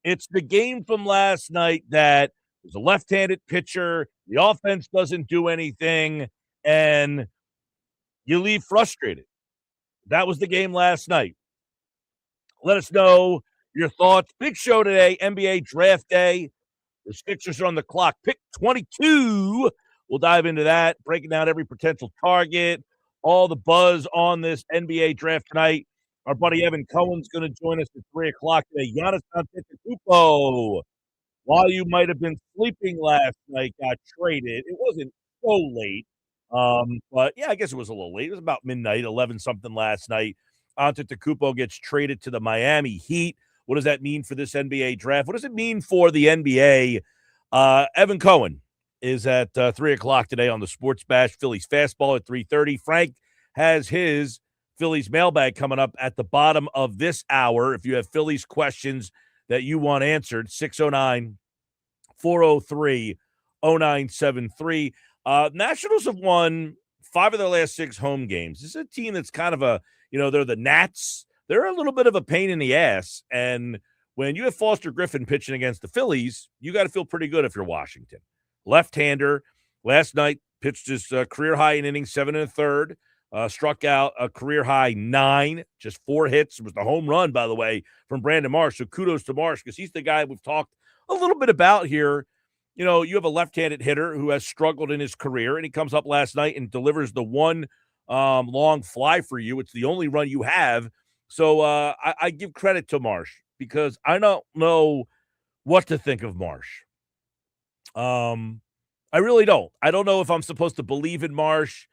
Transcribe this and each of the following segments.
It's the game from last night that there's a left-handed pitcher, the offense doesn't do anything, and you leave frustrated. That was the game last night. Let us know your thoughts. Big show today, NBA Draft Day. The Sixers are on the clock. Pick 22. We'll dive into that, breaking down every potential target, all the buzz on this NBA draft tonight. Our buddy Evan Cohen's going to join us at 3 o'clock today. Giannis Antetokounmpo, while you might have been sleeping last night, got traded. It wasn't so late. But yeah, I guess it was a little late. It was about midnight, 11 something last night. Antetokounmpo gets traded to the Miami Heat. What does that mean for this NBA draft? What does it mean for the NBA? Evan Cohen is at 3 o'clock today on the Sports Bash. Phillies Fastball at 3:30. Frank has his Phillies Mailbag coming up at the bottom of this hour. If you have Phillies questions that you want answered, 609-403-0973. Nationals have won 5 of their last 6 home games. This is a team that's kind of they're the Nats. They're a little bit of a pain in the ass. And when you have Foster Griffin pitching against the Phillies, you got to feel pretty good if you're Washington. Left-hander. Last night, pitched his career high in innings, 7 1/3. Struck out a career-high 9, just 4 hits. It was the home run, by the way, from Brandon Marsh. So kudos to Marsh because he's the guy we've talked a little bit about here. You know, you have a left-handed hitter who has struggled in his career, and he comes up last night and delivers the one long fly for you. It's the only run you have. So I give credit to Marsh because I don't know what to think of Marsh. I really don't. I don't know if I'm supposed to believe in Marsh.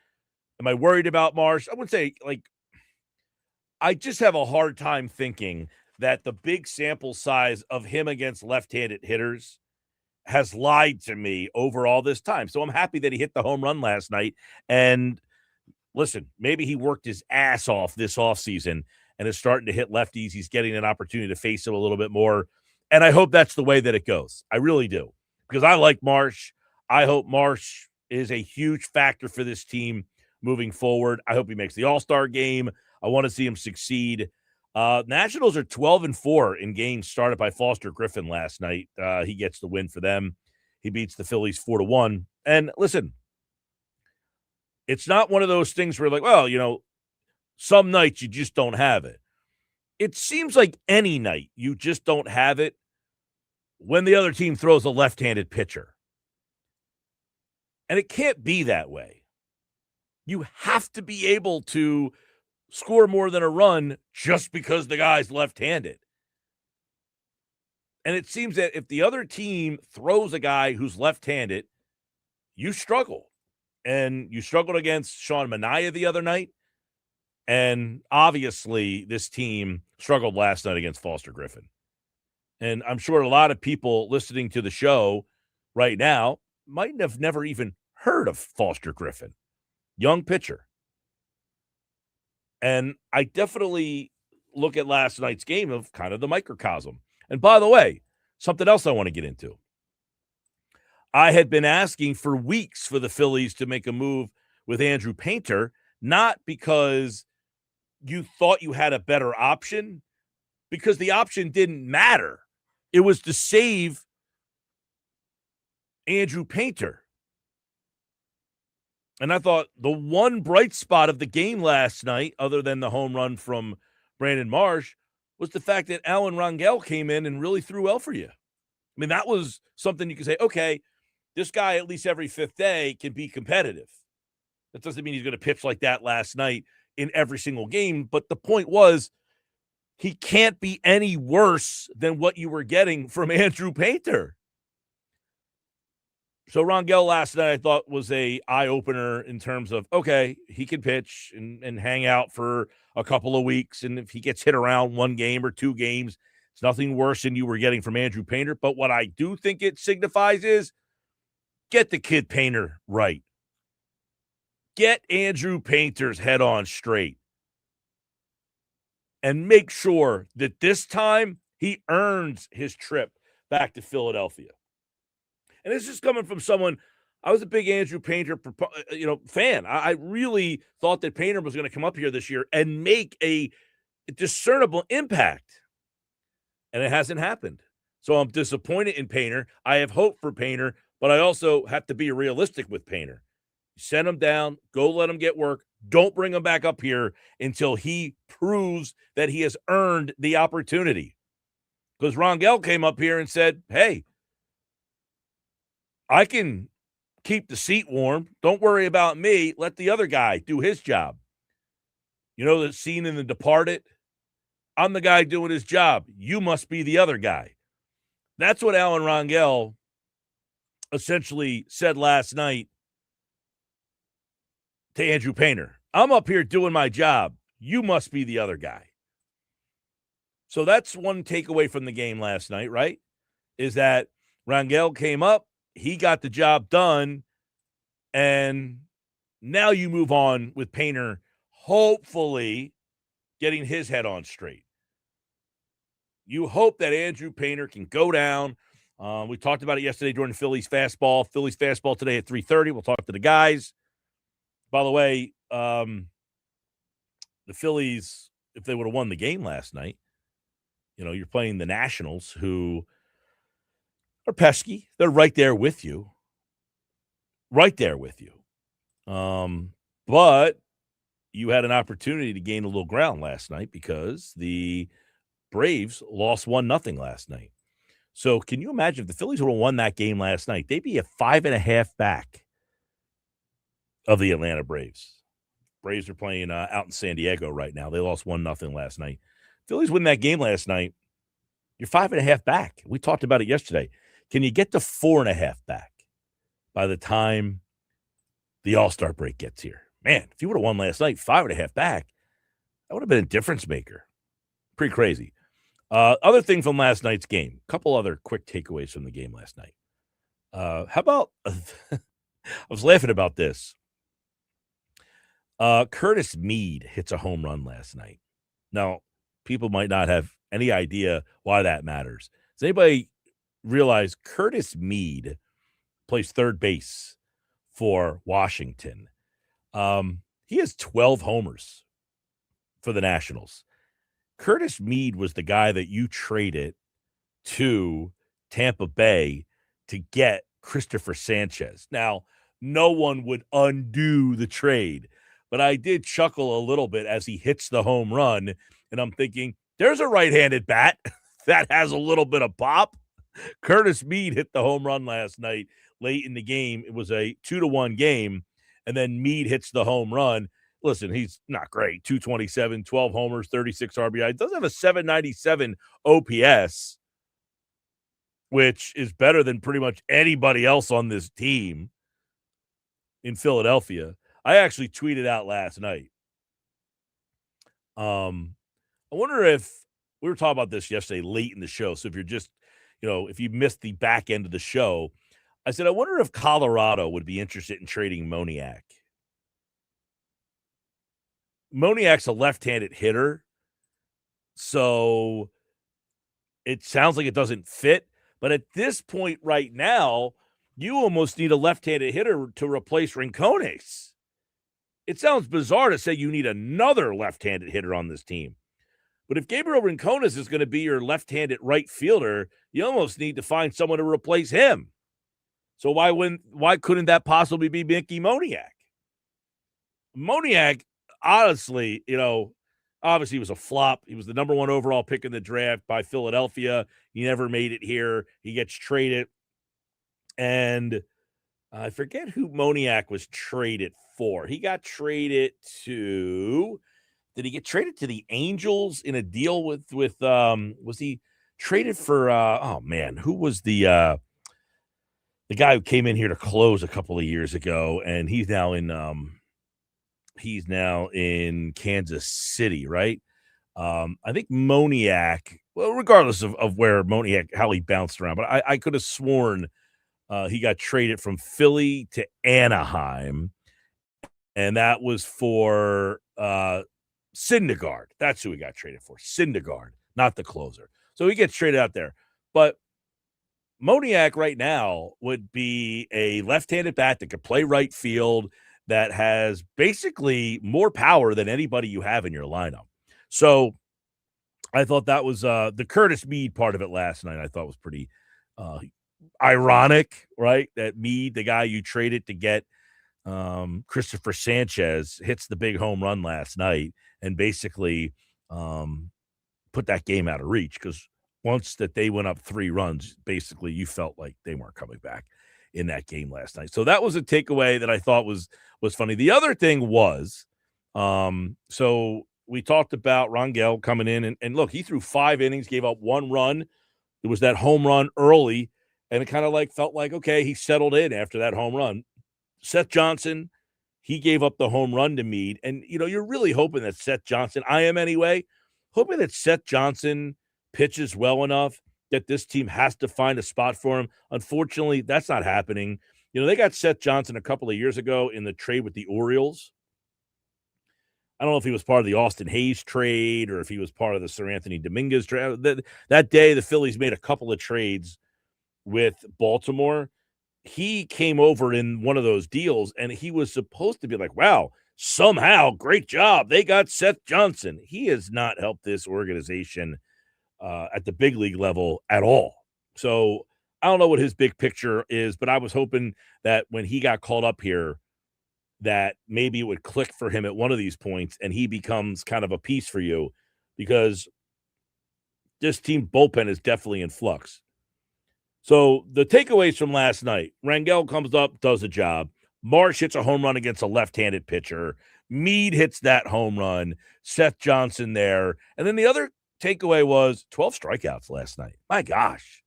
Am I worried about Marsh? I would say, I just have a hard time thinking that the big sample size of him against left-handed hitters has lied to me over all this time. So I'm happy that he hit the home run last night. And listen, maybe he worked his ass off this offseason and is starting to hit lefties. He's getting an opportunity to face him a little bit more. And I hope that's the way that it goes. I really do. Because I like Marsh. I hope Marsh is a huge factor for this team moving forward. I hope he makes the All-Star game. I want to see him succeed. Nationals are 12-4 in games started by Foster Griffin last night. He gets the win for them. He beats the Phillies 4-1. And listen, it's not one of those things where some nights you just don't have it. It seems like any night you just don't have it when the other team throws a left-handed pitcher. And it can't be that way. You have to be able to score more than a run just because the guy's left-handed. And it seems that if the other team throws a guy who's left-handed, you struggle. And you struggled against Sean Manaea the other night. And obviously this team struggled last night against Foster Griffin. And I'm sure a lot of people listening to the show right now might have never even heard of Foster Griffin. Young pitcher. And I definitely look at last night's game of kind of the microcosm. And by the way, something else I want to get into. I had been asking for weeks for the Phillies to make a move with Andrew Painter, not because you thought you had a better option, because the option didn't matter. It was to save Andrew Painter. And I thought the one bright spot of the game last night, other than the home run from Brandon Marsh, was the fact that Alan Rangel came in and really threw well for you. I mean, that was something you could say, okay, this guy at least every fifth day can be competitive. That doesn't mean he's going to pitch like that last night in every single game. But the point was, he can't be any worse than what you were getting from Andrew Painter. So Rangel last night I thought was a eye-opener in terms of, okay, he can pitch and hang out for a couple of weeks. And if he gets hit around one game or 2 games, it's nothing worse than you were getting from Andrew Painter. But what I do think it signifies is get the kid Painter right. Get Andrew Painter's head on straight. And make sure that this time he earns his trip back to Philadelphia. And this is coming from someone, I was a big Andrew Painter fan. I really thought that Painter was going to come up here this year and make a discernible impact. And it hasn't happened. So I'm disappointed in Painter. I have hope for Painter, but I also have to be realistic with Painter. Send him down, go let him get work. Don't bring him back up here until he proves that he has earned the opportunity. Because Rangel came up here and said, hey, I can keep the seat warm. Don't worry about me. Let the other guy do his job. You know the scene in The Departed? I'm the guy doing his job. You must be the other guy. That's what Alan Rangel essentially said last night to Andrew Painter. I'm up here doing my job. You must be the other guy. So that's one takeaway from the game last night, right? Is that Rangel came up, he got the job done, and now you move on with Painter hopefully getting his head on straight. You hope that Andrew Painter can go down. We talked about it yesterday during the Phillies Fastball. Phillies Fastball today at 3:30. We'll talk to the guys. By the way, the Phillies, if they would have won the game last night, you know, you're playing the Nationals, who are pesky. They're right there with you. Right there with you. But you had an opportunity to gain a little ground last night because the Braves lost 1-0 last night. So can you imagine if the Phillies would have won that game last night? They'd be a 5.5 back of the Atlanta Braves. Braves are playing out in San Diego right now. They lost 1-0 last night. Phillies win that game last night. You're 5.5 back. We talked about it yesterday. Can you get to 4.5 back by the time the All-Star break gets here? Man, if you would have won last night, 5.5 back, that would have been a difference maker. Pretty crazy. Other thing from last night's game, a couple other quick takeaways from the game last night. How about I was laughing about this. Curtis Mead hits a home run last night. Now, people might not have any idea why that matters. Does anybody realize Curtis Mead plays third base for Washington? He has 12 homers for the Nationals. Curtis Mead was the guy that you traded to Tampa Bay to get Christopher Sanchez. Now, no one would undo the trade, but I did chuckle a little bit as he hits the home run, and I'm thinking, there's a right-handed bat that has a little bit of pop. Curtis Mead hit the home run last night late in the game. It was a 2-1 game, and then Mead hits the home run. Listen, he's not great. 227, 12 homers, 36 RBI. Doesn't have a 797 OPS, which is better than pretty much anybody else on this team in Philadelphia. I actually tweeted out last night. I wonder if we were talking about this yesterday late in the show. So if you're just, if you missed the back end of the show, I said, I wonder if Colorado would be interested in trading Moniak. Moniak's a left-handed hitter, so it sounds like it doesn't fit. But at this point right now, you almost need a left-handed hitter to replace Rincones. It sounds bizarre to say you need another left-handed hitter on this team. But if Gabriel Rincones is going to be your left-handed right fielder, you almost need to find someone to replace him. So why couldn't that possibly be Mickey Moniak? Moniak, honestly, obviously he was a flop. He was the number 1 overall pick in the draft by Philadelphia. He never made it here. He gets traded. And I forget who Moniak was traded for. He got traded to – did he get traded to the Angels in a deal with was he traded for who was the guy who came in here to close a couple of years ago, and he's now in Kansas City, right? I think Moniak, well, regardless of where Moniak, how he bounced around, but I could have sworn he got traded from Philly to Anaheim, and that was for Syndergaard. That's who he got traded for, Syndergaard, not the closer. So he gets traded out there. But Moniak right now would be a left-handed bat that could play right field, that has basically more power than anybody you have in your lineup. So I thought that was the Curtis Mead part of it last night. I thought was pretty ironic, right? That Mead, the guy you traded to get Christopher Sanchez, hits the big home run last night and basically put that game out of reach, because once that they went up 3 runs, basically you felt like they weren't coming back in that game last night. So that was a takeaway that I thought was funny. The other thing was, so we talked about Rangel coming in, and look, he threw 5 innings, gave up 1 run. It was that home run early, and it kind of like felt like, okay, he settled in after that home run. Seth Johnson, he gave up the home run to Mead. And, you're really hoping that Seth Johnson, I am anyway, hoping that Seth Johnson pitches well enough that this team has to find a spot for him. Unfortunately, that's not happening. They got Seth Johnson a couple of years ago in the trade with the Orioles. I don't know if he was part of the Austin Hayes trade or if he was part of the Sir Anthony Dominguez trade. That day, the Phillies made a couple of trades with Baltimore. He came over in one of those deals, and he was supposed to be like, wow, somehow, great job. They got Seth Johnson. He has not helped this organization at the big league level at all. So I don't know what his big picture is, but I was hoping that when he got called up here, that maybe it would click for him at one of these points and he becomes kind of a piece for you, because this team bullpen is definitely in flux. So the takeaways from last night, Rangel comes up, does a job. Marsh hits a home run against a left-handed pitcher. Mead hits that home run. Seth Johnson there. And then the other takeaway was 12 strikeouts last night. My gosh.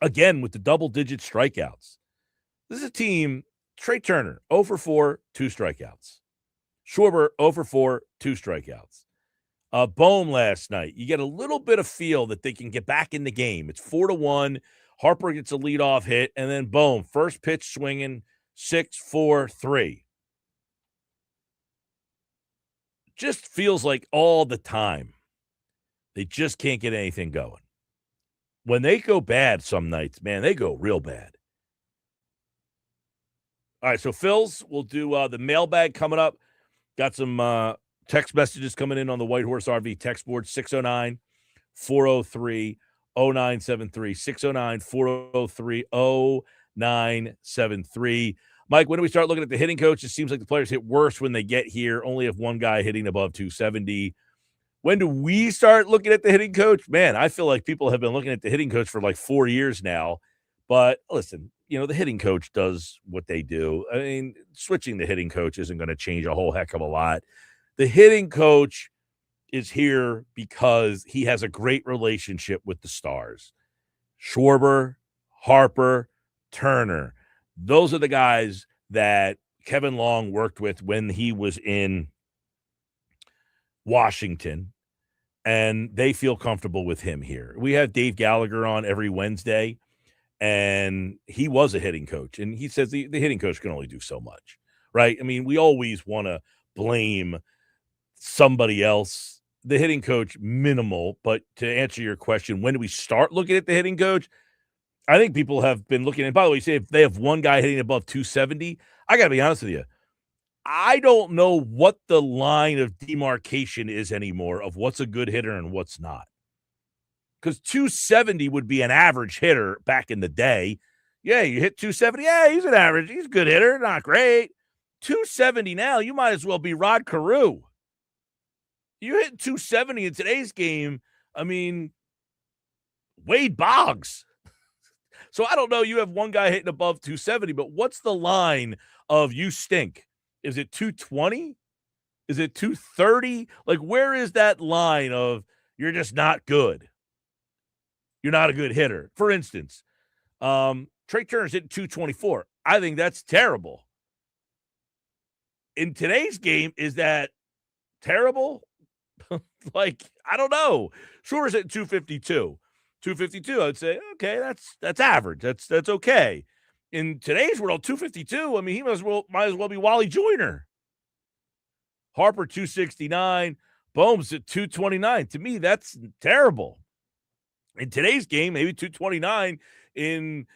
Again, with the double-digit strikeouts. This is a team, Trey Turner, 0 for 4, 2 strikeouts. Schwarber, 0 for 4, 2 strikeouts. Bohm last night, you get a little bit of feel that they can get back in the game. It's 4-1. Harper gets a leadoff hit, and then Bohm, first pitch swinging, 6-4-3. Just feels like all the time they just can't get anything going. When they go bad some nights, man, they go real bad. All right, so Phils, we'll do the mailbag coming up. Got some text messages coming in on the White Horse RV text board, 609-403-0973, 609-403-0973. Mike, when do we start looking at the hitting coach? It seems like the players hit worse when they get here. Only have one guy hitting above 270. When do we start looking at the hitting coach? Man, I feel like people have been looking at the hitting coach for like 4 years now. But listen, the hitting coach does what they do. I mean, switching the hitting coach isn't going to change a whole heck of a lot. The hitting coach is here because he has a great relationship with the stars. Schwarber, Harper, Turner. Those are the guys that Kevin Long worked with when he was in Washington, and they feel comfortable with him here. We have Dave Gallagher on every Wednesday, and he was a hitting coach, and he says the hitting coach can only do so much, right? I mean, we always want to blame somebody else. The hitting coach, minimal. But to answer your question, when do we start looking at the hitting coach? I think people have been looking at, by the way, say if they have one guy hitting above 270, I got to be honest with you. I don't know what the line of demarcation is anymore of what's a good hitter and what's not. Because 270 would be an average hitter back in the day. Yeah, you hit 270. Yeah, he's an average. He's a good hitter. Not great. 270 now, you might as well be Rod Carew. You hit 270 in today's game, I mean, Wade Boggs. So I don't know, you have one guy hitting above 270, but what's the line of you stink? Is it 220? Is it 230? Like, where is that line of you're just not good? You're not a good hitter. For instance, Trey Turner's hitting 224. I think that's terrible. In today's game, is that terrible? Like, I don't know. Schwarber's hitting 252. 252, I'd say, okay, that's average. That's okay. In today's world, 252, I mean, he might as well be Wally Joyner. Harper, 269. Bohm's at 229. To me, that's terrible. In today's game, maybe 229 in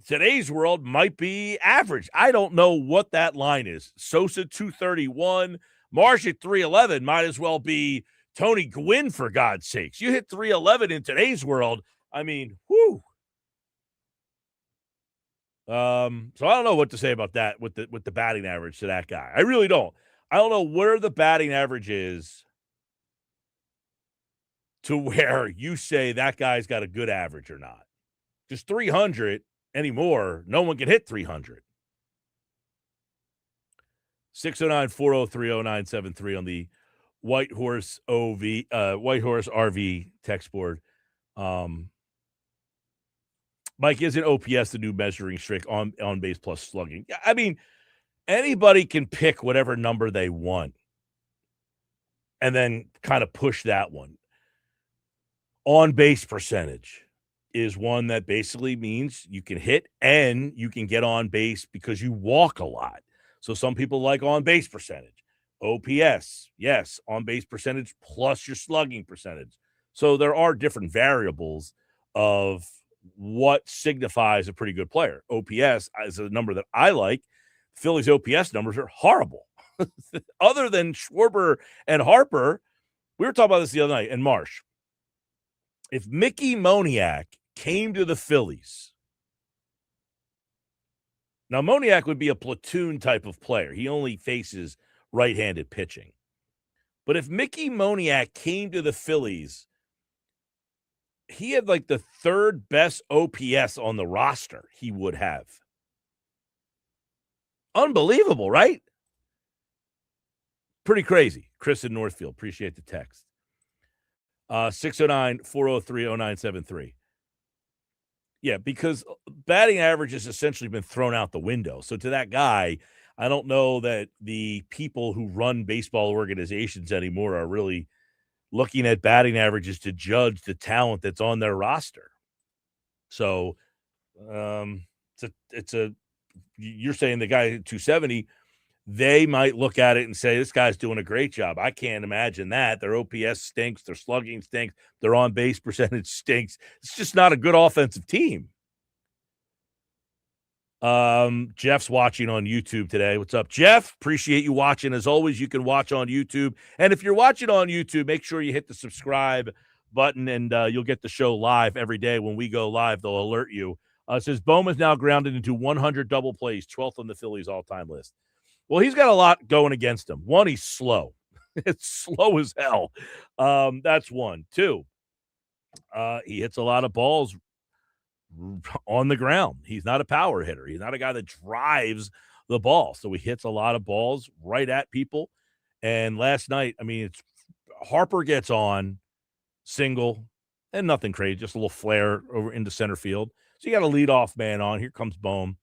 today's world might be average. I don't know what that line is. Sosa, 231. Marsh at 311 might as well be Tony Gwynn, for God's sakes. You hit 311 in today's world. I mean, whoo. So I don't know what to say about that with the batting average to that guy. I really don't. I don't know where the batting average is to where you say that guy's got a good average or not. Just 300 anymore. No one can hit 300. 609-403-0973 on the White Horse RV text board. Mike, isn't OPS the new measuring stick on base plus slugging? I mean, anybody can pick whatever number they want and then kind of push that one. On base percentage is one that basically means you can hit and you can get on base because you walk a lot. So some people like on base percentage. OPS, yes, on base percentage plus your slugging percentage. So there are different variables of what signifies a pretty good player. OPS is a number that I like. Phillies OPS numbers are horrible. Other than Schwarber and Harper, we were talking about this the other night, and Marsh. If Mickey Moniak came to the Phillies, now Moniak would be a platoon type of player. He only faces right-handed pitching. But if Mickey Moniak came to the Phillies, he had like the third best OPS on the roster he would have. Unbelievable, right? Pretty crazy. Chris in Northfield, appreciate the text. 609-403-0973. Yeah, because batting average has essentially been thrown out the window. So to that guy, I don't know that the people who run baseball organizations anymore are really looking at batting averages to judge the talent that's on their roster. So you're saying the guy at 270, they might look at it and say, this guy's doing a great job. I can't imagine that. Their OPS stinks. Their slugging stinks. Their on-base percentage stinks. It's just not a good offensive team. Jeff's watching on YouTube today. What's up, Jeff? Appreciate you watching. As always, you can watch on YouTube. And if you're watching on YouTube, make sure you hit the subscribe button, and you'll get the show live every day. When we go live, they'll alert you. It says Bowman's now grounded into 100 double plays, 12th on the Phillies all-time list. Well, he's got a lot going against him. One, he's slow. It's slow as hell. That's one. Two, he hits a lot of balls on the ground. He's not a power hitter. He's not a guy that drives the ball. So he hits a lot of balls right at people. And last night, I mean, it's Harper gets on, single, and nothing crazy, just a little flare over into center field. So you got a leadoff man on. Here comes Bohm.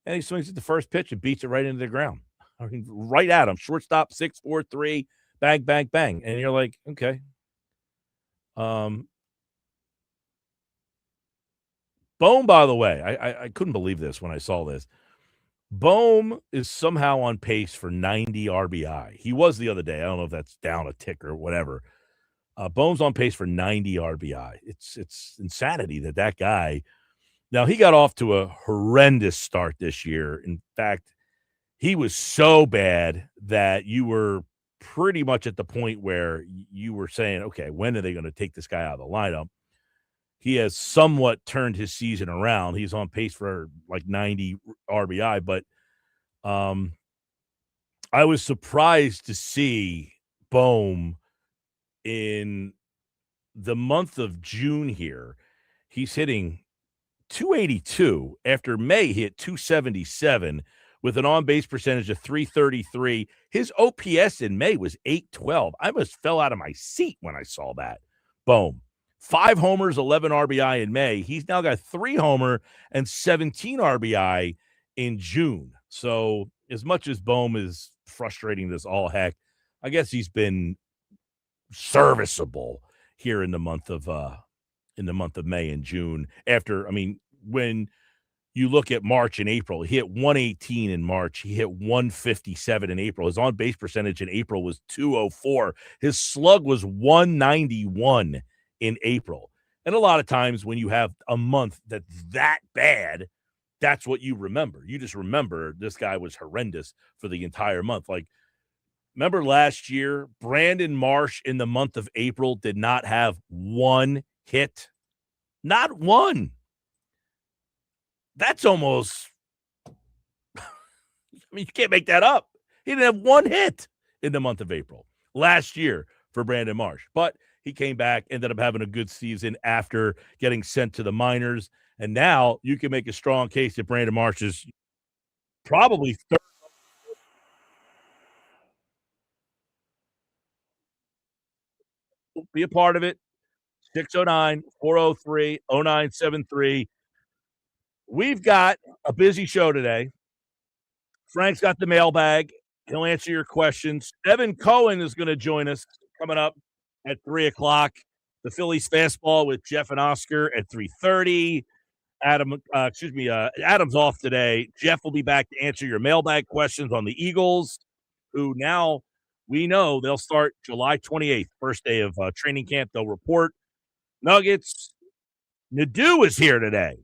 And he swings at the first pitch and beats it right into the ground. I mean, right at him. Shortstop, 6-4-3, bang, bang, bang. And you're like, okay. Bohm, by the way, I couldn't believe this when I saw this. Bohm is somehow on pace for 90 RBI. He was the other day. I don't know if that's down a tick or whatever. Bohm's on pace for 90 RBI. It's insanity that guy. Now, he got off to a horrendous start this year. In fact, he was so bad that you were pretty much at the point where you were saying, okay, when are they going to take this guy out of the lineup? He has somewhat turned his season around. He's on pace for like 90 RBI, but I was surprised to see Bohm in the month of June here. He's hitting 282 after May hit 277 with an on-base percentage of 333. His OPS in May was 812. I almost fell out of my seat when I saw that. Boom. 5 homers, 11 RBI in May. He's now got 3 homer and 17 RBI in June. So as much as Bohm is frustrating this all heck, I guess he's been serviceable here in the month of May and June. After, I mean, when you look at March and April, he hit 118 in March. He hit 157 in April. His on-base percentage in April was 204. His slug was 191 in April. And a lot of times when you have a month that's that bad, that's what you remember. You just remember this guy was horrendous for the entire month. Like, Remember last year, Brandon Marsh in the month of April did not have one hit? Not one. That's almost, I mean, you can't make that up. He didn't have one hit in the month of April last year for Brandon Marsh, but he came back, ended up having a good season after getting sent to the minors. And now you can make a strong case that Brandon Marsh is probably third. Be a part of it. 609 403 0973. We've got a busy show today. Frank's got the mailbag. He'll answer your questions. Evan Cohen is going to join us coming up at 3 o'clock. The Phillies Fastball with Jeff and Oscar at 3:30. Adam's off today. Jeff will be back to answer your mailbag questions on the Eagles, who now we know they'll start July 28th, first day of training camp. They'll report. Nuggets. Nadu is here today.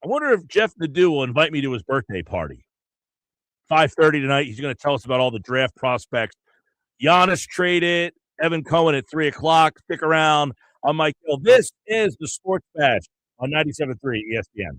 I wonder if Jeff Nadu will invite me to his birthday party. 5:30 tonight. He's going to tell us about all the draft prospects. Giannis traded. Evan Cohen at 3 o'clock. Stick around. I'm Mike Hill. This is the Sports Badge on 97.3 ESPN.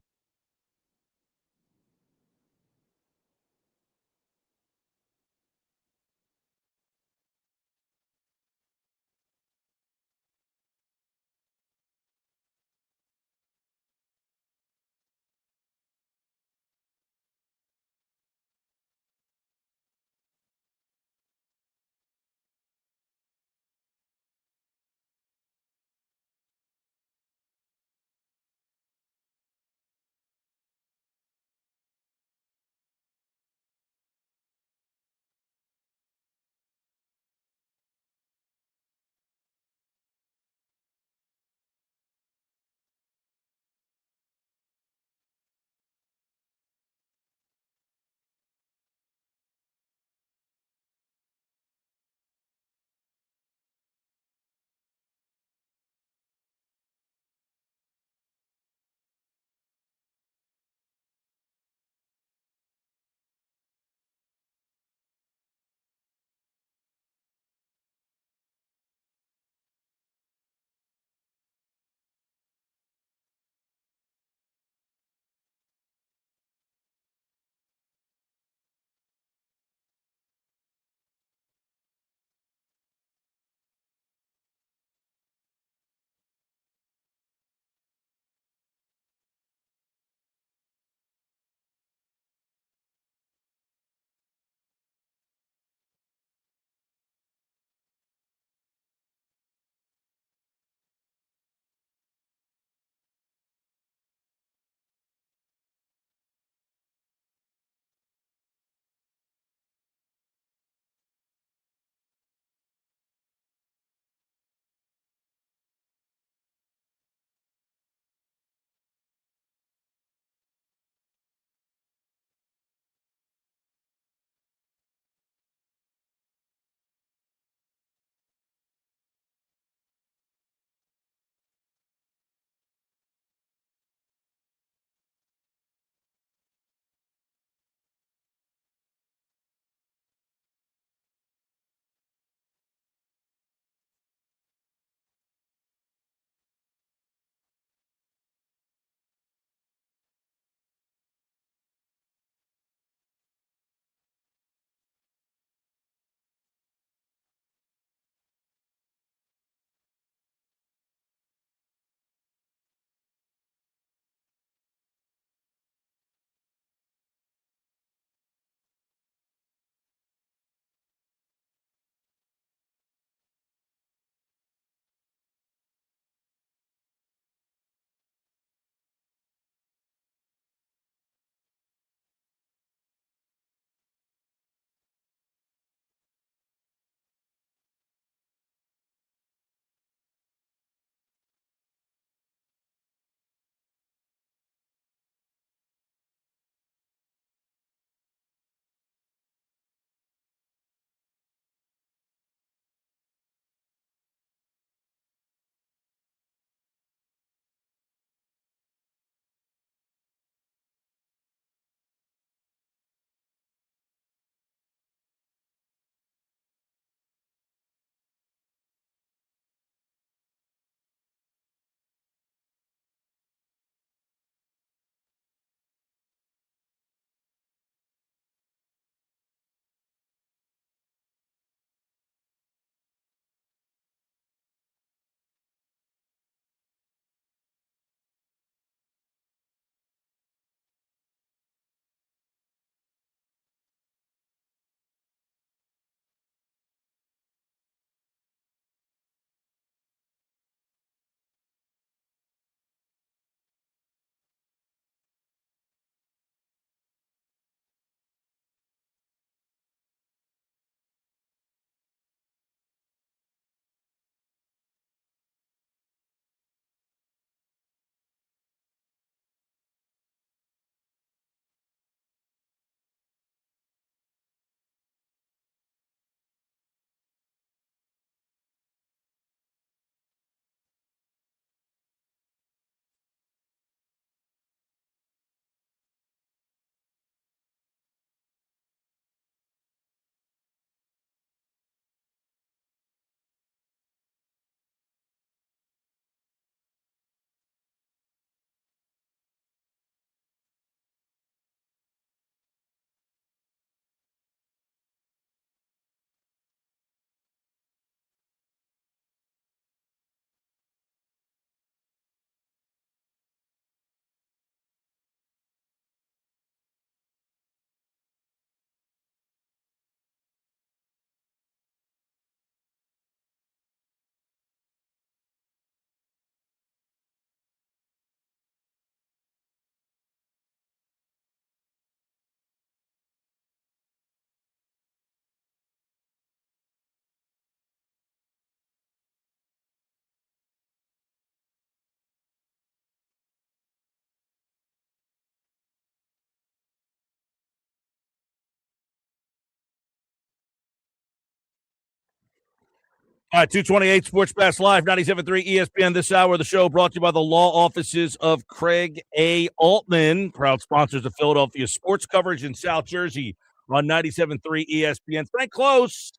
All right, 228 Sports Pass Live, 97.3 ESPN. This hour of the show brought to you by the law offices of Craig A. Altman, proud sponsors of Philadelphia sports coverage in South Jersey on 97.3 ESPN. Frank Klose,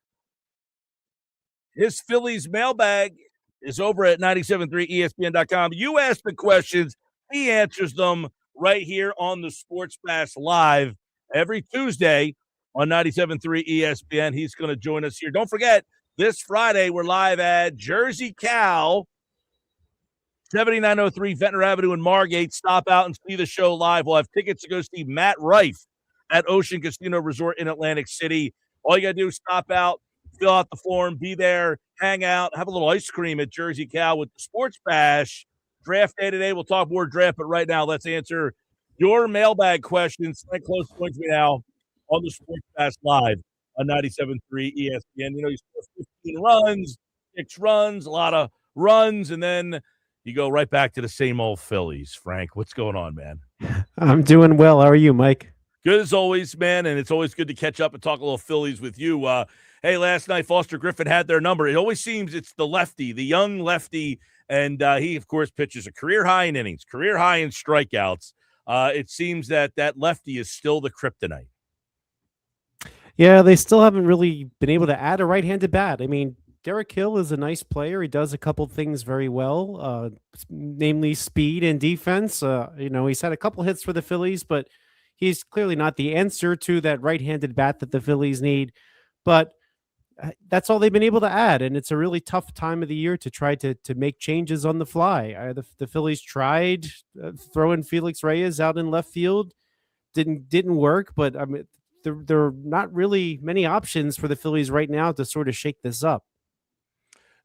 his Phillies mailbag is over at 97.3ESPN.com. You ask the questions, he answers them right here on the Sports Pass Live every Tuesday on 97.3 ESPN. He's going to join us here. Don't forget, this Friday, we're live at Jersey Cal, 7903 Ventnor Avenue in Margate. Stop out and see the show live. We'll have tickets to go see Matt Rife at Ocean Casino Resort in Atlantic City. All you got to do is stop out, fill out the form, be there, hang out, have a little ice cream at Jersey Cal with the Sports Bash. Draft day today. We'll talk more draft, but right now, let's answer your mailbag questions. Frank Close joins me now on the Sports Bash Live on 97.3 ESPN. You know, you score 15 runs, 6 runs, a lot of runs, and then you go right back to the same old Phillies. Frank, what's going on, man? I'm doing well. How are you, Mike? Good as always, man, and it's always good to catch up and talk a little Phillies with you. Hey, last night, Foster Griffin had their number. It always seems it's the lefty, the young lefty, and he, of course, pitches a career high in innings, career high in strikeouts. It seems that lefty is still the kryptonite. Yeah, they still haven't really been able to add a right-handed bat. I mean, Derek Hill is a nice player. He does a couple things very well, namely speed and defense. He's had a couple hits for the Phillies, but he's clearly not the answer to that right-handed bat that the Phillies need. But that's all they've been able to add, and it's a really tough time of the year to try to make changes on the fly. The Phillies tried throwing Felix Reyes out in left field. Didn't work, but I mean, there are not really many options for the Phillies right now to sort of shake this up.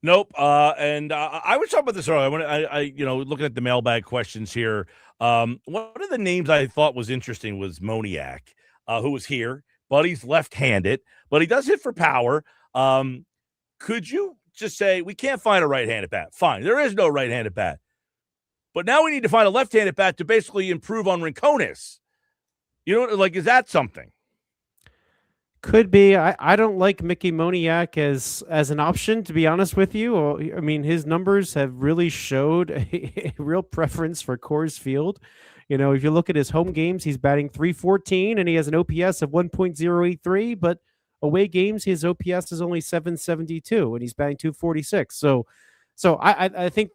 Nope. And I was talking about this earlier. I looking at the mailbag questions here. One of the names I thought was interesting was Moniak, who was here, but he's left-handed, but he does hit for power. Could you just say we can't find a right-handed bat? Fine, there is no right-handed bat, but now we need to find a left-handed bat to basically improve on Rincones. You know, like, is that something? Could be. I don't like Mickey Moniak as an option, to be honest with you. I mean, his numbers have really showed a real preference for Coors Field. You know, if you look at his home games, he's batting .314 and he has an OPS of 1.083, but away games, his OPS is only .772 and he's batting .246. So I think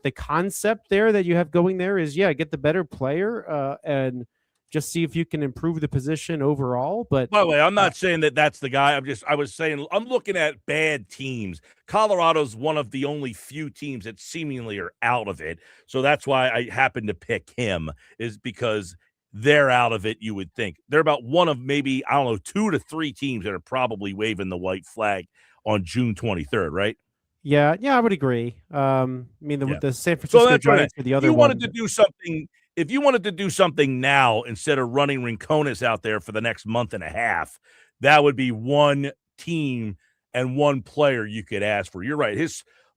the concept there that you have going there is, get the better player and just see if you can improve the position overall. But by the way, I'm not saying that that's the guy. I was saying I'm looking at bad teams. Colorado's one of the only few teams that seemingly are out of it. So that's why I happen to pick him, is because they're out of it. You would think they're about one of maybe, 2 to 3 teams that are probably waving the white flag on June 23rd, right? Yeah, I would agree. The San Francisco Giants are the other one. If you wanted to do something now instead of running Rincones out there for the next month and a half, that would be one team and one player you could ask for. You're right.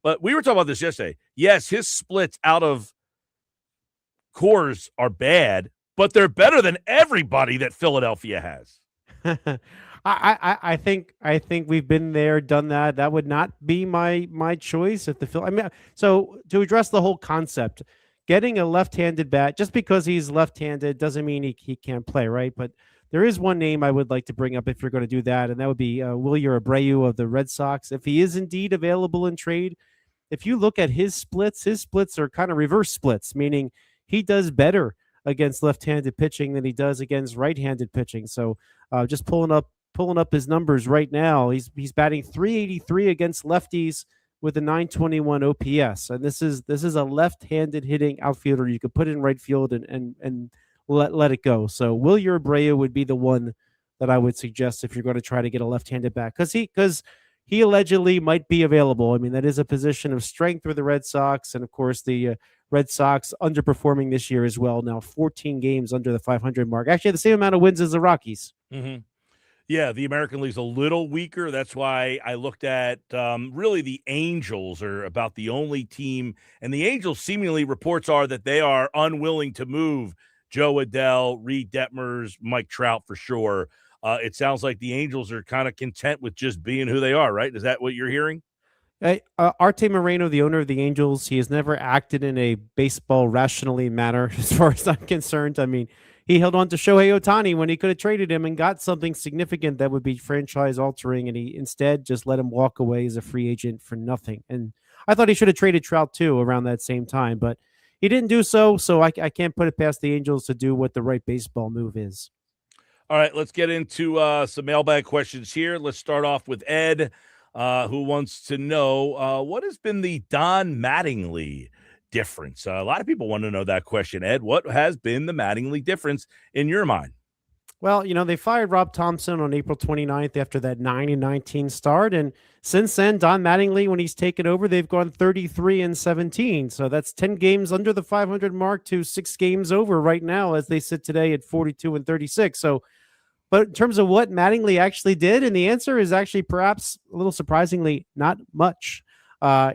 But we were talking about this yesterday. Yes, his splits out of Coors are bad, but they're better than everybody that Philadelphia has. I think we've been there, done that. That would not be my choice if so to address the whole concept. Getting a left-handed bat, just because he's left-handed doesn't mean he can't play, right? But there is one name I would like to bring up if you're going to do that, and that would be Wilyer Abreu of the Red Sox. If he is indeed available in trade, if you look at his splits are kind of reverse splits, meaning he does better against left-handed pitching than he does against right-handed pitching. So just pulling up his numbers right now, he's batting .383 against lefties with a .921 OPS, and this is a left-handed hitting outfielder you could put in right field and let it go. So Wilyer Abreu would be the one that I would suggest if you're going to try to get a left-handed bat, because he allegedly might be available. I mean, that is a position of strength for the Red Sox, and of course the Red Sox underperforming this year as well. Now 14 games under the 500 mark. Actually, the same amount of wins as the Rockies. Mm-hmm. Yeah, the American League's a little weaker. That's why I looked at really the Angels are about the only team, and the Angels seemingly reports are that they are unwilling to move Joe Adell, Reed Detmers, Mike Trout for sure. It sounds like the Angels are kind of content with just being who they are, right? Is that what you're hearing? Arte Moreno, the owner of the Angels, he has never acted in a baseball rationally manner, as far as I'm concerned. I mean, he held on to Shohei Ohtani when he could have traded him and got something significant that would be franchise altering, and he instead just let him walk away as a free agent for nothing. And I thought he should have traded Trout too around that same time, but he didn't do so. So I can't put it past the Angels to do what the right baseball move is. All right, let's get into some mailbag questions here. Let's start off with Ed, who wants to know what has been the Don Mattingly difference? A lot of people want to know that question, Ed. What has been the Mattingly difference in your mind? Well, they fired Rob Thompson on April 29th after that 9-19 start. And since then, Don Mattingly, when he's taken over, they've gone 33-17. So that's 10 games under the 500 mark to 6 games over right now as they sit today at 42-36. So, but in terms of what Mattingly actually did, and the answer is actually perhaps a little surprisingly not much. I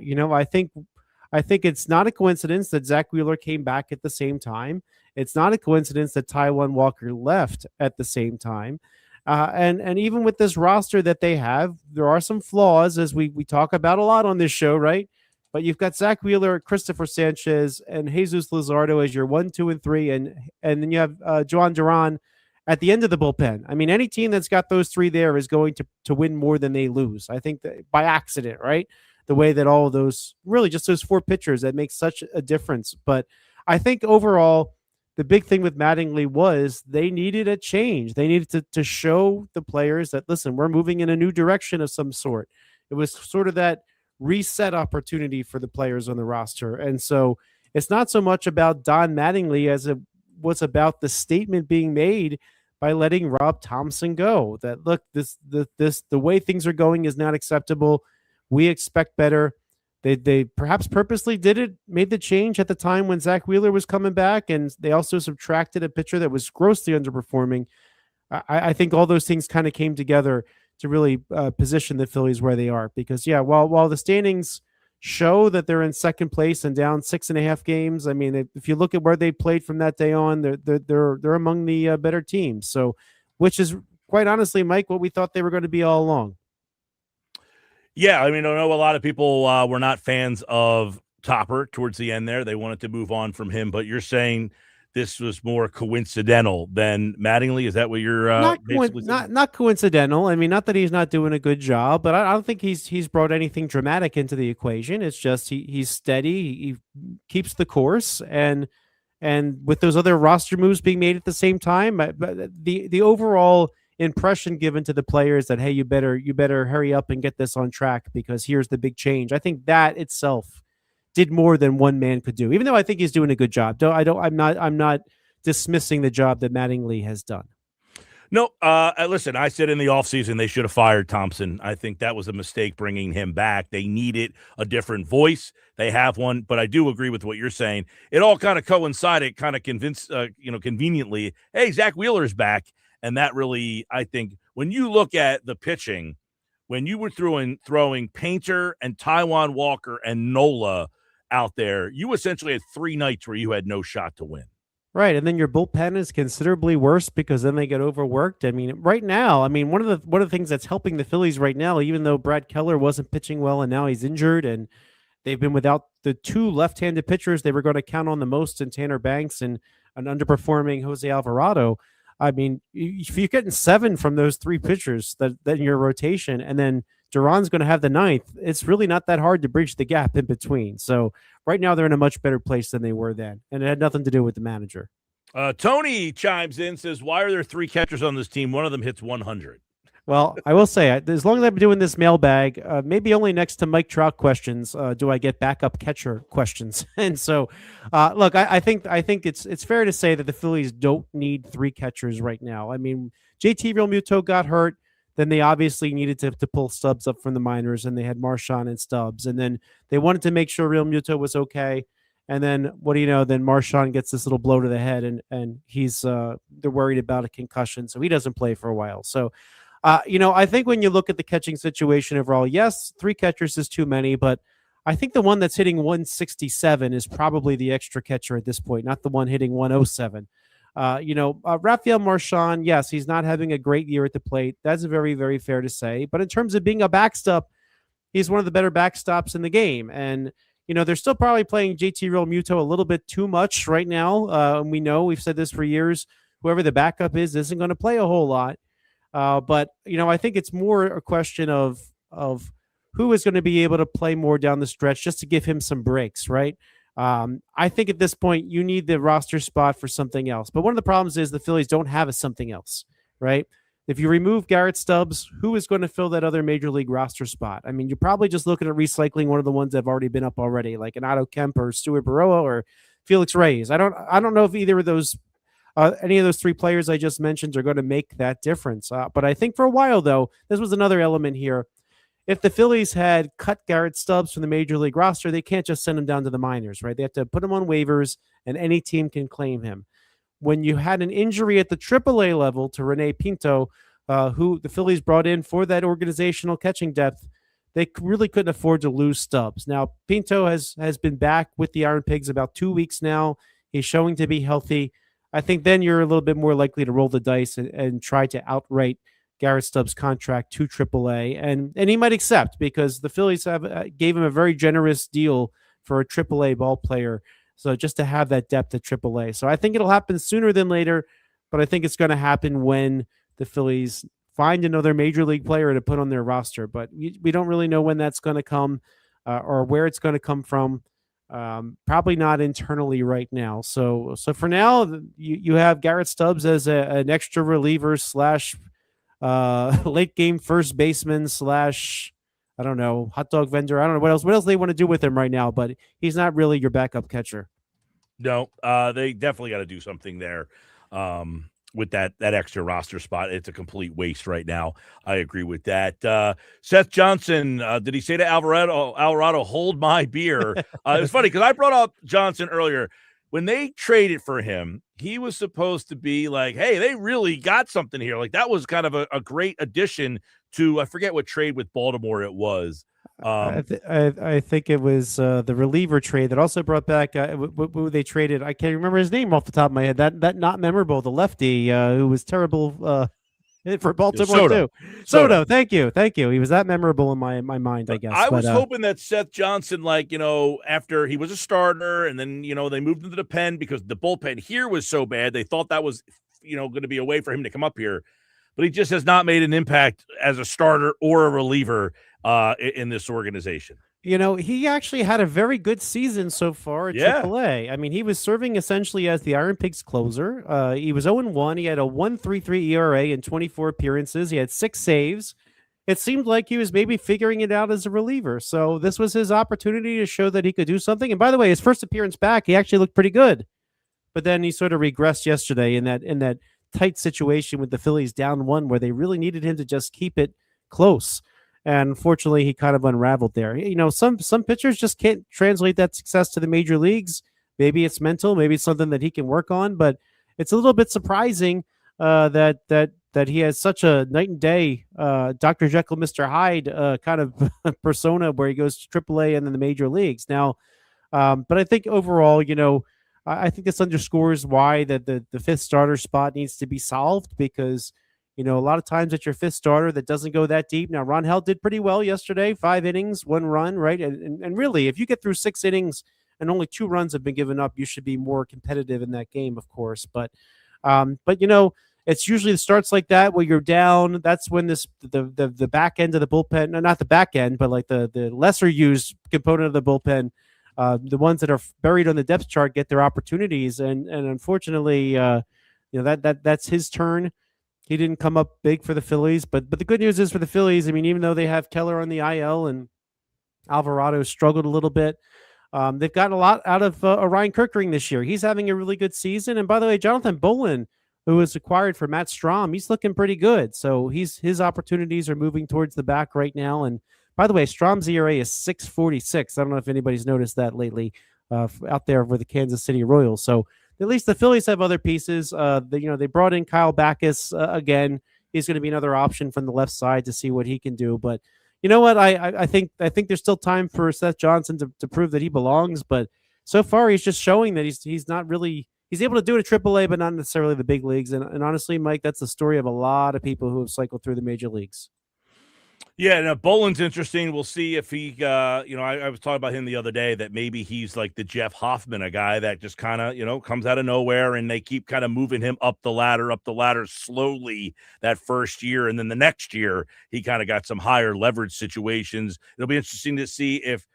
think it's not a coincidence that Zach Wheeler came back at the same time. It's not a coincidence that Taijuan Walker left at the same time. And even with this roster that they have, there are some flaws, as we talk about a lot on this show, right? But you've got Zach Wheeler, Christopher Sanchez, and Jesus Luzardo as your 1, 2, and 3, and then you have Juan Duran at the end of the bullpen. I mean, any team that's got those three there is going to win more than they lose. I think that by accident, right? The way that all of those, really just those 4 pitchers, that makes such a difference. But I think overall, the big thing with Mattingly was they needed a change. They needed to show the players that, listen, we're moving in a new direction of some sort. It was sort of that reset opportunity for the players on the roster. And so it's not so much about Don Mattingly as it was about the statement being made by letting Rob Thompson go. That, look, the way things are going is not acceptable. We expect better. They perhaps purposely did it, made the change at the time when Zach Wheeler was coming back, and they also subtracted a pitcher that was grossly underperforming. I think all those things kind of came together to really position the Phillies where they are. Because, yeah, while the standings show that they're in second place and down 6.5 games, I mean, if you look at where they played from that day on, they're among the better teams. So, which is quite honestly, Mike, what we thought they were going to be all along. Yeah, I mean, I know a lot of people were not fans of Topper towards the end there. They wanted to move on from him, but you're saying this was more coincidental than Mattingly? Is that what you're basically saying? Not coincidental. I mean, not that he's not doing a good job, but I don't think he's brought anything dramatic into the equation. It's just he's steady. He keeps the course, and with those other roster moves being made at the same time, but the overall impression given to the players that, hey, you better hurry up and get this on track because here's the big change. I think that itself did more than one man could do, even though I think he's doing a good job. I'm not dismissing the job that Mattingly has done. No, listen, I said in the offseason they should have fired Thompson. I think that was a mistake bringing him back. They needed a different voice. They have one, but I do agree with what you're saying. It all kind of coincided, kind of conveniently, hey, Zach Wheeler's back. And that really, I think, when you look at the pitching, when you were throwing Painter and Taijuan Walker and Nola out there, you essentially had 3 nights where you had no shot to win. Right, and then your bullpen is considerably worse because then they get overworked. I mean, right now, one of the things that's helping the Phillies right now, even though Brad Keller wasn't pitching well and now he's injured, and they've been without the 2 left-handed pitchers they were going to count on the most in Tanner Banks and an underperforming Jose Alvarado. I mean, if you're getting 7 from those 3 pitchers that in your rotation, and then Duran's going to have the 9th, it's really not that hard to bridge the gap in between. So right now they're in a much better place than they were then, and it had nothing to do with the manager. Tony chimes in, says, why are there 3 catchers on this team? One of them hits 100. Well, I will say, as long as I've been doing this mailbag, maybe only next to Mike Trout questions do I get backup catcher questions. And so, look, I think it's fair to say that the Phillies don't need 3 catchers right now. I mean, JT Realmuto got hurt. Then they obviously needed to pull Stubbs up from the minors, and they had Marchand and Stubbs. And then they wanted to make sure Realmuto was okay. And then, what do you know, then Marchand gets this little blow to the head, and he's they're worried about a concussion, so he doesn't play for a while. So, I think when you look at the catching situation overall, yes, 3 catchers is too many, but I think the one that's hitting 167 is probably the extra catcher at this point, not the one hitting 107. Rafael Marchand, yes, he's not having a great year at the plate. That's very, very fair to say. But in terms of being a backstop, he's one of the better backstops in the game. And they're still probably playing JT Real Muto a little bit too much right now. And we know, we've said this for years, whoever the backup is isn't going to play a whole lot. But I think it's more a question of who is going to be able to play more down the stretch just to give him some breaks, right? I think at this point you need the roster spot for something else. But one of the problems is the Phillies don't have a something else, right? If you remove Garrett Stubbs, who is going to fill that other major league roster spot? I mean, you're probably just looking at recycling one of the ones that have already been up already, like an Otto Kemp or Stuart Baroa or Felix Reyes. I don't know if either of those, any of those three players I just mentioned are going to make that difference. But I think for a while, though, this was another element here. If the Phillies had cut Garrett Stubbs from the major league roster, they can't just send him down to the minors, right? They have to put him on waivers, and any team can claim him. When you had an injury at the AAA level to Rene Pinto, who the Phillies brought in for that organizational catching depth, they really couldn't afford to lose Stubbs. Now, Pinto has been back with the Iron Pigs about 2 weeks now. He's showing to be healthy. I think then you're a little bit more likely to roll the dice and try to outright Garrett Stubbs' contract to AAA, and he might accept because the Phillies gave him a very generous deal for a AAA ball player. So just to have that depth at AAA. So I think it'll happen sooner than later, but I think it's going to happen when the Phillies find another major league player to put on their roster. But we don't really know when that's going to come or where it's going to come from. Probably not internally right now. So for now, you have Garrett Stubbs as an extra reliever / late game first baseman / I don't know, hot dog vendor. I don't know what else they want to do with him right now, but he's not really your backup catcher. No, they definitely got to do something there with that extra roster spot. It's a complete waste right now. I agree with that. Seth Johnson, did he say to Alvarado, hold my beer? It's funny because I brought up Johnson earlier. When they traded for him, he was supposed to be like, hey, they really got something here. Like that was kind of a great addition to, I forget what trade with Baltimore it was. I think it was the reliever trade that also brought back who they traded. I can't remember his name off the top of my head. That not memorable. The lefty who was terrible for Baltimore too. Soto. Thank you. He was that memorable in my mind, I guess. I was hoping that Seth Johnson, after he was a starter, and then they moved him to the pen because the bullpen here was so bad. They thought that was going to be a way for him to come up here, but he just has not made an impact as a starter or a reliever in this organization. He actually had a very good season so far at AAA. I mean, he was serving essentially as the Iron Pigs closer. He was 0-1. He had a 1.33 ERA in 24 appearances. He had 6 saves. It seemed like he was maybe figuring it out as a reliever. So this was his opportunity to show that he could do something. And by the way, his first appearance back, he actually looked pretty good. But then he sort of regressed yesterday in that tight situation with the Phillies down 1 where they really needed him to just keep it close. And unfortunately, he kind of unraveled there. Some pitchers just can't translate that success to the major leagues. Maybe it's mental. Maybe it's something that he can work on. But it's a little bit surprising that he has such a night and day Dr. Jekyll, Mr. Hyde kind of persona where he goes to AAA and then the major leagues. Now, but I think overall, I think this underscores why the fifth starter spot needs to be solved because – a lot of times at your fifth starter that doesn't go that deep. Now, Rangel did pretty well yesterday, 5 innings, 1 run, right? And really, if you get through 6 innings and only 2 runs have been given up, you should be more competitive in that game, of course. But it's usually the starts like that where you're down. That's when the back end of the bullpen, no, not the back end, but like the lesser used component of the bullpen, the ones that are buried on the depth chart get their opportunities. And unfortunately, that's his turn. He didn't come up big for the Phillies, but the good news is for the Phillies, I mean, even though they have Keller on the IL and Alvarado struggled a little bit, they've gotten a lot out of Orion Kirkering this year. He's having a really good season. And by the way, Jonathan Bolin, who was acquired for Matt Strahm, he's looking pretty good. So his opportunities are moving towards the back right now. And by the way, Strahm's ERA is 6.46. I don't know if anybody's noticed that lately out there with the Kansas City Royals. So at least the Phillies have other pieces. They brought in Kyle Backus again. He's going to be another option from the left side to see what he can do. But you know what? I think there's still time for Seth Johnson to prove that he belongs. But so far, he's just showing that he's not really he's able to do it at AAA, but not necessarily the big leagues. And honestly, Mike, that's the story of a lot of people who have cycled through the major leagues. Yeah, no, Boland's interesting. We'll see if he, I was talking about him the other day that maybe he's like the Jeff Hoffman, a guy that just kind of, comes out of nowhere and they keep kind of moving him up the ladder slowly that first year. And then the next year, he kind of got some higher leverage situations. It'll be interesting to see if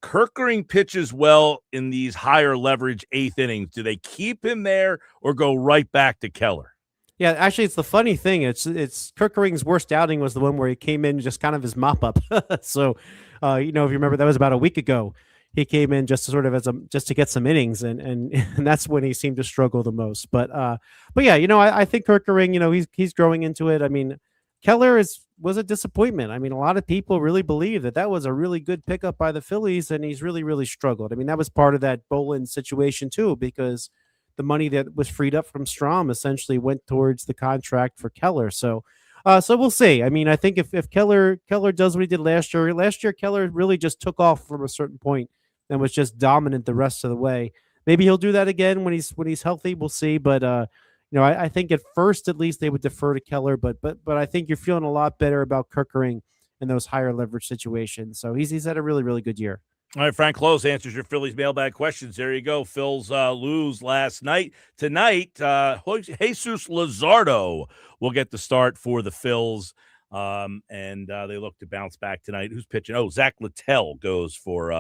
Kerkering pitches well in these higher leverage eighth innings. Do they keep him there or go right back to Keller? Yeah, actually, it's the funny thing. It's Kirkering's worst outing was the one where he came in just kind of his mop up. So, if you remember, that was about a week ago. He came in just to sort of just to get some innings, and and that's when he seemed to struggle the most. But yeah, I think Kirkering, he's growing into it. I mean, Keller was a disappointment. I mean, a lot of people really believe that was a really good pickup by the Phillies, and he's really struggled. I mean, that was part of that Boland situation too, because the money that was freed up from Strom essentially went towards the contract for Keller. So we'll see. I mean, I think if Keller does what he did last year Keller really just took off from a certain point and was just dominant the rest of the way. Maybe he'll do that again when he's healthy. We'll see. But I think at first at least they would defer to Keller, but I think you're feeling a lot better about Kirkering in those higher leverage situations. So he's had a really good year. All right, Frank Klose answers your Phillies mailbag questions. There you go. Phil's lose last night. Tonight, Jesus Luzardo will get the start for the Phils, and they look to bounce back tonight. Who's pitching? Oh, Zach Littell goes for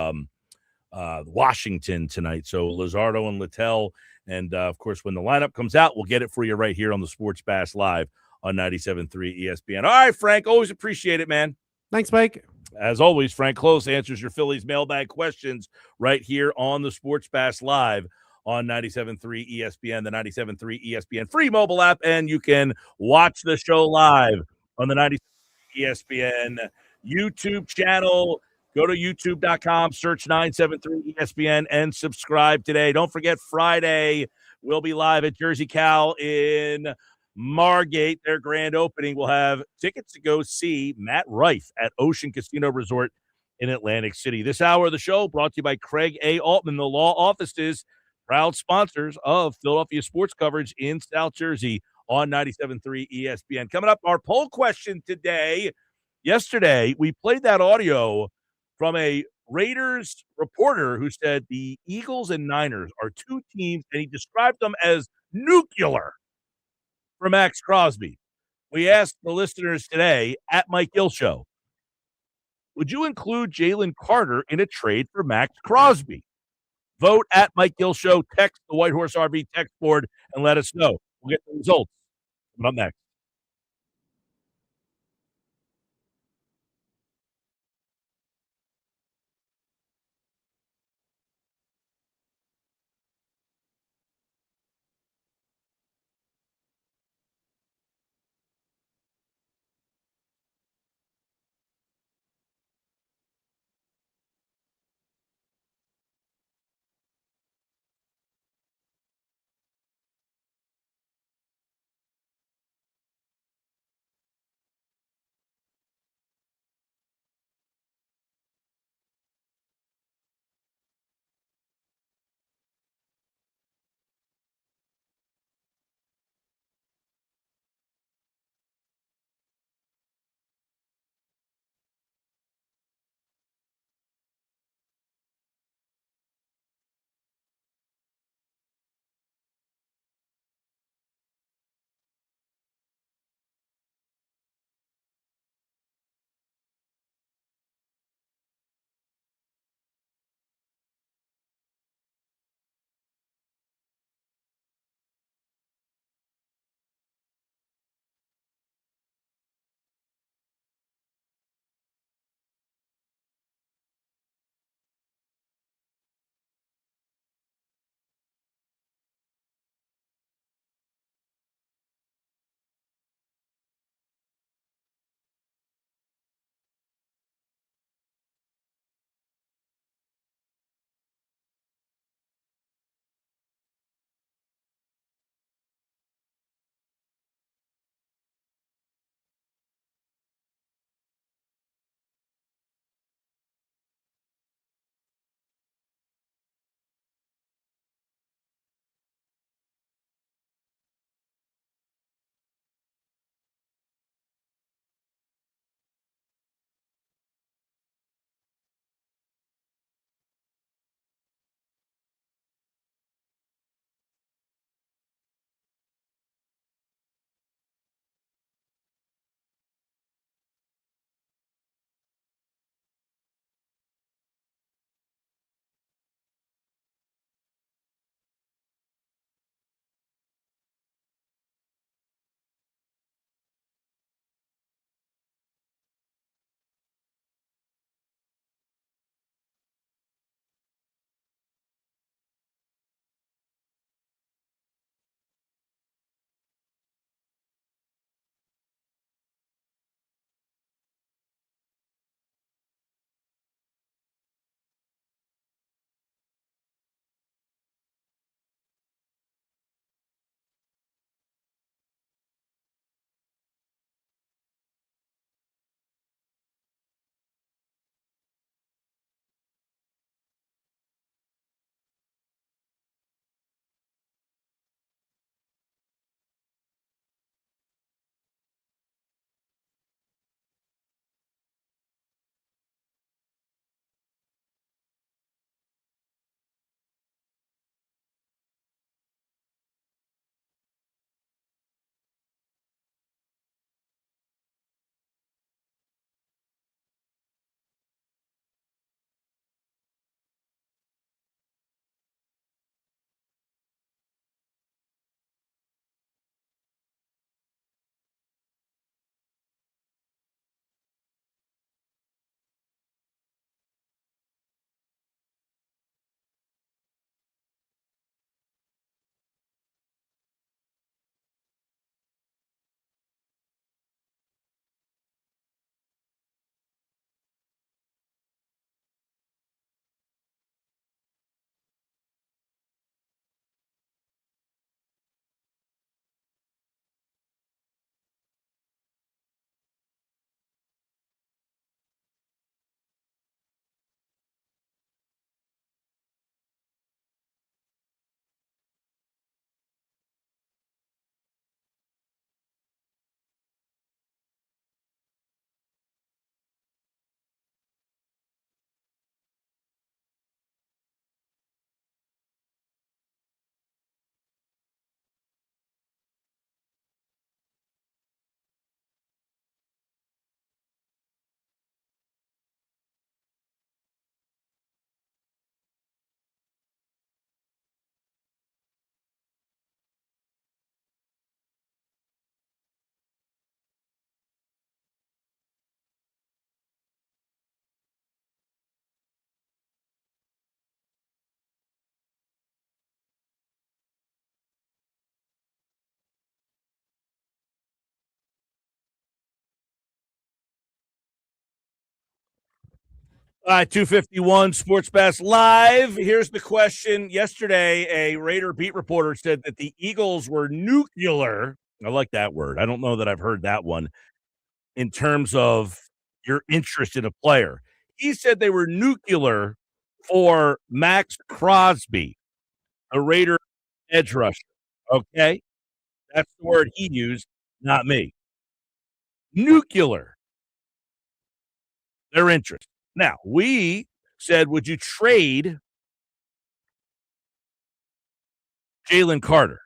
Washington tonight. So Luzardo and Littell, and of course, when the lineup comes out, we'll get it for you right here on the Sports Bass Live on 97.3 ESPN. All right, Frank, always appreciate it, man. Thanks, Mike. As always, Frank Klose answers your Phillies mailbag questions right here on the Sports Bass Live on 97.3 ESPN, the 97.3 ESPN free mobile app, and you can watch the show live on the 97.3 ESPN YouTube channel. Go to youtube.com, search 973 ESPN, and subscribe today. Don't forget, Friday, we'll be live at Jersey Cal in Margate, their grand opening, will have tickets to go see Matt Rife at Ocean Casino Resort in Atlantic City. This hour of the show brought to you by Craig A. Altman, the law offices, proud sponsors of Philadelphia sports coverage in South Jersey on 97.3 ESPN. Coming up, our poll question today. Yesterday, we played that audio from a Raiders reporter who said the Eagles and Niners are two teams, and he described them as nuclear for Max Crosby. We asked the listeners today at Mike Gill Show, would you include Jalen Carter in a trade for Max Crosby? Vote at Mike Gill Show, text the White Horse RV text board, and let us know. We'll get the results coming up next. All right, 251 Sports Bass Live. Here's the question. Yesterday, a Raider beat reporter said that the Eagles were nuclear. I like that word. I don't know that I've heard that one in terms of your interest in a player. He said they were nuclear for Max Crosby, a Raider edge rusher. Okay? That's the word he used, not me. Nuclear, their interest. Now, we said, would you trade Jalen Carter?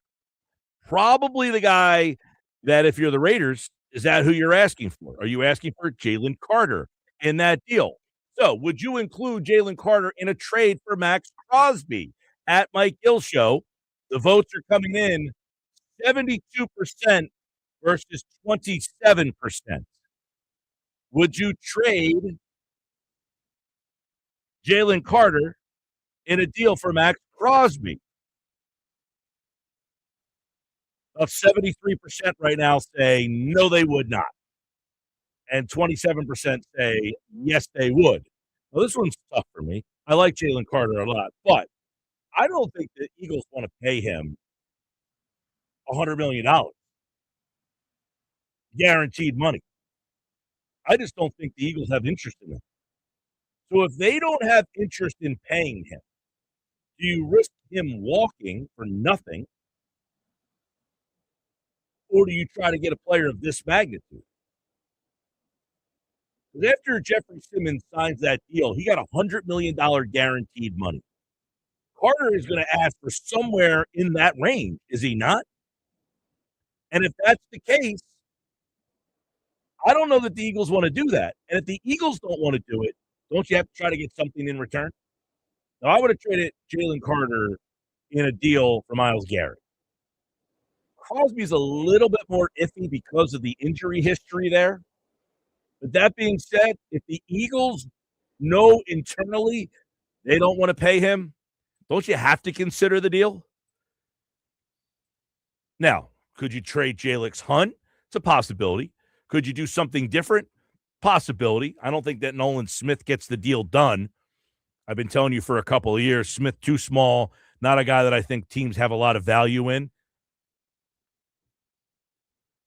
Probably the guy that if you're the Raiders, is that who you're asking for? Are you asking for Jalen Carter in that deal? So, would you include Jalen Carter in a trade for Max Crosby? At Mike Gill Show, the votes are coming in 72% versus 27%. Would you trade Jalen Carter in a deal for Max Crosby? About 73% right now say no, they would not. And 27% say yes, they would. Well, this one's tough for me. I like Jalen Carter a lot, but I don't think the Eagles want to pay him $100 million guaranteed money. I just don't think the Eagles have interest in him. So if they don't have interest in paying him, do you risk him walking for nothing, or do you try to get a player of this magnitude? Because after Jeffrey Simmons signs that deal, he got $100 million guaranteed money. Carter is going to ask for somewhere in that range, is he not? And if that's the case, I don't know that the Eagles want to do that. And if the Eagles don't want to do it, don't you have to try to get something in return? Now, I would have traded Jalen Carter in a deal for Myles Garrett. Crosby's a little bit more iffy because of the injury history there. But that being said, if the Eagles know internally they don't want to pay him, don't you have to consider the deal? Now, could you trade Jalix Hunt? It's a possibility. Could you do something different? Possibility. I don't think that Nolan Smith gets the deal done. I've been telling you for a couple of years, Smith too small, not a guy that I think teams have a lot of value in.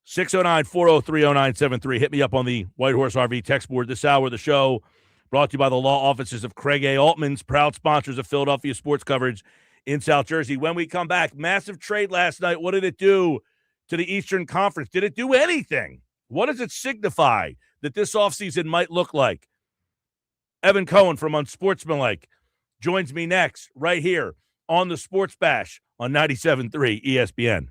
609-403-0973. Hit me up on the White Horse RV text board this hour of the show. Brought to you by the law offices of Craig A. Altman's, proud sponsors of Philadelphia sports coverage in South Jersey. When we come back, massive trade last night. What did it do to the Eastern Conference? Did it do anything? What does it signify that this offseason might look like? Evan Cohen from Unsportsmanlike joins me next right here on the Sports Bash on 97.3 ESPN.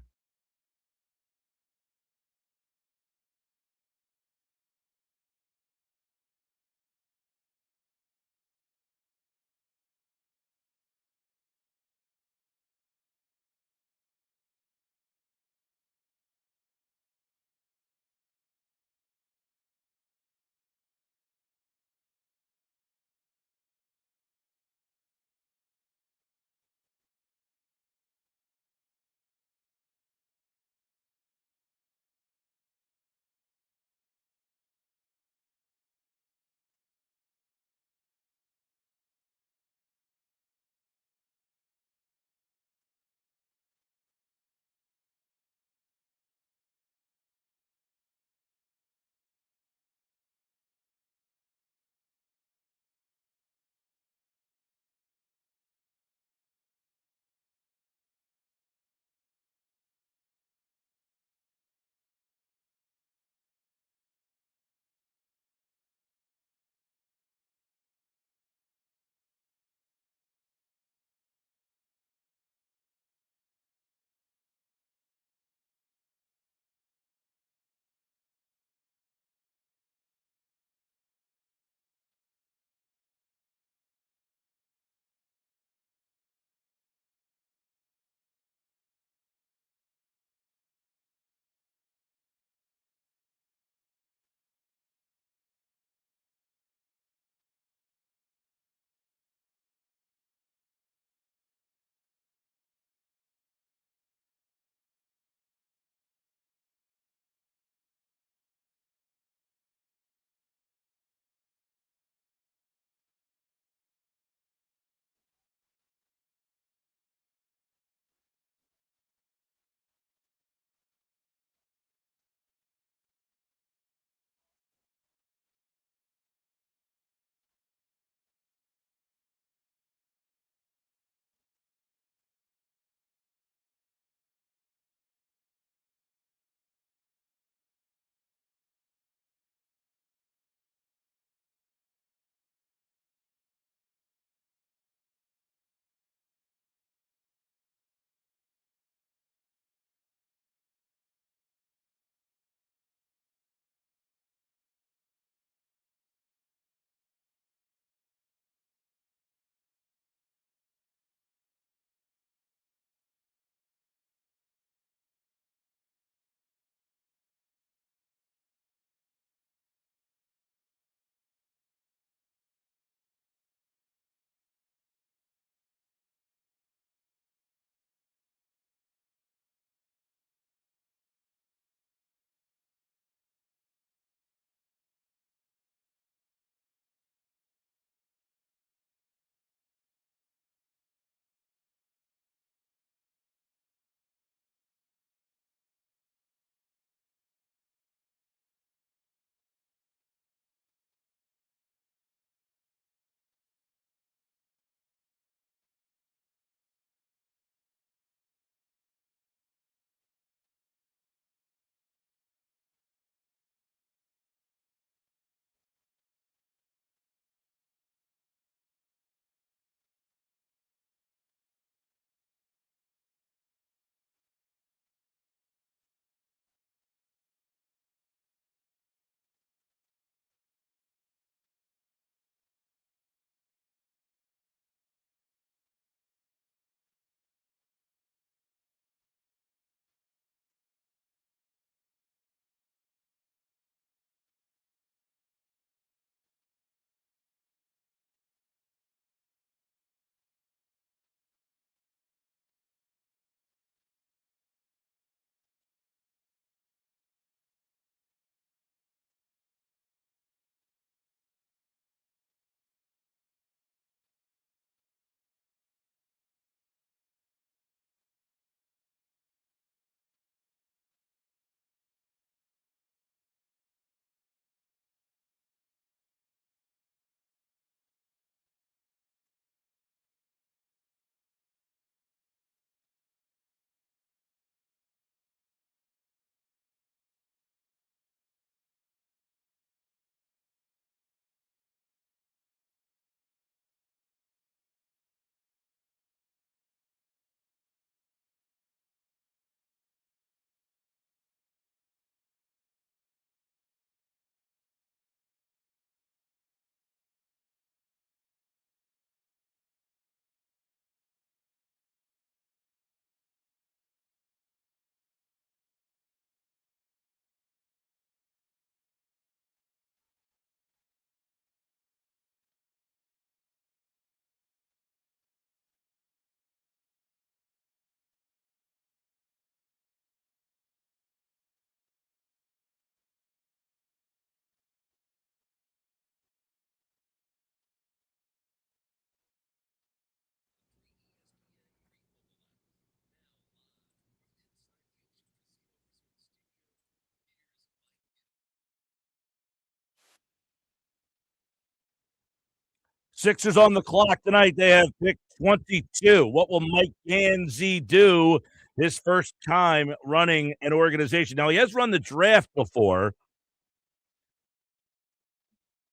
Sixers on the clock tonight. They have pick 22. What will Mike Gansey do his first time running an organization? Now, he has run the draft before.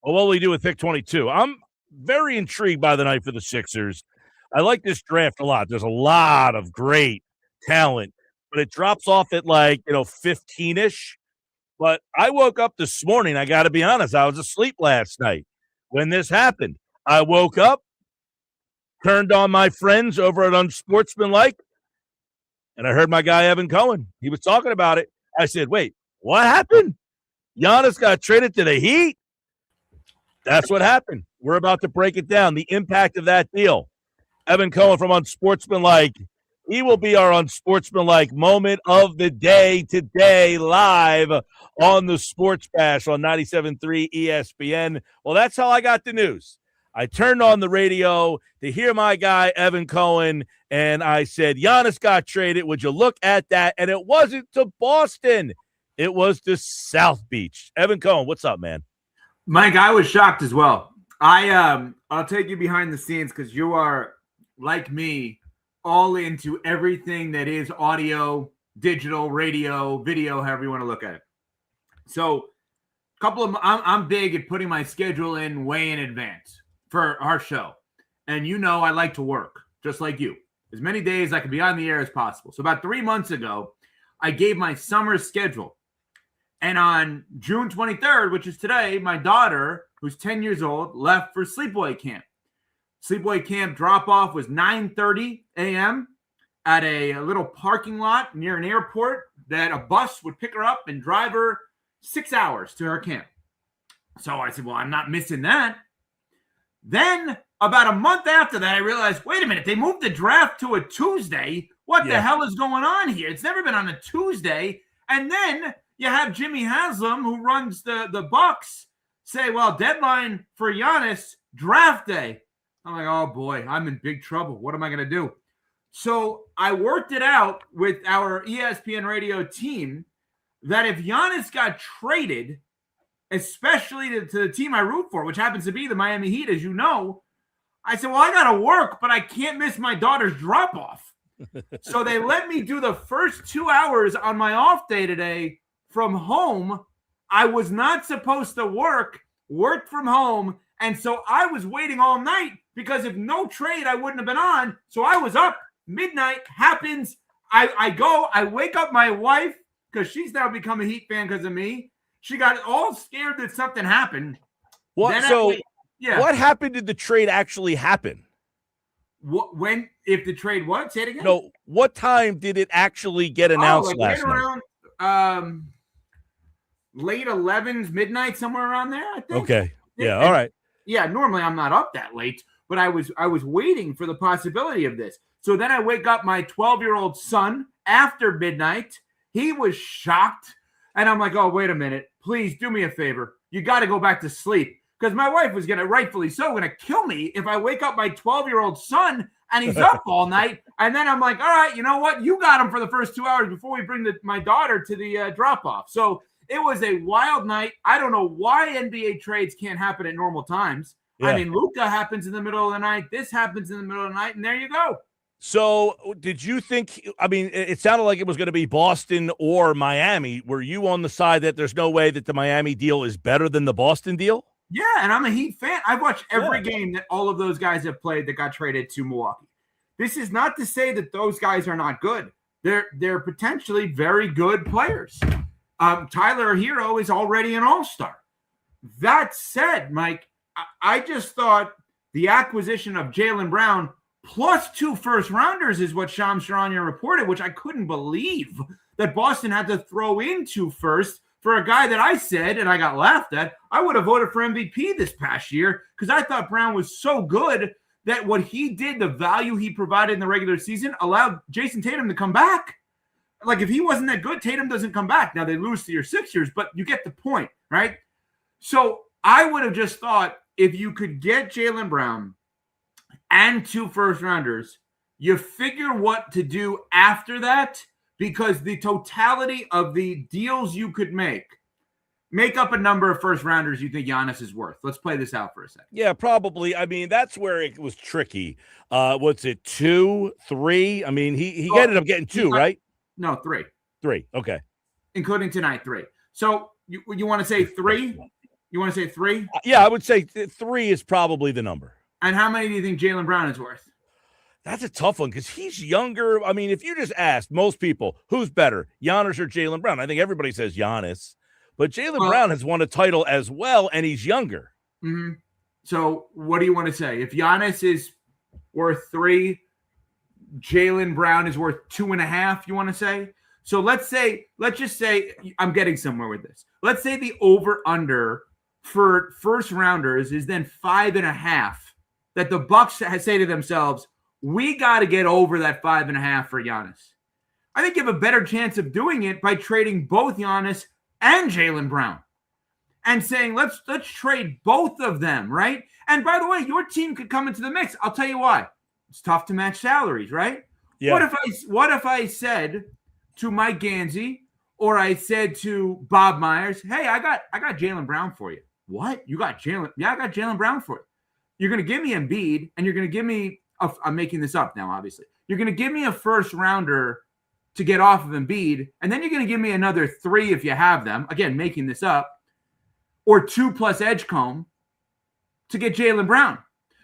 Well, what will he do with pick 22? I'm very intrigued by the night for the Sixers. I like this draft a lot. There's a lot of great talent, but it drops off at 15-ish. But I woke up this morning. I got to be honest. I was asleep last night when this happened. I woke up, turned on my friends over at Unsportsmanlike, and I heard my guy Evan Cohen. He was talking about it. I said, wait, what happened? Giannis got traded to the Heat? That's what happened. We're about to break it down, the impact of that deal. Evan Cohen from Unsportsmanlike. He will be our Unsportsmanlike moment of the day today, live on the Sports Bash on 97.3 ESPN. Well, that's how I got the news. I turned on the radio to hear my guy, Evan Cohen, and I said, Giannis got traded. Would you look at that? And it wasn't to Boston. It was to South Beach. Evan Cohen, what's up, man? Mike, I was shocked as well. I'll take you behind the scenes because you are, like me, all into everything that is audio, digital, radio, video, however you want to look at it. So I'm big at putting my schedule in way in advance for our show. And I like to work just like you. As many days I can be on the air as possible. So about 3 months ago, I gave my summer schedule. And on June 23rd, which is today, my daughter, who's 10 years old, left for sleepaway camp. Sleepaway camp drop-off was 9:30 a.m. at a little parking lot near an airport that a bus would pick her up and drive her 6 hours to her camp. So I said, well, I'm not missing that. Then about a month after that, I realized, wait a minute, they moved the draft to a Tuesday. What the hell is going on here? It's never been on a Tuesday. And then you have Jimmy Haslam, who runs the Bucks, say, well, deadline for Giannis, draft day. I'm like, oh, boy, I'm in big trouble. What am I going to do? So I worked it out with our ESPN radio team that if Giannis got traded, especially to the team I root for, which happens to be the Miami Heat, as you know, I said, well, I got to work, but I can't miss my daughter's drop-off. So they let me do the first 2 hours on my off day today from home. I was not supposed to worked from home. And so I was waiting all night because if no trade, I wouldn't have been on. So I was up. Midnight happens. I wake up my wife because she's now become a Heat fan because of me. She got all scared that something happened. What? What happened? Did the trade actually happen? If the trade what? Say it again. No. What time did it actually get announced last night? Around late 11s, midnight, somewhere around there, I think. Okay. Yeah. All right. Yeah. Normally I'm not up that late, but I was waiting for the possibility of this. So then I wake up my 12-year-old son after midnight. He was shocked. And I'm like, oh, wait a minute. Please do me a favor. You got to go back to sleep. Because my wife was going to, rightfully so, going to kill me if I wake up my 12-year-old son and he's up all night. And then I'm like, all right, you know what? You got him for the first 2 hours before we bring my daughter to the drop-off. So it was a wild night. I don't know why NBA trades can't happen at normal times. Yeah. I mean, Luka happens in the middle of the night. This happens in the middle of the night. And there you go. So did you think, I mean, it sounded like it was going to be Boston or Miami. Were you on the side that there's no way that the Miami deal is better than the Boston deal? Yeah, and I'm a Heat fan. I've watched every game that all of those guys have played that got traded to Milwaukee. This is not to say that those guys are not good. They're potentially very good players. Tyler Hero is already an all-star. That said, Mike, I just thought the acquisition of Jaylen Brown plus 2 first-rounders is what Shams Charania reported, which I couldn't believe that Boston had to throw in 2 firsts for a guy that I said, and I got laughed at, I would have voted for MVP this past year because I thought Brown was so good that what he did, the value he provided in the regular season, allowed Jason Tatum to come back. Like, if he wasn't that good, Tatum doesn't come back. Now, they lose to your Sixers, but you get the point, right? So I would have just thought if you could get Jaylen Brown and 2 first-rounders, you figure what to do after that because the totality of the deals you could make Make up a number of first rounders you think Giannis is worth. Let's play this out for a second. Yeah, probably. I mean, that's where it was tricky. What's it, 2, 3? I mean, he ended up getting 2, right? No, 3. 3. Okay. Including tonight, 3. So you want to say 3? You want to say 3? Yeah, I would say 3 is probably the number. And how many do you think Jaylen Brown is worth? That's a tough one because he's younger. I mean, if you just asked most people, who's better, Giannis or Jaylen Brown? I think everybody says Giannis. But Jaylen Brown has won a title as well, and he's younger. Mm-hmm. So what do you want to say? If Giannis is worth 3, Jaylen Brown is worth 2.5, you want to say? So let's just say, I'm getting somewhere with this. Let's say the over-under for first rounders is then 5.5, that the Bucks say to themselves, we got to get over that 5.5 for Giannis. I think you have a better chance of doing it by trading both Giannis and Jaylen Brown and saying, let's trade both of them, right? And by the way, your team could come into the mix. I'll tell you why. It's tough to match salaries, right? Yeah. What if I said to Mike Gansey or I said to Bob Myers, hey, I got Jaylen Brown for you. What? You got Jaylen? Yeah, I got Jaylen Brown for you. You're going to give me Embiid, and you're going to give me I'm making this up now, obviously. You're going to give me a first rounder to get off of Embiid, and then you're going to give me another 3 if you have them. Again, making this up. Or 2 plus Edgecombe to get Jaylen Brown.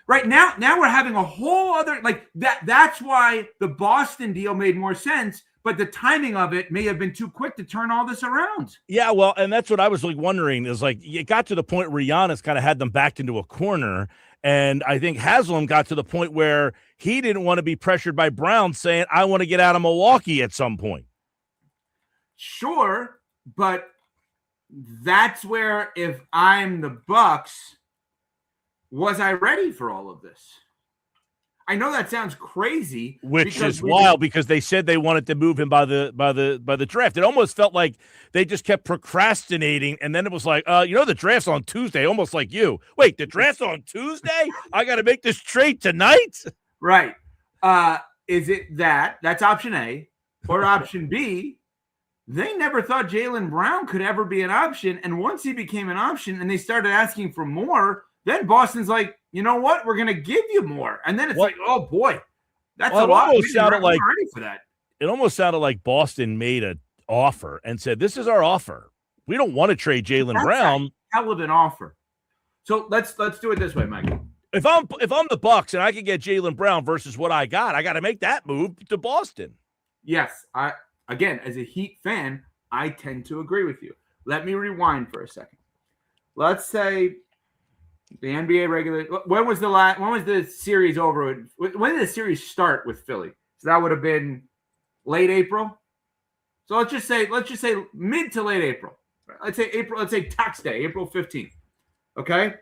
Right now we're having a whole other that's why the Boston deal made more sense, but the timing of it may have been too quick to turn all this around. Yeah, well, and that's what I was wondering is it got to the point where Giannis kind of had them backed into a corner. And I think Haslam got to the point where he didn't want to be pressured by Brown saying, I want to get out of Milwaukee at some point. Sure, but that's where if I'm the Bucks, was I ready for all of this? I know that sounds crazy. Which is wild because they said they wanted to move him by the draft. It almost felt like they just kept procrastinating, and then it was like, the draft's on Tuesday, almost like you. Wait, the draft's on Tuesday? I got to make this trade tonight? Right. Is it that's option A, or option B, they never thought Jaylen Brown could ever be an option, and once he became an option and they started asking for more, then Boston's like, you know what? We're going to give you more. And then it's like, oh, boy, that's a lot. Almost sounded like, ready for that. It almost sounded like Boston made an offer and said, this is our offer. We don't want to trade Jaylen Brown. A hell of an offer. So let's do it this way, Mike. If I'm the Bucks and I can get Jaylen Brown versus what I got to make that move to Boston. Yes. Again, as a Heat fan, I tend to agree with you. Let me rewind for a second. Let's say the NBA regular. When was the series over? When did the series start with Philly? So that would have been late April. So let's just say mid to late April. Let's say April. Let's say tax day, April 15th. Okay.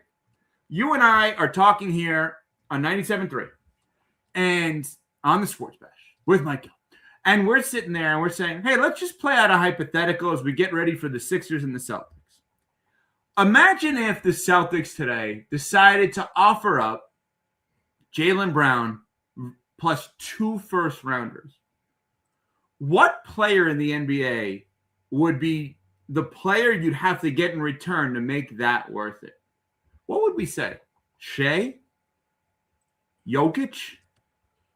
You and I are talking here on 97.3 and on the Sports Bash with Mike Gill. And we're sitting there and we're saying, hey, let's just play out a hypothetical as we get ready for the Sixers and the Celtics. Imagine if the Celtics today decided to offer up Jaylen Brown plus 2 first rounders. What player in the NBA would be the player you'd have to get in return to make that worth it? What would we say? Shea? Jokic?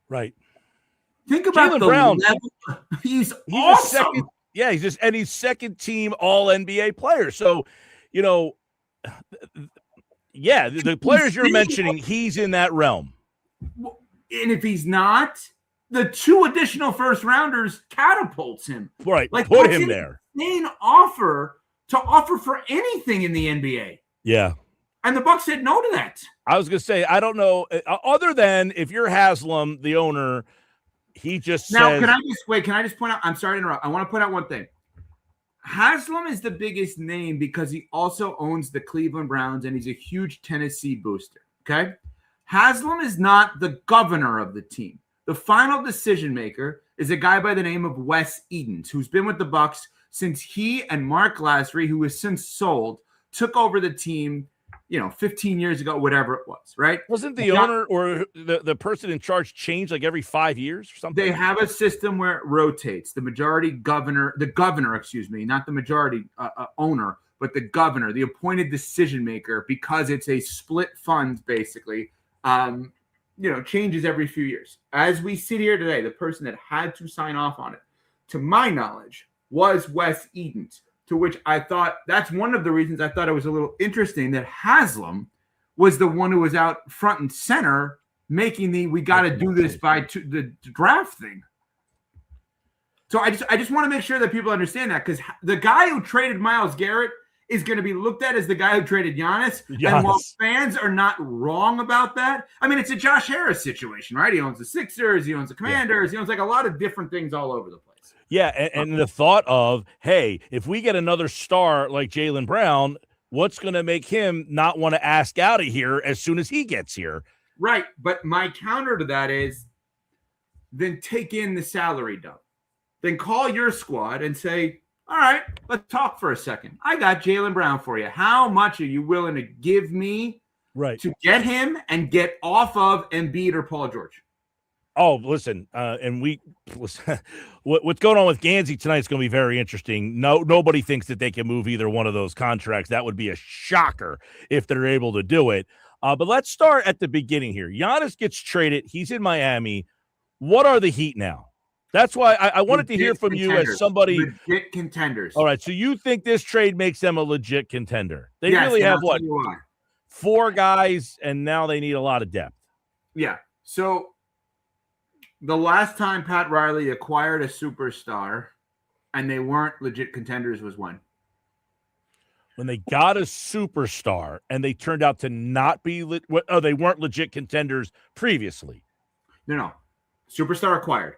Right. Think about Jaylen the Brown. level. He's awesome. He's second team all NBA player. So, the players you're mentioning, he's in that realm. And if he's not, the 2 additional first rounders catapults him. Right. Put him there. Insane offer to offer for anything in the NBA. Yeah. And the Bucks said no to that. I was going to say, I don't know, other than if you're Haslam, the owner, he just says. Can I just point out, I'm sorry to interrupt. I want to point out one thing. Haslam is the biggest name because he also owns the Cleveland Browns and he's a huge Tennessee booster. Okay. Haslam is not the governor of the team. The final decision maker is a guy by the name of Wes Edens, who's been with the Bucks since he and Mark Lasry, who has since sold, took over the team, 15 years ago, whatever it was, right? Wasn't the owner or the person in charge changed like every 5 years or something? They have a system where it rotates. The governor, not the majority owner, but the governor, the appointed decision maker, because it's a split fund, basically, changes every few years. As we sit here today, the person that had to sign off on it, to my knowledge, was Wes Edens, to which I thought that's one of the reasons I thought it was a little interesting that Haslam was the one who was out front and center making we got to do this by the draft thing. So I just want to make sure that people understand that, because the guy who traded Myles Garrett is going to be looked at as the guy who traded Giannis. And while fans are not wrong about that, I mean, it's a Josh Harris situation, right? He owns the Sixers, he owns the Commanders, he owns like a lot of different things all over the place. Yeah, and the thought of, hey, if we get another star like Jaylen Brown, what's going to make him not want to ask out of here as soon as he gets here? Right, but my counter to that is then take in the salary dump. Then call your squad and say, all right, let's talk for a second. I got Jaylen Brown for you. How much are you willing to give me to get him and get off of Embiid or Paul George? Oh, listen, what's going on with Gansey tonight is going to be very interesting. Nobody thinks that they can move either one of those contracts. That would be a shocker if they're able to do it. But let's start at the beginning here. Giannis gets traded. He's in Miami. What are the Heat now? That's why I wanted to hear from you as somebody. Legit contenders. All right, so you think this trade makes them a legit contender? They really have what? 4 guys, and now they need a lot of depth. Yeah. So the last time Pat Riley acquired a superstar and they weren't legit contenders was when? When they got a superstar and they turned out to not be they weren't legit contenders previously. No. Superstar acquired.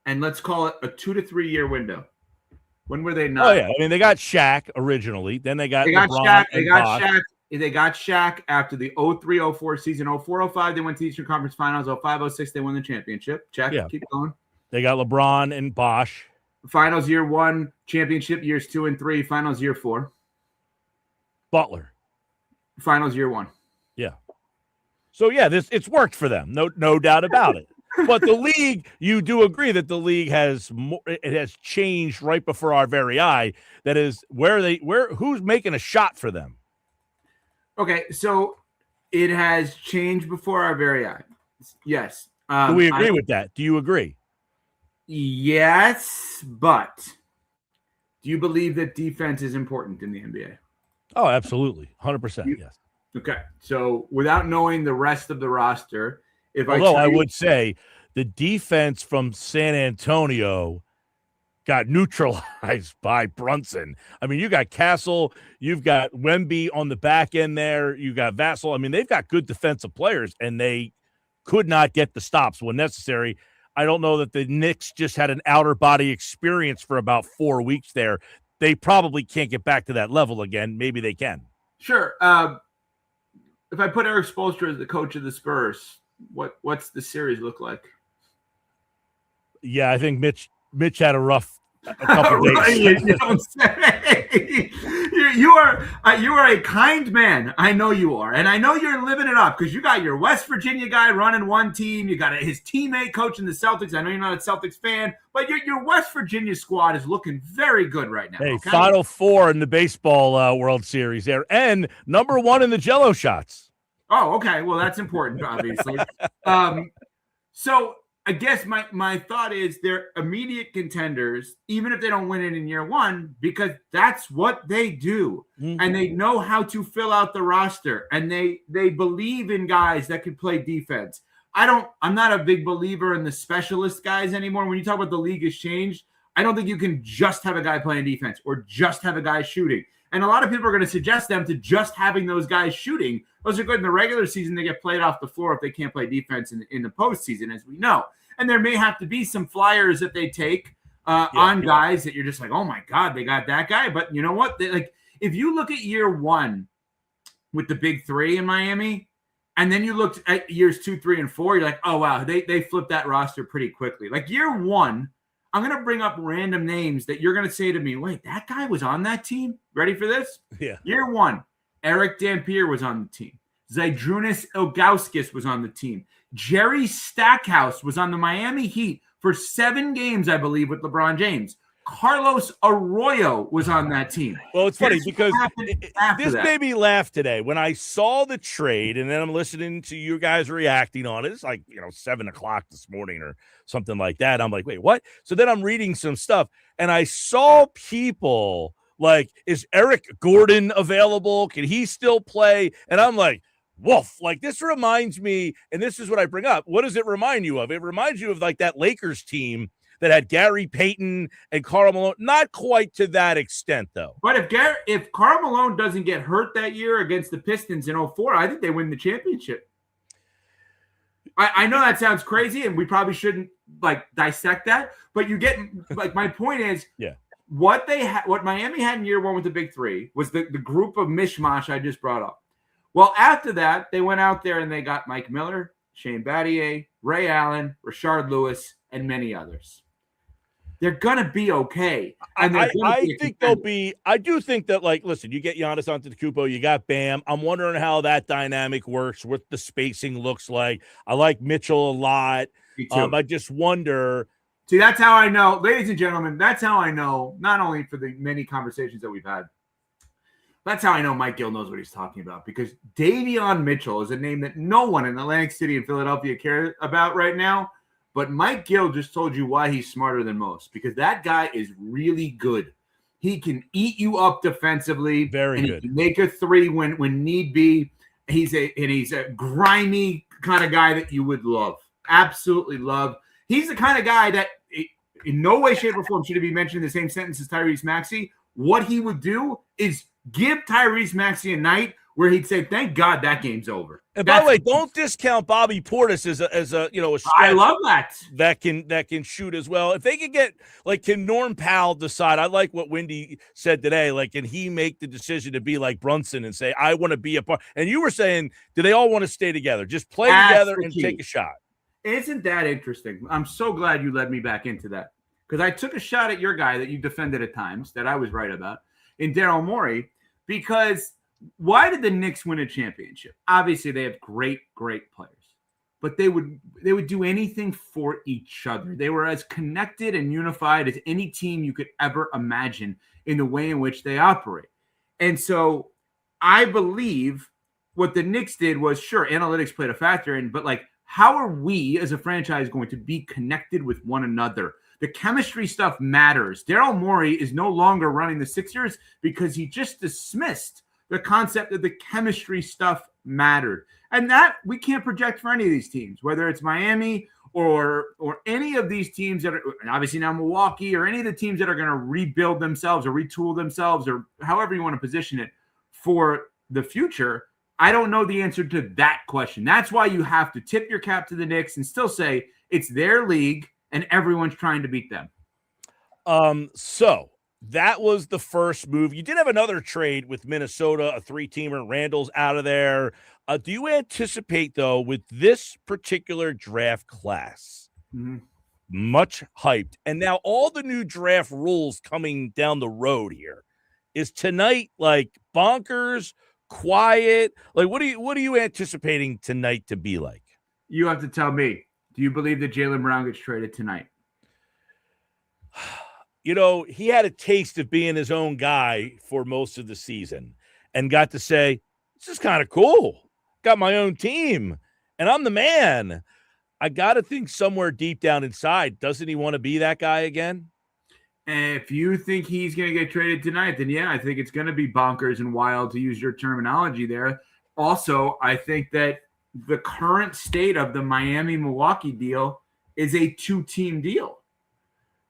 And let's call it a 2 to 3 year window. When were they not? Oh, yeah. I mean, they got Shaq originally. Then they got LeBron Shaq. and They got Shaq after the 03-04 season. 04-05, they went to the Eastern Conference Finals. 05-06, they won the championship. Check. Yeah. Keep going. They got LeBron and Bosh. Finals year 1, championship years 2 and 3, finals year 4. Butler. Finals year 1. Yeah. So, yeah, it's worked for them. No doubt about it. But the league, you do agree that the league has changed right before our very eye. That is who's making a shot for them. Okay, so it has changed before our very eye. Yes. Do we agree with that? Do you agree? Yes, but do you believe that defense is important in the NBA? Oh, absolutely. 100%, yes. Okay, so without knowing the rest of the roster, I would say the defense from San Antonio got neutralized by Brunson. I mean, you got Castle, you've got Wemby on the back end there, you got Vassell. I mean, they've got good defensive players, and they could not get the stops when necessary. I don't know that the Knicks just had an outer body experience for about 4 weeks there. They probably can't get back to that level again. Maybe they can. Sure. If I put Eric Spoelstra as the coach of the Spurs, what's the series look like? Yeah, I think Mitch had a couple days. You don't say. You are a kind man. I know you are, and I know you're living it up because you got your West Virginia guy running one team. You got his teammate coaching the Celtics. I know you're not a Celtics fan, but your West Virginia squad is looking very good right now. Hey, okay? Final Four in the baseball World Series there, and number 1 in the Jello shots. Oh, okay. Well, that's important, obviously. So I guess my thought is they're immediate contenders, even if they don't win it in year 1, because that's what they do. Mm-hmm. And they know how to fill out the roster, and they believe in guys that can play defense. I'm not a big believer in the specialist guys anymore. When you talk about the league has changed, I don't think you can just have a guy playing defense or just have a guy shooting. And a lot of people are going to suggest them to just having those guys shooting. Those are good in the regular season. They get played off the floor if they can't play defense in the postseason, as we know. And there may have to be some flyers that they take on guys that you're just like, oh, my God, they got that guy. But you know what? If you look at year 1 with the big 3 in Miami, and then you looked at years 2, 3, and 4, you're like, oh, wow, they flipped that roster pretty quickly. Like year 1, I'm going to bring up random names that you're going to say to me, wait, that guy was on that team? Ready for this? Yeah. Year 1, Eric Dampier was on the team. Zydrunas Ilgauskas was on the team. Jerry Stackhouse was on the Miami Heat for 7 games, I believe, with LeBron James. Carlos Arroyo was on that team. Well, it's funny Here's because what happened after this that. made me laugh today when I saw the trade, and then I'm listening to you guys reacting on it. It's like 7:00 this morning or something like that. I'm like, wait, what? So then I'm reading some stuff, and I saw people like, is Eric Gordon available? Can he still play? And I'm like, woof, like this reminds me, and this is what I bring up. What does it remind you of? It reminds you of like that Lakers team that had Gary Payton and Karl Malone. Not quite to that extent, though. But if Karl Malone doesn't get hurt that year against the Pistons in 2004, I think they win the championship. I know that sounds crazy, and we probably shouldn't dissect that. But you get my point is, yeah. What Miami had in year one with the big three was the group of mishmash I just brought up. Well, after that, they went out there and they got Mike Miller, Shane Battier, Ray Allen, Rashard Lewis, and many others. They're gonna be okay. And I think they'll be. I do think that, listen, you get Giannis Antetokounmpo, you got Bam. I'm wondering how that dynamic works, what the spacing looks like. I like Mitchell a lot. Me too. I just wonder. See, that's how I know, ladies and gentlemen. That's how I know. Not only for the many conversations that we've had, that's how I know Mike Gill knows what he's talking about. Because Davion Mitchell is a name that no one in Atlantic City and Philadelphia cares about right now. But Mike Gill just told you why he's smarter than most, because that guy is really good. He can eat you up defensively. Very good. He can make a three when need be. He's a grimy kind of guy that you would love. Absolutely love. He's the kind of guy that in no way, shape, or form should he be mentioned in the same sentence as Tyrese Maxey. What he would do is give Tyrese Maxey a night where he'd say, "Thank God that game's over." And by the way, don't discount Bobby Portis as a I love that can shoot as well. If they could get can Norm Powell decide? I like what Wendy said today. Can he make the decision to be like Brunson and say, "I want to be a part"? And you were saying, do they all want to stay together? Just play together and take a shot. Isn't that interesting? I'm so glad you led me back into that, because I took a shot at your guy that you defended at times that I was right about in Daryl Morey. Because why did the Knicks win a championship? Obviously, they have great players, but they would do anything for each other. They were as connected and unified as any team you could ever imagine in the way in which they operate. And so I believe what the Knicks did was, sure, analytics played a factor in, but how are we as a franchise going to be connected with one another? The chemistry stuff matters. Daryl Morey is no longer running the Sixers because he just dismissed the concept that the chemistry stuff mattered. And that we can't project for any of these teams, whether it's Miami or any of these teams that are, and obviously now Milwaukee, or any of the teams that are going to rebuild themselves or retool themselves, or however you want to position it for the future. I don't know the answer to that question. That's why you have to tip your cap to the Knicks and still say it's their league and everyone's trying to beat them. So that was the first move. You did have another trade with Minnesota, a 3-teamer. Randall's out of there. Do you anticipate, though, with this particular draft class, much hyped, and now all the new draft rules coming down the road here, is tonight bonkers, quiet? What are you anticipating tonight to be like? You have to tell me. Do you believe that Jaylen Brown gets traded tonight? He had a taste of being his own guy for most of the season and got to say, this is kind of cool. Got my own team and I'm the man. I got to think somewhere deep down inside, doesn't he want to be that guy again? And if you think he's going to get traded tonight, then yeah, I think it's going to be bonkers and wild, to use your terminology there. Also, I think that the current state of the Miami-Milwaukee deal is a 2-team deal.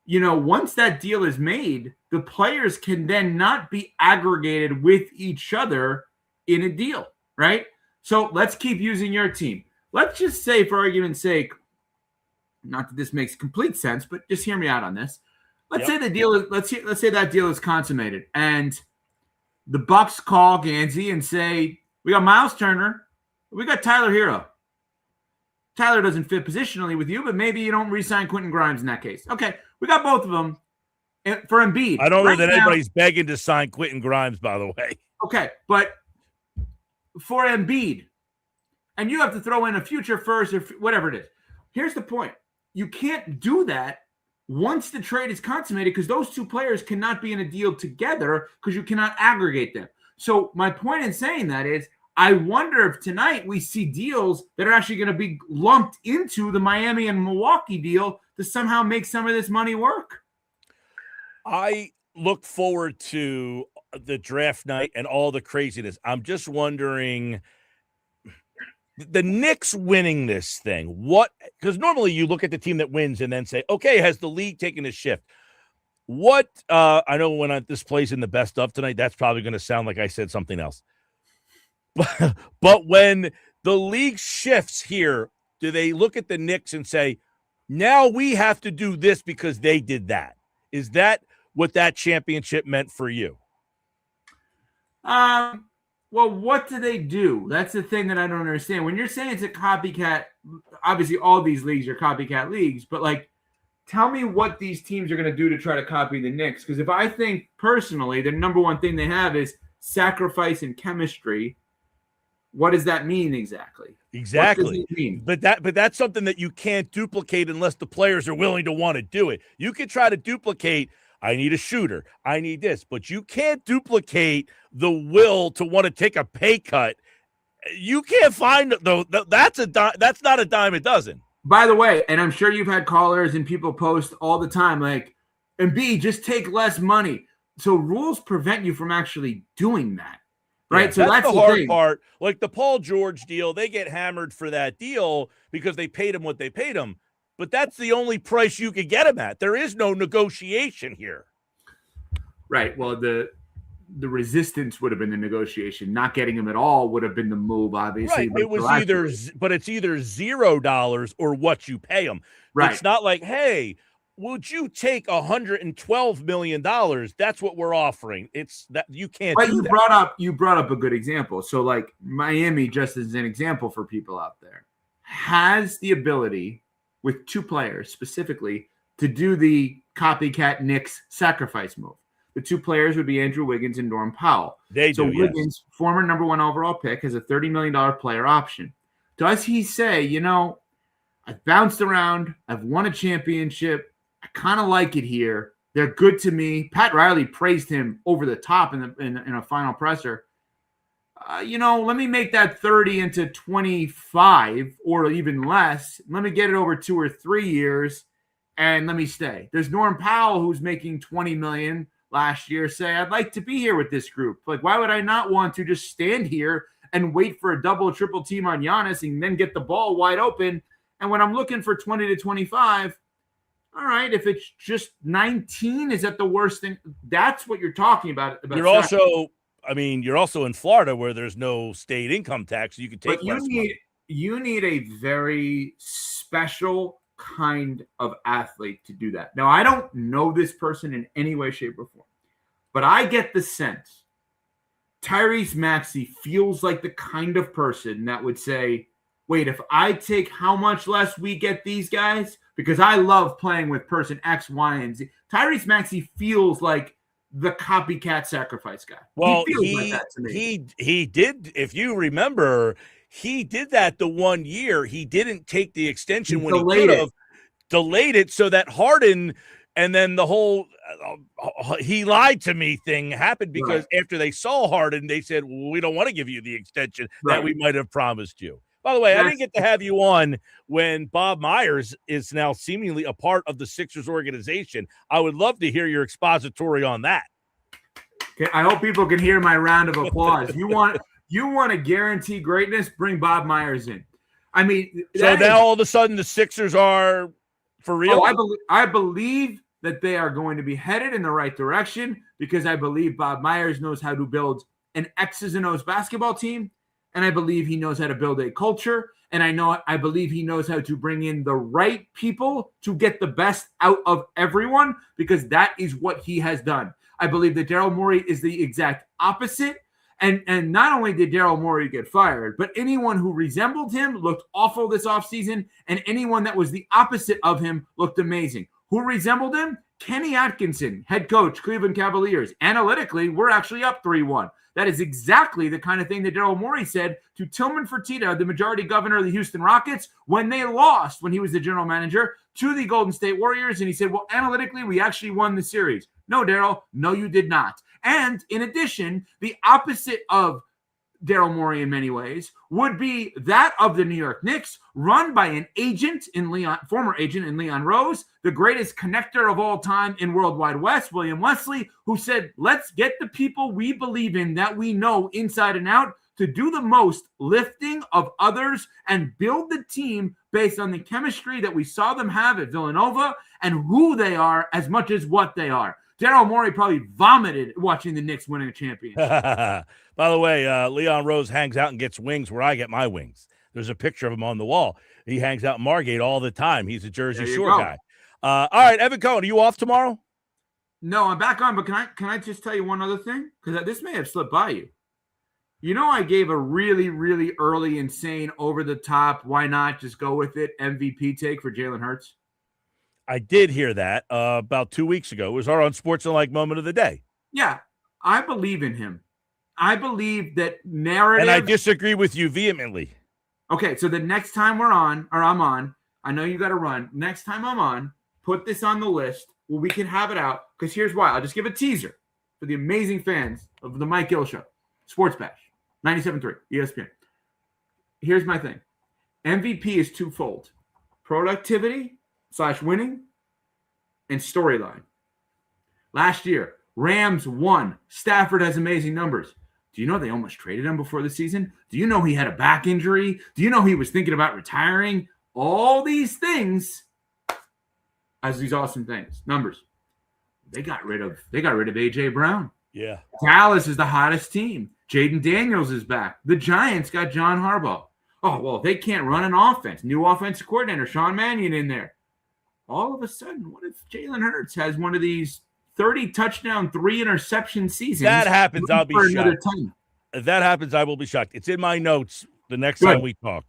Once that deal is made, the players can then not be aggregated with each other in a deal, right? So let's keep using your team. Let's just say, for argument's sake, not that this makes complete sense, but just hear me out on this. Let's say the deal is let's say that deal is consummated, and the Bucks call Gansey and say, we got Miles Turner, we got Tyler Hero. Tyler doesn't fit positionally with you, but maybe you don't re-sign Quentin Grimes in that case. Okay, we got both of them for Embiid. I don't know that anybody's begging to sign Quentin Grimes, by the way. Okay, but for Embiid, and you have to throw in a future first or whatever it is. Here's the point. You can't do that once the trade is consummated, because those two players cannot be in a deal together because you cannot aggregate them. So my point in saying that is, I wonder if tonight we see deals that are actually going to be lumped into the Miami and Milwaukee deal to somehow make some of this money work. I look forward to the draft night and all the craziness. I'm just wondering, the Knicks winning this thing, what? Because normally you look at the team that wins and then say, okay, has the league taken a shift? What? I know when this plays in the best of tonight, that's probably going to sound like I said something else. But when the league shifts here, do they look at the Knicks and say, now we have to do this because they did that? Is that what that championship meant for you? Well, what do they do? That's the thing that I don't understand. When you're saying it's a copycat, obviously all these leagues are copycat leagues, but like, tell me what these teams are going to do to try to copy the Knicks. Because if I think personally, the number one thing they have is sacrifice and chemistry. What does that mean exactly? Exactly. What does it mean? But that's something that you can't duplicate unless the players are willing to want to do it. You can try to duplicate, I need a shooter, I need this, but you can't duplicate the will to want to take a pay cut. You can't find though. That's not a dime a dozen. By the way, and I'm sure you've had callers and people post all the time like, and B, just take less money. So rules prevent you from actually doing that. Right. Yeah, so that's the hard thing. part. Like the Paul George deal, they get hammered for that deal because they paid him what they paid him. But that's the only price you could get him at. There is no negotiation here. Right. Well, the resistance would have been the negotiation. Not getting him at all would have been the move, obviously. Right. It was either $0 or what you pay him. Right. It's not like, hey, would you take $112 million? That's what we're offering. It's that you can't. But do you that. brought up a good example. So like Miami, just as an example for people out there, has the ability with two players specifically to do the copycat Knicks sacrifice move. The two players would be Andrew Wiggins and Norm Powell. So Wiggins, former number one overall pick, has a $30 million player option. Does he say, I've bounced around, I've won a championship, I kind of like it here. They're good to me. Pat Riley praised him over the top in a final presser. Let me make that 30 into 25 or even less. Let me get it over 2 or 3 years and let me stay. There's Norm Powell who's making $20 million last year. Say, I'd like to be here with this group. Like, why would I not want to just stand here and wait for a double, triple team on Giannis and then get the ball wide open? And when I'm looking for 20 to 25, all right, if it's just 19, is that the worst thing? That's what you're talking about. You're also in Florida where there's no state income tax. So you can take but less money. You need a very special kind of athlete to do that. Now, I don't know this person in any way, shape, or form, but I get the sense Tyrese Maxey feels like the kind of person that would say, wait, if I take how much less we get these guys, because I love playing with person X, Y, and Z. Tyrese Maxey feels like the copycat sacrifice guy. Well, he feels like that to me. He did, if you remember, he did that the 1 year. He didn't take the extension when he could have delayed it so that Harden and then the whole he lied to me thing happened because after they saw Harden, they said, well, we don't want to give you the extension that we might have promised you. By the way, I didn't get to have you on when Bob Myers is now seemingly a part of the Sixers organization. I would love to hear your expository on that. Okay, I hope people can hear my round of applause. You want to guarantee greatness? Bring Bob Myers in. I mean, so now all of a sudden the Sixers are for real? I believe that they are going to be headed in the right direction because I believe Bob Myers knows how to build an X's and O's basketball team. And I believe he knows how to build a culture. And I believe he knows how to bring in the right people to get the best out of everyone because that is what he has done. I believe that Daryl Morey is the exact opposite. And not only did Daryl Morey get fired, but anyone who resembled him looked awful this offseason. And anyone that was the opposite of him looked amazing. Who resembled him? Kenny Atkinson, head coach, Cleveland Cavaliers. Analytically, we're actually up 3-1. That is exactly the kind of thing that Daryl Morey said to Tillman Fertitta, the majority governor of the Houston Rockets, when they lost, when he was the general manager, to the Golden State Warriors. And he said, well, analytically, we actually won the series. No, Daryl, no, you did not. And in addition, the opposite of Daryl Morey in many ways would be that of the New York Knicks, run by an agent in former agent in Leon Rose, the greatest connector of all time in World Wide West, William Wesley, who said, let's get the people we believe in that we know inside and out to do the most lifting of others and build the team based on the chemistry that we saw them have at Villanova and who they are as much as what they are. Daryl Morey probably vomited watching the Knicks winning a championship. By the way, Leon Rose hangs out and gets wings where I get my wings. There's a picture of him on the wall. He hangs out in Margate all the time. He's a Jersey Shore guy. All right, Evan Cohen, are you off tomorrow? No, I'm back on, but can I just tell you one other thing? Because this may have slipped by you. You know, I gave a really, really early, insane, over-the-top, why not just go with it, MVP take for Jalen Hurts. I did hear that about 2 weeks ago. It was our Unsportsmanlike Moment of the day. Yeah, I believe in him. I believe that narrative. And I disagree with you vehemently. Okay, so the next time I'm on, I know you got to run. Next time I'm on, put this on the list where we can have it out. Because here's why. I'll just give a teaser for the amazing fans of the Mike Gill Show. Sports Bash, 97.3, ESPN. Here's my thing. MVP is twofold. Productivity / winning and storyline. Last year, Rams won. Stafford has amazing numbers. Do you know they almost traded him before the season? Do you know he had a back injury? Do you know he was thinking about retiring? All these things as these awesome things. Numbers. They got rid of AJ Brown. Yeah. Dallas is the hottest team. Jaden Daniels is back. The Giants got John Harbaugh. Oh, well, they can't run an offense. New offensive coordinator, Sean Mannion in there. All of a sudden, what if Jalen Hurts has one of these 30 touchdown, 3 interception seasons? That happens, I'll be shocked. If that happens, I will be shocked. It's in my notes the next time we talk.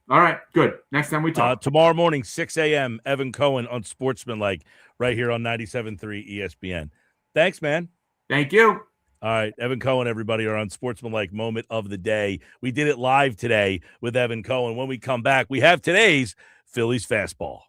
All right, good. Next time we talk. Tomorrow morning, 6 a.m., Evan Cohen on Sportsmanlike right here on 97.3 ESPN. Thanks, man. Thank you. All right, Evan Cohen, everybody, are on Sportsmanlike Moment of the Day. We did it live today with Evan Cohen. When we come back, we have today's Phillies Fastball.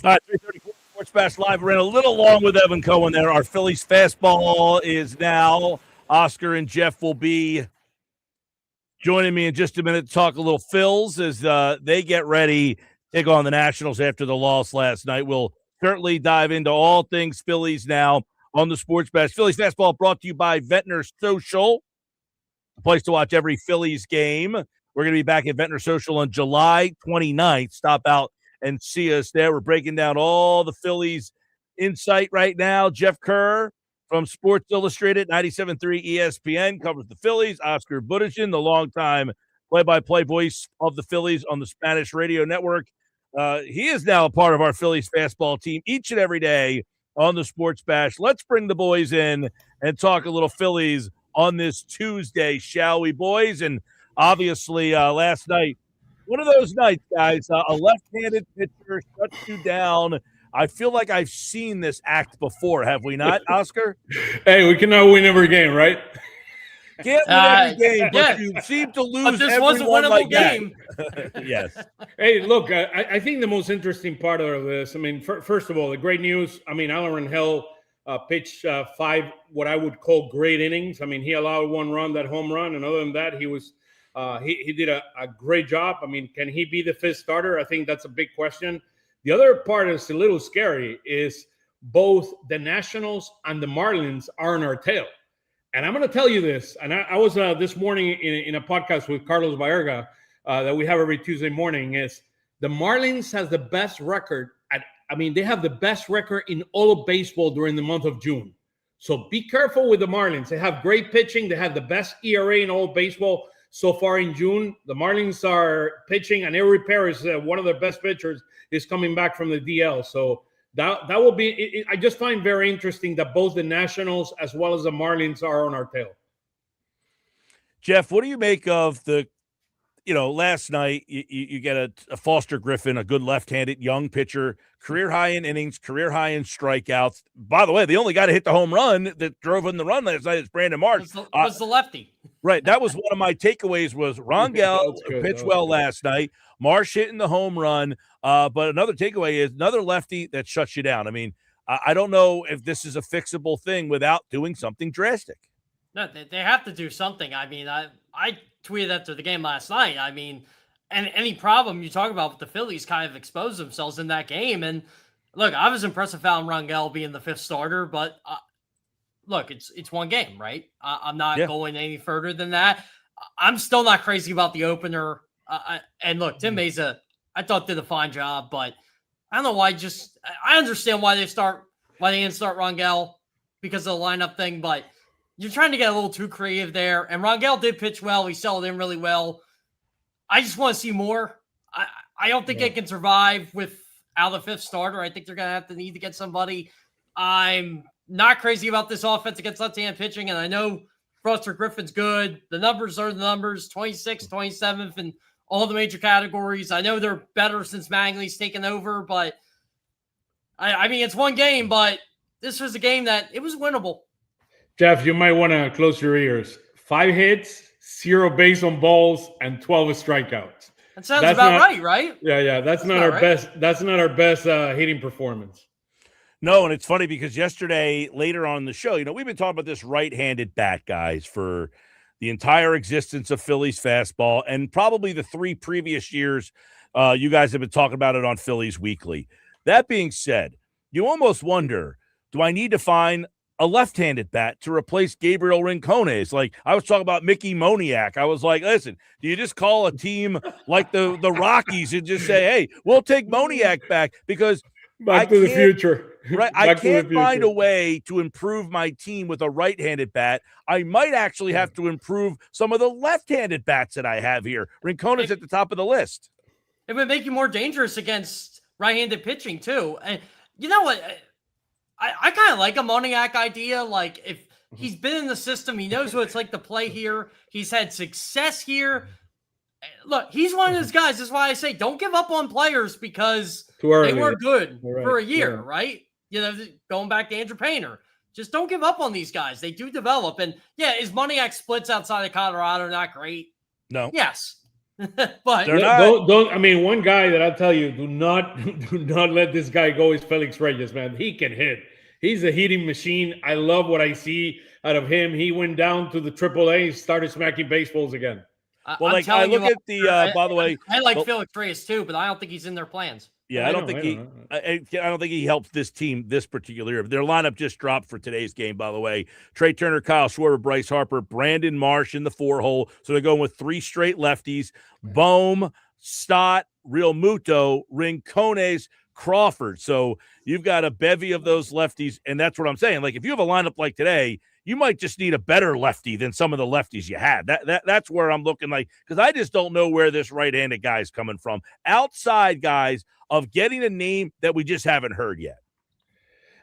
All right, 334 Sports Bash Live. Ran a little long with Evan Cohen there. Our Phillies fastball is now. Oscar and Jeff will be joining me in just a minute to talk a little Phils as they get ready to take on the Nationals after the loss last night. We'll certainly dive into all things Phillies now on the Sports Bash. Phillies fastball brought to you by Ventnor Social, a place to watch every Phillies game. We're going to be back at Ventnor Social on July 29th. Stop out and see us there. We're breaking down all the Phillies insight right now. Jeff Kerr from Sports Illustrated, 97.3 ESPN, covers the Phillies. Oscar Budishin, the longtime play-by-play voice of the Phillies on the Spanish radio network. He is now a part of our Phillies fastball team each and every day on the Sports Bash. Let's bring the boys in and talk a little Phillies on this Tuesday, shall we, boys? And obviously, last night, one of those nights, guys, a left-handed pitcher shuts you down. I feel like I've seen this act before, have we not, Oscar? Hey, we cannot win every game, right? Can't win every game, but you seem to lose this every was a one winnable like game. Yes. Hey, look, I think the most interesting part of this, I mean, first of all, the great news, I mean, Alan Rangel pitched 5 what I would call great innings. I mean, he allowed 1 run, that home run, and other than that, he was he did a great job. I mean, can he be the 5th starter? I think that's a big question. The other part that's a little scary is both the Nationals and the Marlins are on our tail. And I'm going to tell you this, and I was this morning in a podcast with Carlos Baerga that we have every Tuesday morning, is the Marlins has the best record. They have the best record in all of baseball during the month of June. So be careful with the Marlins. They have great pitching. They have the best ERA in all of baseball so far in June. The Marlins are pitching, and Eury Perez, one of their best pitchers, is coming back from the DL. So that will be. I just find very interesting that both the Nationals as well as the Marlins are on our tail. Jeff, what do you make of the? Last night you get a Foster Griffin, a good left-handed young pitcher, career high in innings, career high in strikeouts. By the way, the only guy to hit the home run that drove in the run last night is Brandon Marsh. Was the lefty. Right. That was one of my takeaways was Rangel pitched well last night. Marsh hitting the home run. But another takeaway is another lefty that shuts you down. I mean, I don't know if this is a fixable thing without doing something drastic. No, they have to do something. I mean, I tweeted after the game last night. I mean, and any problem you talk about with the Phillies kind of exposed themselves in that game. And look, I was impressed with Alan Rangel being the 5th starter, but look, it's one game, right? I'm not going any further than that. I'm still not crazy about the opener. And look, Tim Meza, I thought did a fine job, but I don't know why. I understand why they didn't start Rangel because of the lineup thing, but you're trying to get a little too creative there. And Rangel did pitch well. He settled in really well. I just want to see more. I don't think they can survive without a 5th starter. I think they're going to need to get somebody. I'm not crazy about this offense against left-handed pitching, and I know Foster Griffin's good. The numbers are the numbers, 26th, 27th, and all the major categories. I know they're better since Mangley's taken over, but I mean, it's one game, but this was a game that it was winnable. Jeff, you might want to close your ears. 5 hits, 0 base on balls, and 12 strikeouts. That sounds right? Yeah. That's not our best. That's not our best hitting performance. No, and it's funny because yesterday, later on in the show, we've been talking about this right-handed bat, guys, for the entire existence of Phillies fastball, and probably the 3 previous years you guys have been talking about it on Phillies Weekly. That being said, you almost wonder, do I need to find a left-handed bat to replace Gabriel Rincones? Like I was talking about Mickey Moniak. I was like, listen, do you just call a team like the Rockies and just say, hey, we'll take Moniak back because Back to the future. Right. I can't find a way to improve my team with a right-handed bat. I might actually have to improve some of the left-handed bats that I have here. Rincones at the top of the list. It would make you more dangerous against right-handed pitching too. And you know what? I kind of like a Moniak idea. Like if he's been in the system, he knows what it's like to play here. He's had success here. Look, he's one of those guys. That's why I say don't give up on players because they weren't good for a year, right? Going back to Andrew Painter. Just don't give up on these guys. They do develop. And, is Moniak splits outside of Colorado not great? No. Yes. but They're not. Don't. I mean, one guy that I'll tell you, do not let this guy go is Felix Reyes, man. He can hit. He's a hitting machine. I love what I see out of him. He went down to the AAA and started smacking baseballs again. Well, like I look at the. By the way, I like Felix Reyes too, but I don't think he's in their plans. Yeah, I don't think he helps this team this particular year. Their lineup just dropped for today's game, by the way. Trey Turner, Kyle Schwarber, Bryce Harper, Brandon Marsh in the 4-hole. So they're going with 3 straight lefties. Bohm, Stott, Real Muto, Rincones, Crawford. So you've got a bevy of those lefties, and that's what I'm saying. Like, if you have a lineup like today, you might just need a better lefty than some of the lefties you had. That's where I'm looking like, because I just don't know where this right-handed guy is coming from. Outside guys of getting a name that we just haven't heard yet.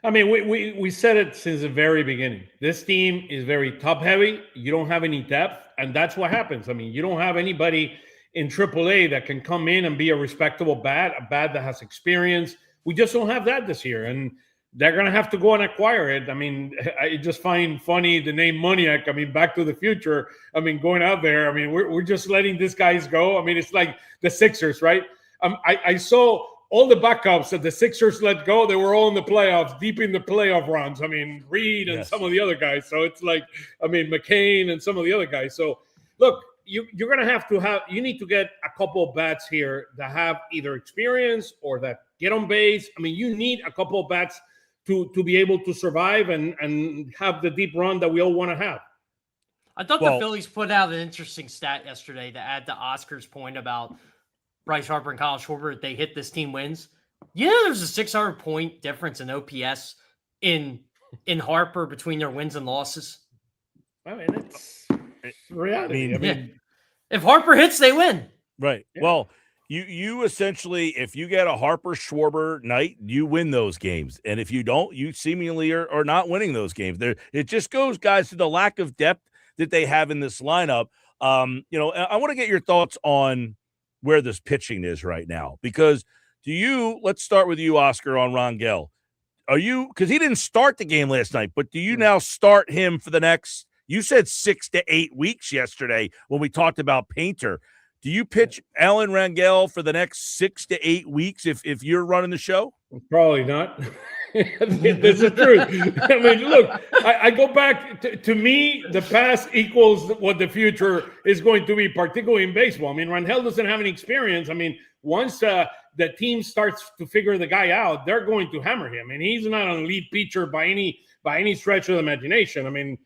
I mean, we said it since the very beginning. This team is very top-heavy. You don't have any depth, and that's what happens. I mean, you don't have anybody in AAA that can come in and be a respectable bat, a bat that has experience. We just don't have that this year, and they're going to have to go and acquire it. I mean, I just find funny the name Moniak. I mean, Back to the Future. I mean, going out there, I mean, we're just letting these guys go. I mean, it's like the Sixers, right? I saw all the backups that the Sixers let go. They were all in the playoffs, deep in the playoff runs. I mean, Reed and some of the other guys. So it's like, I mean, McCain and some of the other guys. So, look, you're going to have – you need to get a couple of bats here that have either experience or that get on base. I mean, you need a couple of bats to be able to survive and have the deep run that we all want to have. I thought the Phillies put out an interesting stat yesterday to add to Oscar's point about Bryce Harper and Kyle Schwarber. If they hit, this team wins. You know, there's a 600-point difference in OPS in Harper between their wins and losses. I mean, it's reality. I mean, if Harper hits, they win. Right. Yeah. Well, you essentially, if you get a Harper Schwarber night, you win those games. And if you don't, you seemingly are not winning those games. It just goes, guys, to the lack of depth that they have in this lineup. You know, I want to get your thoughts on where this pitching is right now, because let's start with you, Oscar, on Rangel. Because he didn't start the game last night, but do you now start him for the next, you said 6 to 8 weeks yesterday when we talked about Painter. Do you pitch Alan Rangel for the next 6 to 8 weeks if you're running the show? Probably not. That's the truth. I mean, look, I go back to me, the past equals what the future is going to be, particularly in baseball. I mean, Rangel doesn't have any experience. I mean, once the team starts to figure the guy out, they're going to hammer him. And he's not an elite pitcher by any stretch of the imagination. I mean,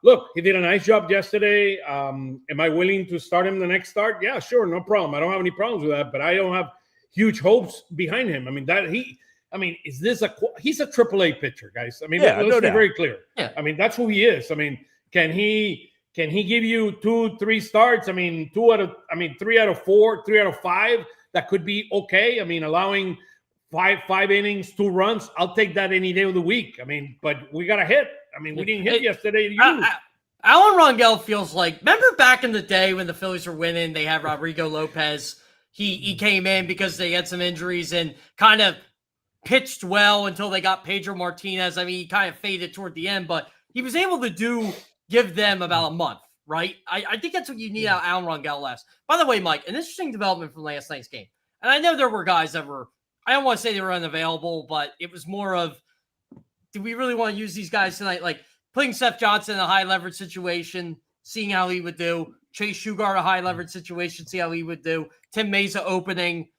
look, he did a nice job yesterday. Am I willing to start him the next start? Yeah, sure, no problem. I don't have any problems with that, but I don't have huge hopes behind him. I mean, he's a AAA pitcher, guys. I mean, let's be very clear. Yeah. I mean, that's who he is. I mean, can he give you 2-3 starts? I mean, 3 out of 4, 3 out of 5, that could be okay. I mean, allowing five innings, 2 runs, I'll take that any day of the week. I mean, but we got to hit. I mean, we didn't hit yesterday. Alan Rangel feels like, remember back in the day when the Phillies were winning, they had Rodrigo Lopez. He came in because they had some injuries and kind of pitched well until they got Pedro Martinez. I mean, he kind of faded toward the end, but he was able to give them about a month, right? I think that's what you need out of Alan Rangel last. By the way, Mike, an interesting development from last night's game. And I know there were guys that were, I don't want to say they were unavailable, but it was more of, do we really want to use these guys tonight? Like putting Seth Johnson in a high leverage situation, seeing how he would do. Chase Shugart, a high leverage situation, see how he would do. Tim Mesa opening.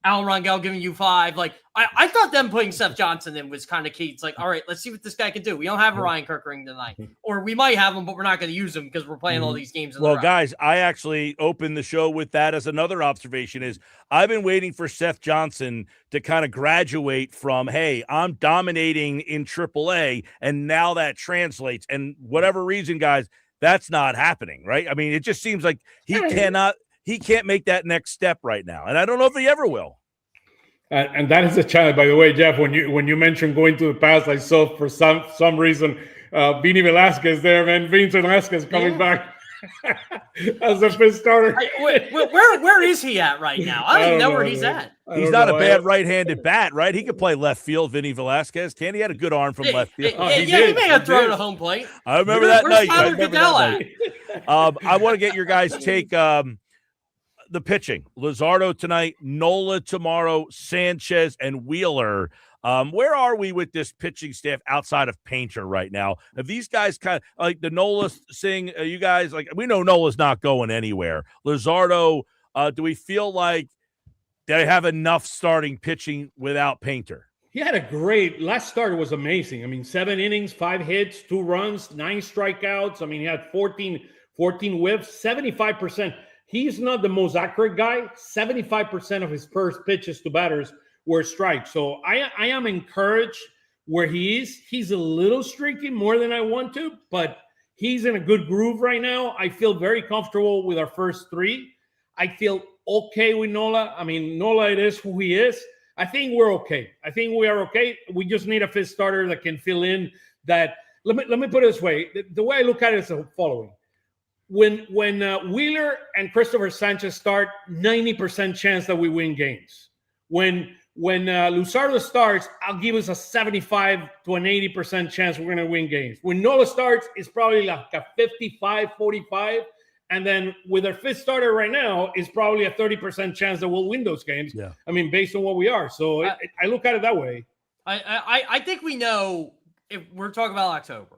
Alan Rangel giving you 5. Like, I thought them putting Seth Johnson in was kind of key. It's like, all right, let's see what this guy can do. We don't have a Ryan Kirkering tonight. Or we might have him, but we're not going to use him because we're playing all these games. Well, guys, I actually opened the show with that as another observation is I've been waiting for Seth Johnson to kind of graduate from, hey, I'm dominating in AAA, and now that translates. And whatever reason, guys, that's not happening, right? I mean, it just seems like he can't make that next step right now. And I don't know if he ever will. And that is a challenge, by the way, Jeff, when you mentioned going to the past, I saw for some reason, Vinny Velasquez there, man, Vincent Velasquez coming back as a fifth starter. Where is he at right now? I don't even know where he's at. He's not a bad right-handed bat, right? He could play left field, Vinny Velasquez. He had a good arm from left field. He may have thrown a home plate. I remember that night. Where's Tyler Goodell at? I want to get your guys' take. the pitching. Luzardo tonight, Nola tomorrow, Sanchez and Wheeler. Where are we with this pitching staff outside of Painter right now? Have these guys kind of like the Nola thing? You guys like we know Nola's not going anywhere. Luzardo, do we feel like they have enough starting pitching without Painter? He had a great last start. Was amazing. I mean, 7 innings, 5 hits, 2 runs, 9 strikeouts. I mean, he had 14 whiffs, 75%. He's not the most accurate guy. 75% of his first pitches to batters were strikes. So I am encouraged where he is. He's a little streaky more than I want to, but he's in a good groove right now. I feel very comfortable with our first 3. I feel okay with Nola. I mean, Nola, it is who he is. I think we're okay. I think we are okay. We just need a fifth starter that can fill in that. Let me put it this way. The way I look at it is the following. When Wheeler and Christopher Sanchez start, 90% chance that we win games. When Luzardo starts, I'll give us a 75 to an 80% chance we're going to win games. When Nola starts, it's probably like a 55-45. And then with our fifth starter right now, it's probably a 30% chance that we'll win those games. Yeah. I mean, based on what we are. So I look at it that way. I think we know if we're talking about October.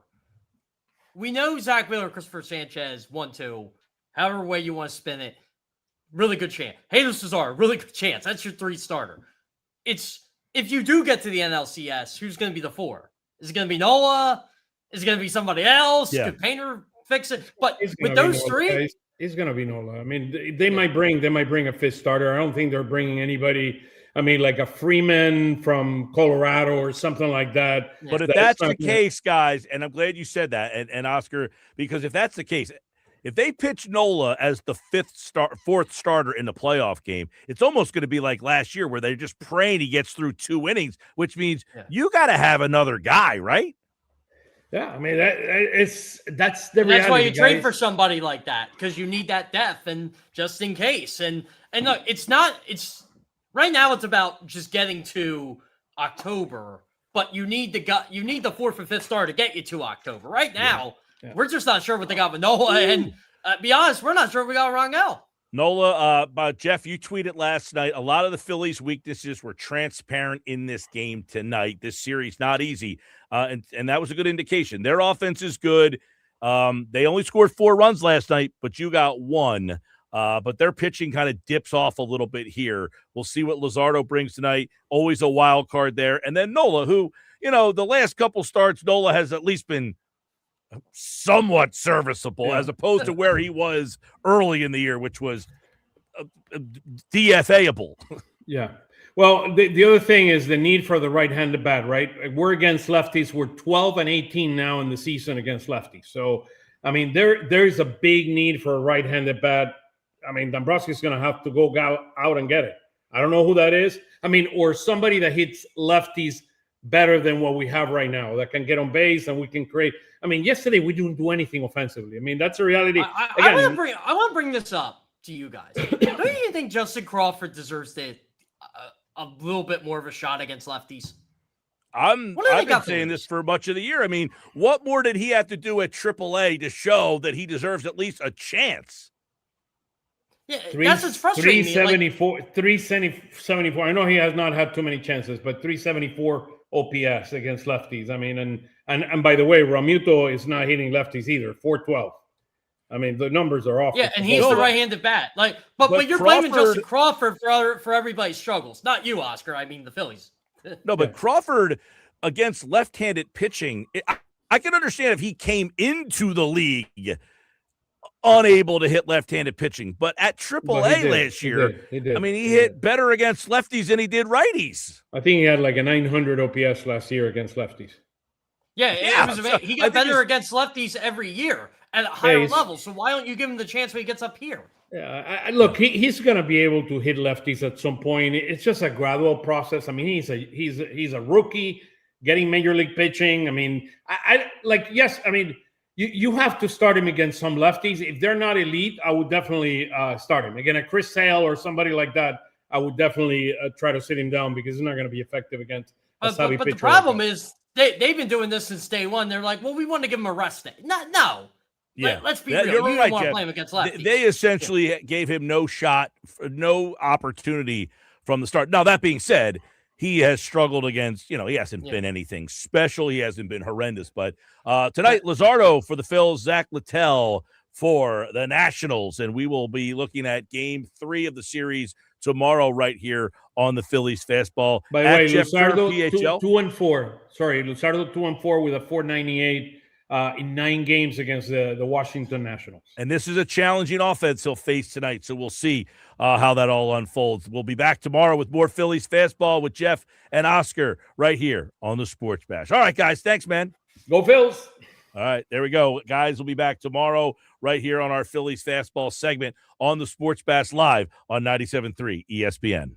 We know Zach Wheeler, Christopher Sanchez, 1-2, however way you want to spin it. Really good chance. Jesus Cesar, really good chance. That's your 3 starter. It's if you do get to the NLCS, who's going to be the 4? Is it going to be Nola? Is it going to be somebody else? Yeah. Could Painter fix it? But with those 3, it's going to be Nola. I mean, they might bring a fifth starter. I don't think they're bringing anybody. I mean, like a Freeman from Colorado or something like that. But if that's the case, guys, and I'm glad you said that, and Oscar, because if that's the case, if they pitch Nola as the fourth starter in the playoff game, it's almost going to be like last year where they're just praying he gets through 2 innings, which means you got to have another guy, right? Yeah, I mean that's the reality. That's why you trade for somebody like that, because you need that depth and just in case. And look, it's right now it's about just getting to October, but you need the 4th and 5th starter to get you to October. Right now, we're just not sure what they got with Nola, and be honest, we're not sure what we got Rangel. Nola, Jeff, you tweeted last night, a lot of the Phillies' weaknesses were transparent in this game tonight. This series, not easy. And that was a good indication. Their offense is good. They only scored 4 runs last night, but you got 1. But their pitching kind of dips off a little bit here. We'll see what Luzardo brings tonight. Always a wild card there. And then Nola, who, the last couple starts, Nola has at least been somewhat serviceable as opposed to where he was early in the year, which was DFA-able. Yeah. Well, the other thing is the need for the right-handed bat, right? We're against lefties. We're 12-18 now in the season against lefties. So, I mean, there's a big need for a right-handed bat. I mean, Dombrowski's going to have to go out and get it. I don't know who that is. I mean, or somebody that hits lefties better than what we have right now, that can get on base and we can create. I mean, yesterday we didn't do anything offensively. I mean, that's a reality. I want to bring this up to you guys. Don't you think Justin Crawford deserves a little bit more of a shot against lefties? I've been saying this for much of the year. I mean, what more did he have to do at AAA to show that he deserves at least a chance? Yeah, that's what's frustrating. 374. I know he has not had too many chances, but 374 OPS against lefties. I mean, and by the way, Realmuto is not hitting lefties either. 412. I mean, the numbers are off. Yeah, and he's the right-handed bat. But you're blaming Justin Crawford for everybody's struggles, not you, Oscar. I mean, the Phillies. No, but Crawford against left-handed pitching, I can understand if he came into the league unable to hit left-handed pitching, but at AAA last year, he did. I mean, he hit better against lefties than he did righties. I think he had like a 900 OPS last year against lefties. Yeah, it was amazing. He got better against lefties every year at a higher level. So why don't you give him the chance when he gets up here? Yeah, look, he's going to be able to hit lefties at some point. It's just a gradual process. I mean, he's a rookie getting major league pitching. I mean, You have to start him against some lefties. If they're not elite, I would definitely start him. Again, a Chris Sale or somebody like that, I would definitely try to sit him down because he's not going to be effective against a savvy pitcher. But the problem is they've been doing this since day one. They're like, well, we want to give him a rest day. No. Yeah, Let's be that- real. you're You right, didn't want to Jeff. play him against They, lefties. they essentially gave him no shot, no opportunity from the start. Now, that being said, he has struggled against, he hasn't been anything special. He hasn't been horrendous. But tonight, Luzardo for the Phils, Zach Littell for the Nationals. And we will be looking at game 3 of the series tomorrow right here on the Phillies Fastball. By the At way, Jeff Kerr, Luzardo PHL. 2-4. Sorry, Luzardo 2-4 with a 4.98 in 9 games against the Washington Nationals. And this is a challenging offense he'll face tonight, so we'll see how that all unfolds. We'll be back tomorrow with more Phillies Fastball with Jeff and Oscar right here on the Sports Bash. All right, guys. Thanks, man. Go Phils. All right, there we go. Guys, we'll be back tomorrow right here on our Phillies Fastball segment on the Sports Bash Live on 97.3 ESPN.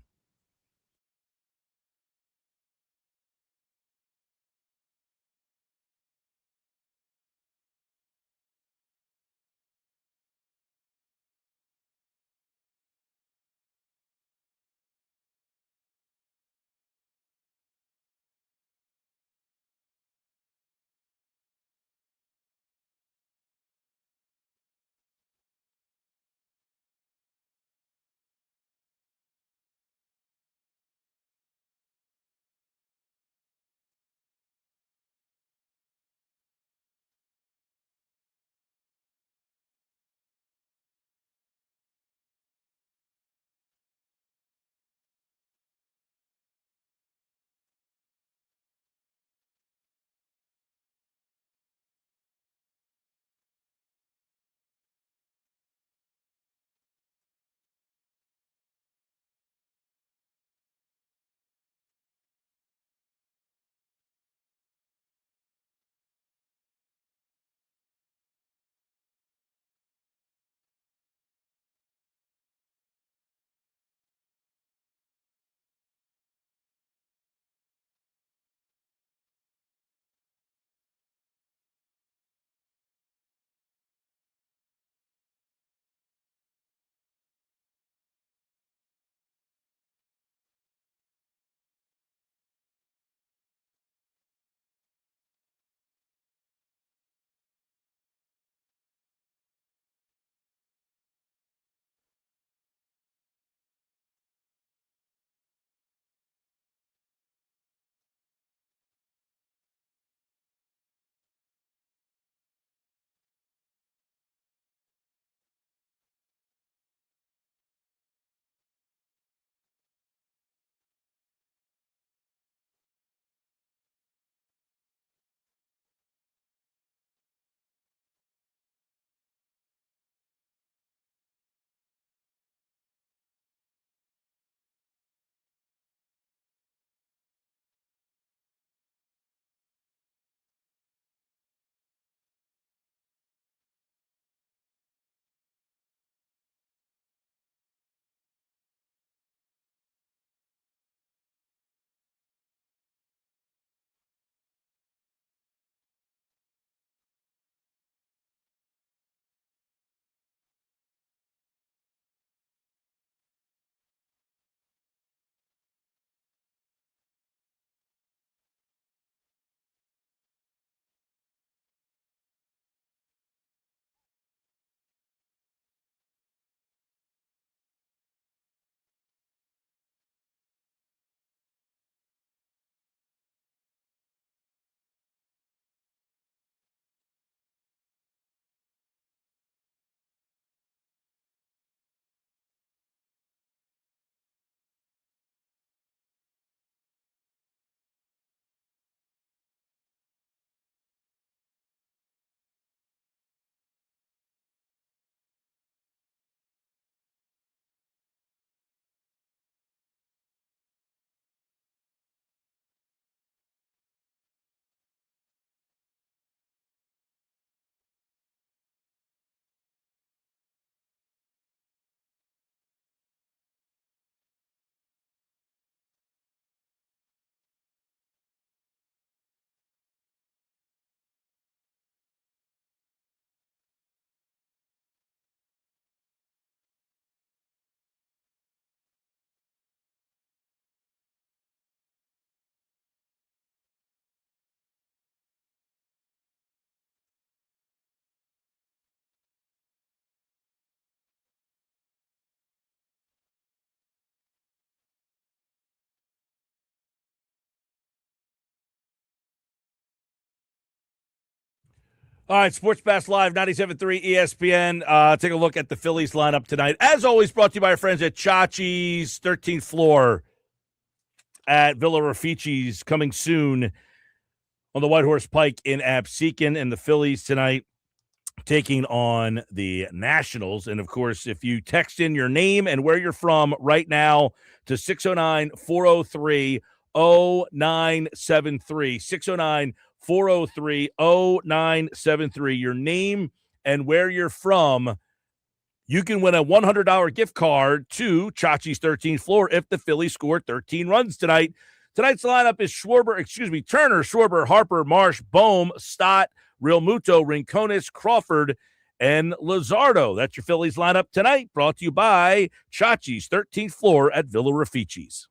All right, Sports Pass Live, 97.3 ESPN. Take a look at the Phillies lineup tonight. As always, brought to you by our friends at Chachi's 13th floor at Villa Raffici's, coming soon on the White Horse Pike in Absecon. And the Phillies tonight taking on the Nationals. And, of course, if you text in your name and where you're from right now to 609-403-0973, 609-403-0973, your name and where you're from, you can win a $100 gift card to Chachi's 13th floor if the Phillies score 13 runs tonight. Tonight's lineup is Turner, Schwarber, Harper, Marsh, Bohm, Stott, Real Muto, Rincones, Crawford, and Luzardo. That's your Phillies lineup tonight, brought to you by Chachi's 13th floor at Villa Raffici's.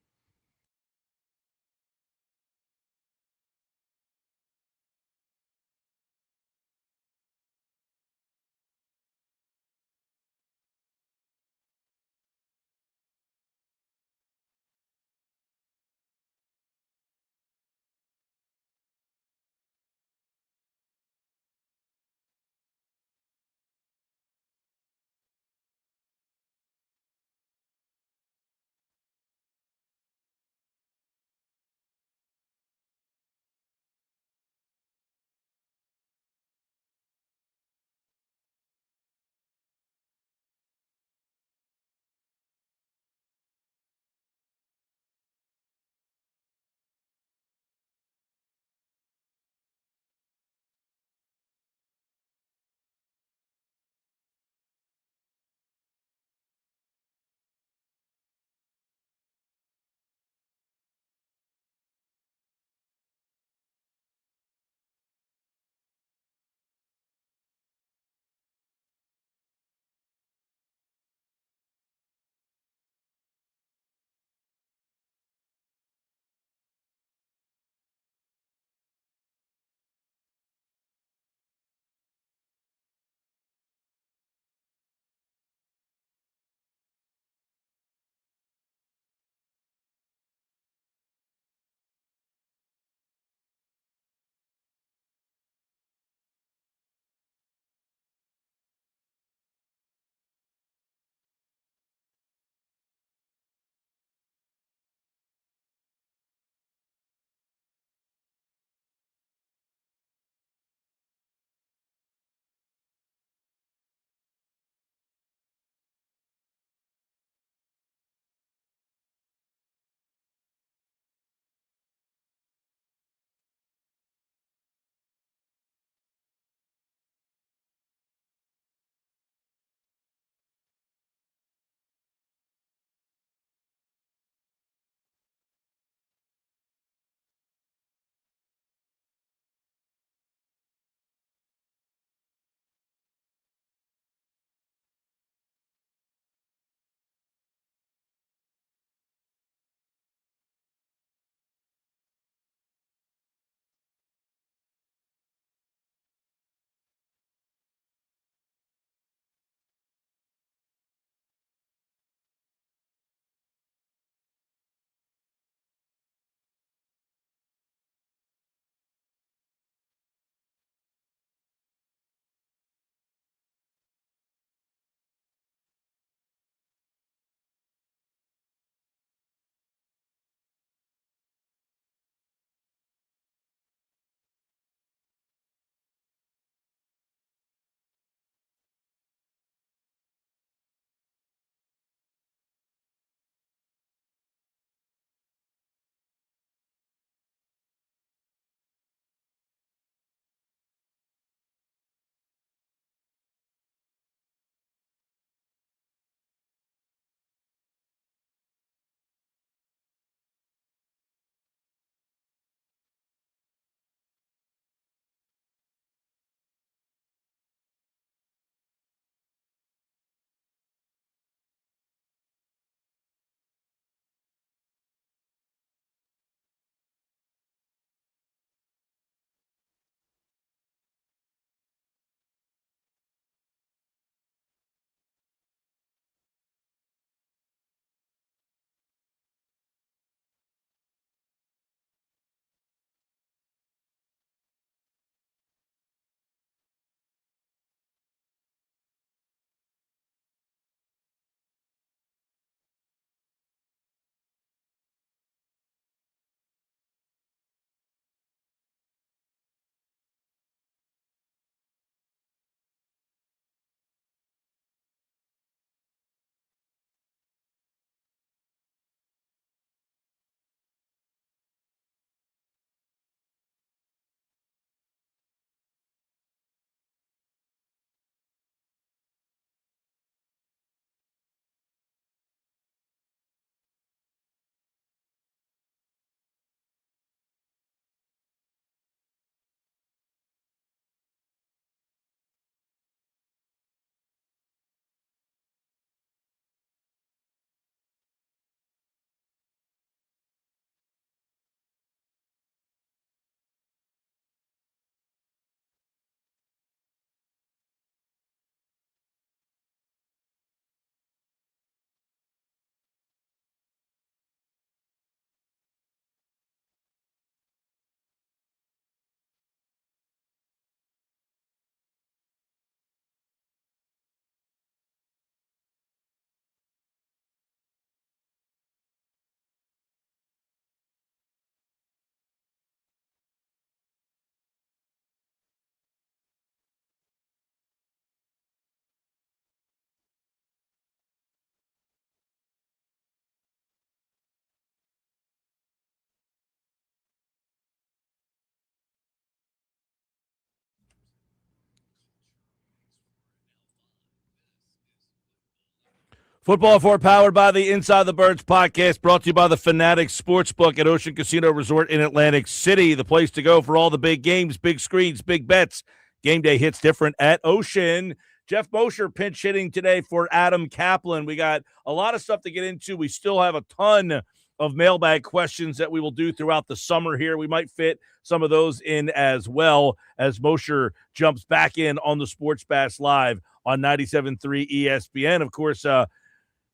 Football 4 powered by the Inside the Birds podcast, brought to you by the Fanatics Sportsbook at Ocean Casino Resort in Atlantic City, the place to go for all the big games, big screens, big bets. Game day hits different at Ocean. Geoff Mosher pinch hitting today for Adam Kaplan. We got a lot of stuff to get into. We still have a ton of mailbag questions that we will do throughout the summer here. We might fit some of those in as well as Mosher jumps back in on the Sports Bash Live on 97.3 ESPN. Of course,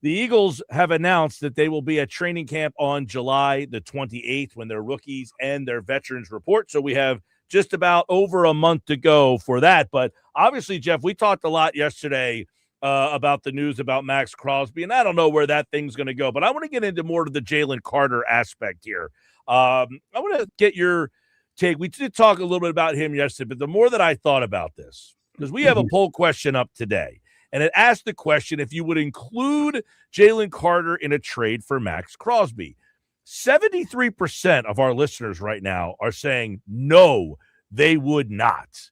the Eagles have announced that they will be at training camp on July the 28th when their rookies and their veterans report. So we have just about over a month to go for that. But obviously, Geoff, we talked a lot yesterday about the news about Max Crosby, and I don't know where that thing's going to go. But I want to get into more of the Jalen Carter aspect here. I want to get your take. We did talk a little bit about him yesterday, but the more that I thought about this, because we have a poll question up today, and it asked the question if you would include Jalen Carter in a trade for Max Crosby. 73% of our listeners right now are saying no, they would not.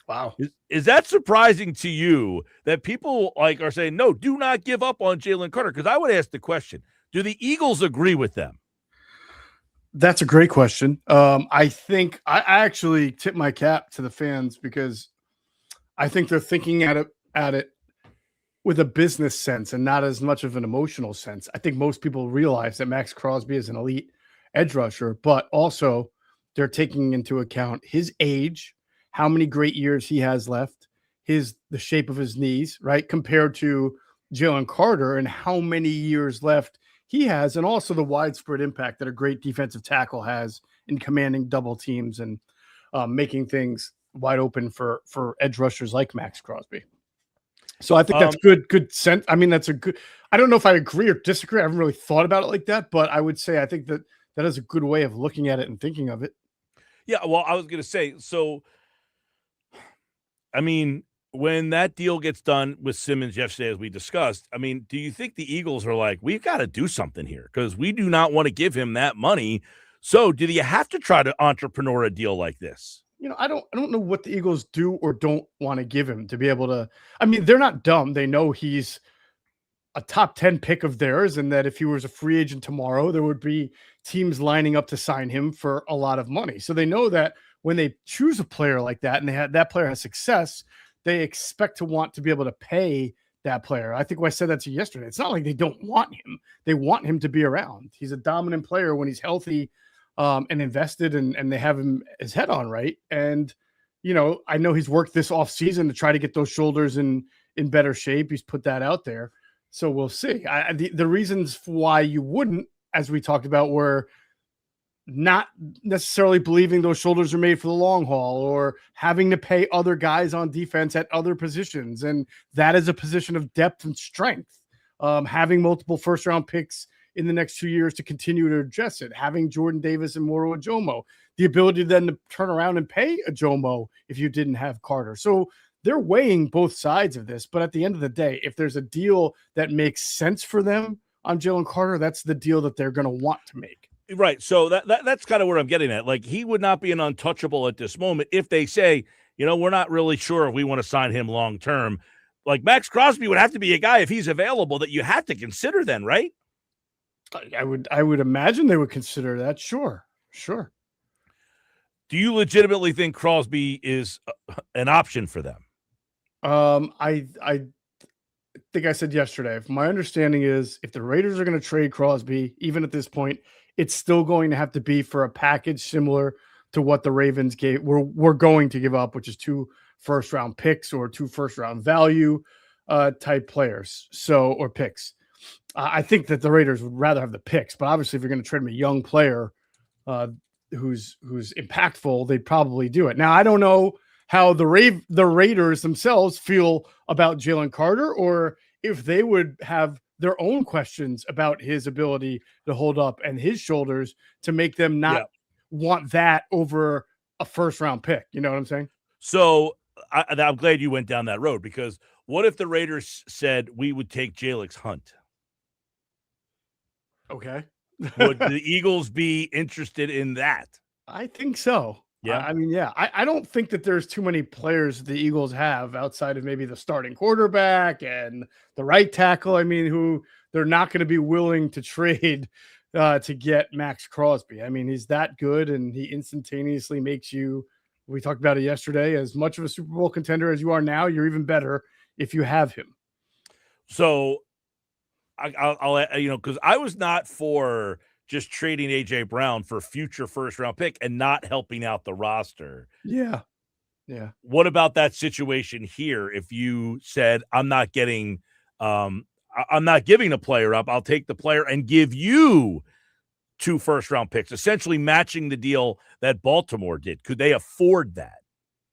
Wow. Is that surprising to you that people are saying, no, do not give up on Jalen Carter? Because I would ask the question, do the Eagles agree with them? That's a great question. I think I actually tip my cap to the fans because I think they're thinking at it with a business sense and not as much of an emotional sense. I think most people realize that Max Crosby is an elite edge rusher, but also they're taking into account his age, how many great years he has left, the shape of his knees, right? Compared to Jalen Carter and how many years left he has, and also the widespread impact that a great defensive tackle has in commanding double teams and making things wide open for edge rushers like Max Crosby. So I think that's good sense. I mean, that's a good, I don't know if I agree or disagree. I haven't really thought about it like that, but I would say I think that is a good way of looking at it and thinking of it. Yeah, well, I was going to say, so, I mean, when that deal gets done with Simmons yesterday, as we discussed, I mean, do you think the Eagles are like, we've got to do something here because we do not want to give him that money? So do you have to try to entrepreneur a deal like this? I don't know what the Eagles do or don't want to give him to be able to. I mean, they're not dumb. They know he's a top 10 pick of theirs, and that if he was a free agent tomorrow, there would be teams lining up to sign him for a lot of money. So they know that when they choose a player like that and that player has success, they expect to want to be able to pay that player. I think I said that to you yesterday. It's not like they don't want him. They want him to be around. He's a dominant player when he's healthy. And invested and they have him his head on right. And, I know he's worked this off season to try to get those shoulders in better shape. He's put that out there. So we'll see. The reasons why you wouldn't, as we talked about, were not necessarily believing those shoulders are made for the long haul or having to pay other guys on defense at other positions. And that is a position of depth and strength. Having multiple first round picks in the next 2 years to continue to address it, having Jordan Davis and Moro Ajomo, the ability then to turn around and pay Ajomo if you didn't have Carter. So they're weighing both sides of this. But at the end of the day, if there's a deal that makes sense for them on Jalen Carter, that's the deal that they're going to want to make. Right. So that's kind of where I'm getting at. Like, he would not be an untouchable at this moment if they say, we're not really sure if we want to sign him long term. Like, Max Crosby would have to be a guy, if he's available, that you have to consider then, right? I would imagine they would consider that. Sure. Do you legitimately think Crosby is an option for them? I think I said yesterday, my understanding is if the Raiders are going to trade Crosby, even at this point, it's still going to have to be for a package similar to what the Ravens were going to give up, which is 2 first-round picks or 2 first-round value type players. Or picks. I think that the Raiders would rather have the picks, but obviously if you're going to trade him a young player who's impactful, they'd probably do it. Now, I don't know how the Raiders themselves feel about Jalen Carter, or if they would have their own questions about his ability to hold up and his shoulders to make them not want that over a first-round pick. You know what I'm saying? So I'm glad you went down that road, because what if the Raiders said we would take Jalix Hunt? Okay. Would the Eagles be interested in that? I think so. Yeah. I mean, yeah, I don't think that there's too many players the Eagles have outside of maybe the starting quarterback and the right tackle. I mean, who they're not going to be willing to trade to get Max Crosby. I mean, he's that good, and he instantaneously makes you, we talked about it yesterday, as much of a Super Bowl contender as you are now. You're even better if you have him. So I'll because I was not for just trading AJ Brown for future first round pick and not helping out the roster. Yeah. Yeah. What about that situation here? If you said, I'm not giving a player up, I'll take the player and give you 2 first round picks, essentially matching the deal that Baltimore did. Could they afford that?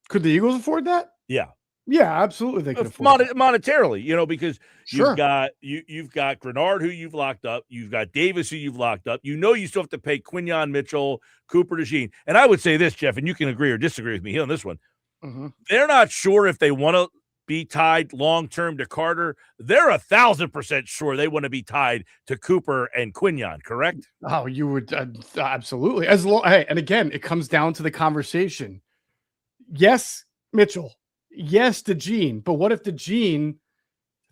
Could the Eagles afford that? Yeah. Yeah, absolutely. They could afford that. Monetarily, because Sure. you've got Grenard, who you've locked up. You've got Davis, who you've locked up. You still have to pay Quinyon Mitchell, Cooper DeJean. And I would say this, Jeff, and you can agree or disagree with me on this one. Mhm. They're not sure if they want to be tied long-term to Carter. They're 1,000% sure they want to be tied to Cooper and Quinyon, correct? Oh, you would absolutely. Hey, and again, it comes down to the conversation. Yes, Mitchell. Yes, DeJean. But what if DeJean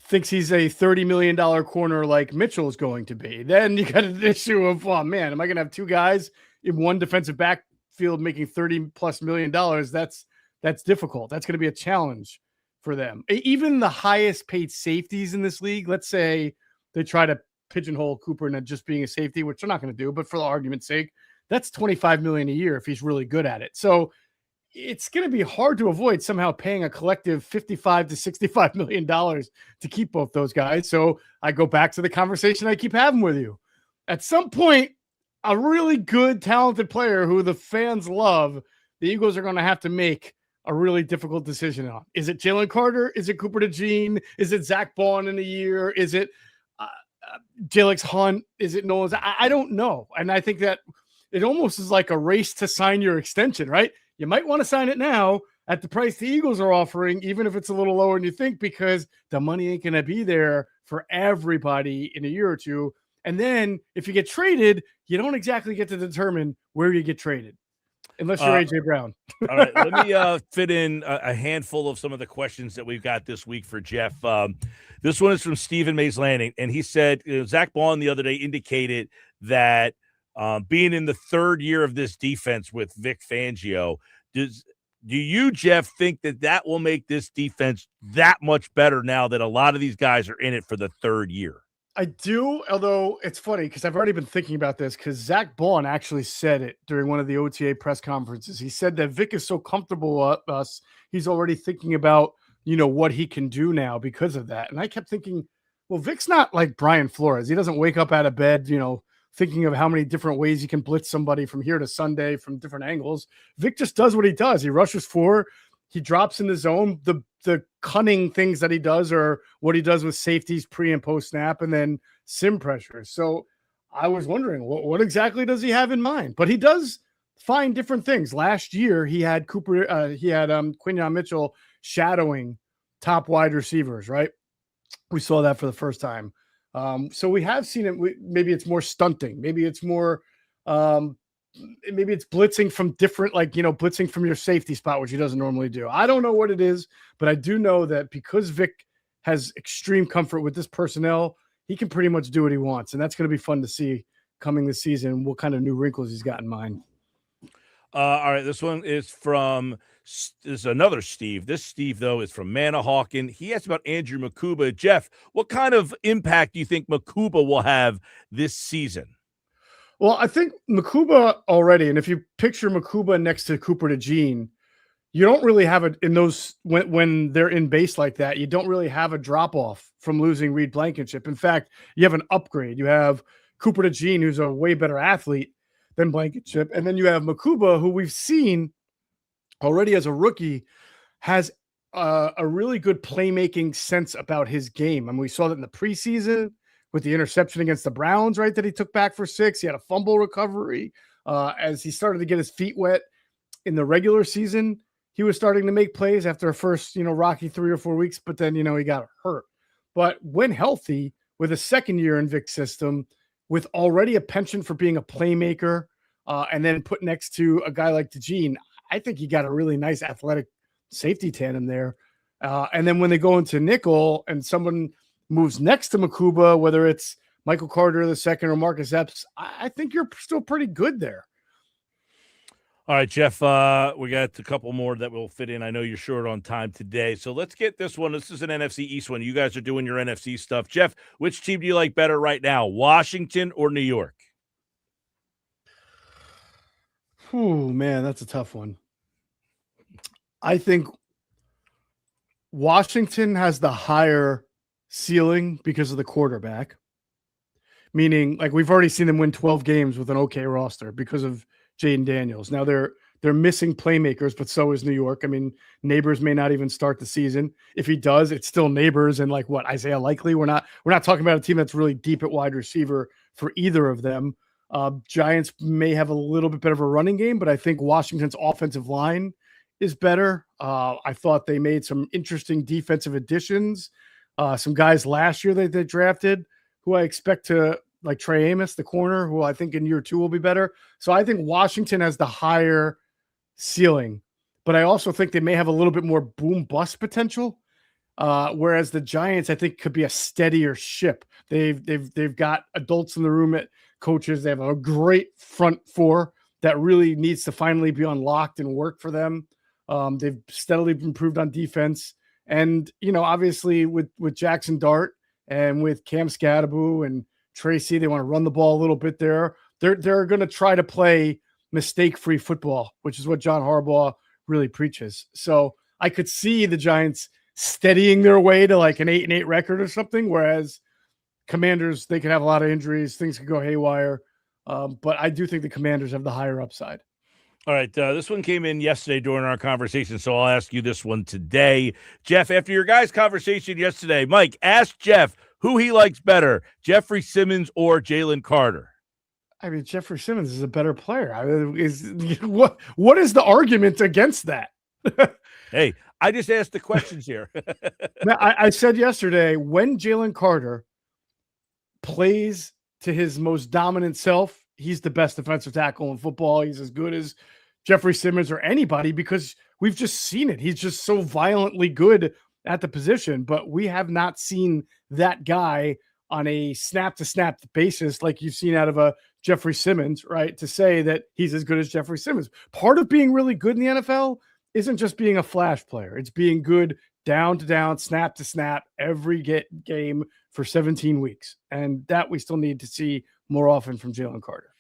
thinks he's a $30 million corner like Mitchell is going to be? Then you got an issue of, oh man, am I going to have 2 guys in one defensive backfield making $30+ million? That's difficult. That's going to be a challenge for them. Even the highest paid safeties in this league, let's say they try to pigeonhole Cooper into just being a safety, which they're not going to do, but for the argument's sake, that's $25 million a year if he's really good at it. So it's going to be hard to avoid somehow paying a collective $55 to $65 million to keep both those guys. So I go back to the conversation I keep having with you. At some point, a really good, talented player who the fans love, the Eagles are going to have to make a really difficult decision on. Is it Jalen Carter? Is it Cooper DeJean? Is it Zach Bond in a year? Is it Jalix Hunt? Is it Nolan's? I don't know. And I think that it almost is like a race to sign your extension, right? You might want to sign it now at the price the Eagles are offering, even if it's a little lower than you think, because the money ain't going to be there for everybody in a year or two. And then if you get traded, you don't exactly get to determine where you get traded, unless you're AJ Brown. All right, let me fit in a handful of some of the questions that we've got this week for Jeff. This one is from Stephen Mays Landing, and he said, Zach Bond the other day indicated that being in the 3rd year of this defense with Vic Fangio, do you, Jeff, think that will make this defense that much better now that a lot of these guys are in it for the 3rd year? I do, although it's funny because I've already been thinking about this because Zach Bond actually said it during one of the OTA press conferences. He said that Vic is so comfortable with us, he's already thinking about, what he can do now because of that. And I kept thinking, well, Vic's not like Brian Flores. He doesn't wake up out of bed, thinking of how many different ways he can blitz somebody from here to Sunday from different angles. Vic just does what he does. He rushes 4, he drops in the zone. The cunning things that he does are what he does with safeties pre and post snap and then sim pressures. So I was wondering what exactly does he have in mind? But he does find different things. Last year he had Quinyon Mitchell shadowing top wide receivers, right? We saw that for the first time. So we have seen it. Maybe it's more stunting. Maybe it's more, maybe it's blitzing from different, blitzing from your safety spot, which he doesn't normally do. I don't know what it is, but I do know that because Vic has extreme comfort with this personnel, he can pretty much do what he wants. And that's going to be fun to see coming this season, what kind of new wrinkles he's got in mind. All right, this one is from another Steve. This Steve, though, is from Manahawkin. He asked about Andrew Makuba. Jeff, what kind of impact do you think Makuba will have this season? Well, I think Makuba already, and if you picture Makuba next to Cooper DeJean, you don't really have it in those when they're in base like that. You don't really have a drop off from losing Reed Blankenship. In fact, you have an upgrade. You have Cooper DeJean, who's a way better athlete than Blankenship, and then you have Makuba, who we've seen already as a rookie has a really good playmaking sense about his game. I mean, we saw that in the preseason with the interception against the Browns, right, that he took back for 6. He had a fumble recovery. As he started to get his feet wet in the regular season, he was starting to make plays after a first, rocky 3 or 4 weeks, but then, he got hurt. But when healthy, with a second year in Vic's system, with already a penchant for being a playmaker, and then put next to a guy like DeJean, I think you got a really nice athletic safety tandem there. And then when they go into nickel and someone moves next to Makuba, whether it's Michael Carter II or Marcus Epps, I think you're still pretty good there. All right, Jeff, we got a couple more that will fit in. I know you're short on time today, so let's get this one. This is an NFC East one. You guys are doing your NFC stuff. Jeff, which team do you like better right now, Washington or New York? Oh, man, that's a tough one. I think Washington has the higher ceiling because of the quarterback, meaning like we've already seen them win 12 games with an okay roster because of Jaden Daniels. Now they're missing playmakers, but so is New York. I mean, Neighbors may not even start the season. If he does, it's still Neighbors and like what, Isaiah Likely. We're not talking about a team that's really deep at wide receiver for either of them. Giants may have a little bit better of a running game, but I think Washington's offensive line is better. I thought they made some interesting defensive additions. Some guys last year that they drafted who I expect to, like Trey Amos, the corner, who I think in year 2 will be better. So I think Washington has the higher ceiling, but I also think they may have a little bit more boom bust potential. Whereas the Giants, I think, could be a steadier ship. They've got adults in the room at coaches. They have a great front four that really needs to finally be unlocked and work for them. They've steadily improved on defense. And, obviously with Jackson Dart and with Cam Scadaboo and Tracy, they want to run the ball a little bit there. They're going to try to play mistake-free football, which is what John Harbaugh really preaches. So I could see the Giants steadying their way to like an 8-8 record or something, whereas Commanders, they could have a lot of injuries. Things could go haywire. But I do think the Commanders have the higher upside. All right, this one came in yesterday during our conversation, so I'll ask you this one today. Jeff, after your guys' conversation yesterday, Mike, ask Jeff who he likes better, Jeffrey Simmons or Jalen Carter. I mean, Jeffrey Simmons is a better player. What is the argument against that? Hey, I just asked the questions here. I said yesterday, when Jalen Carter plays to his most dominant self, he's the best defensive tackle in football. He's as good as Jeffrey Simmons or anybody because we've just seen it. He's just so violently good at the position, but we have not seen that guy on a snap-to-snap basis like you've seen out of a Jeffrey Simmons, right, to say that he's as good as Jeffrey Simmons. Part of being really good in the NFL isn't just being a flash player. It's being good down to down, snap to snap, every game for 17 weeks. And that we still need to see more often from Jalen Carter.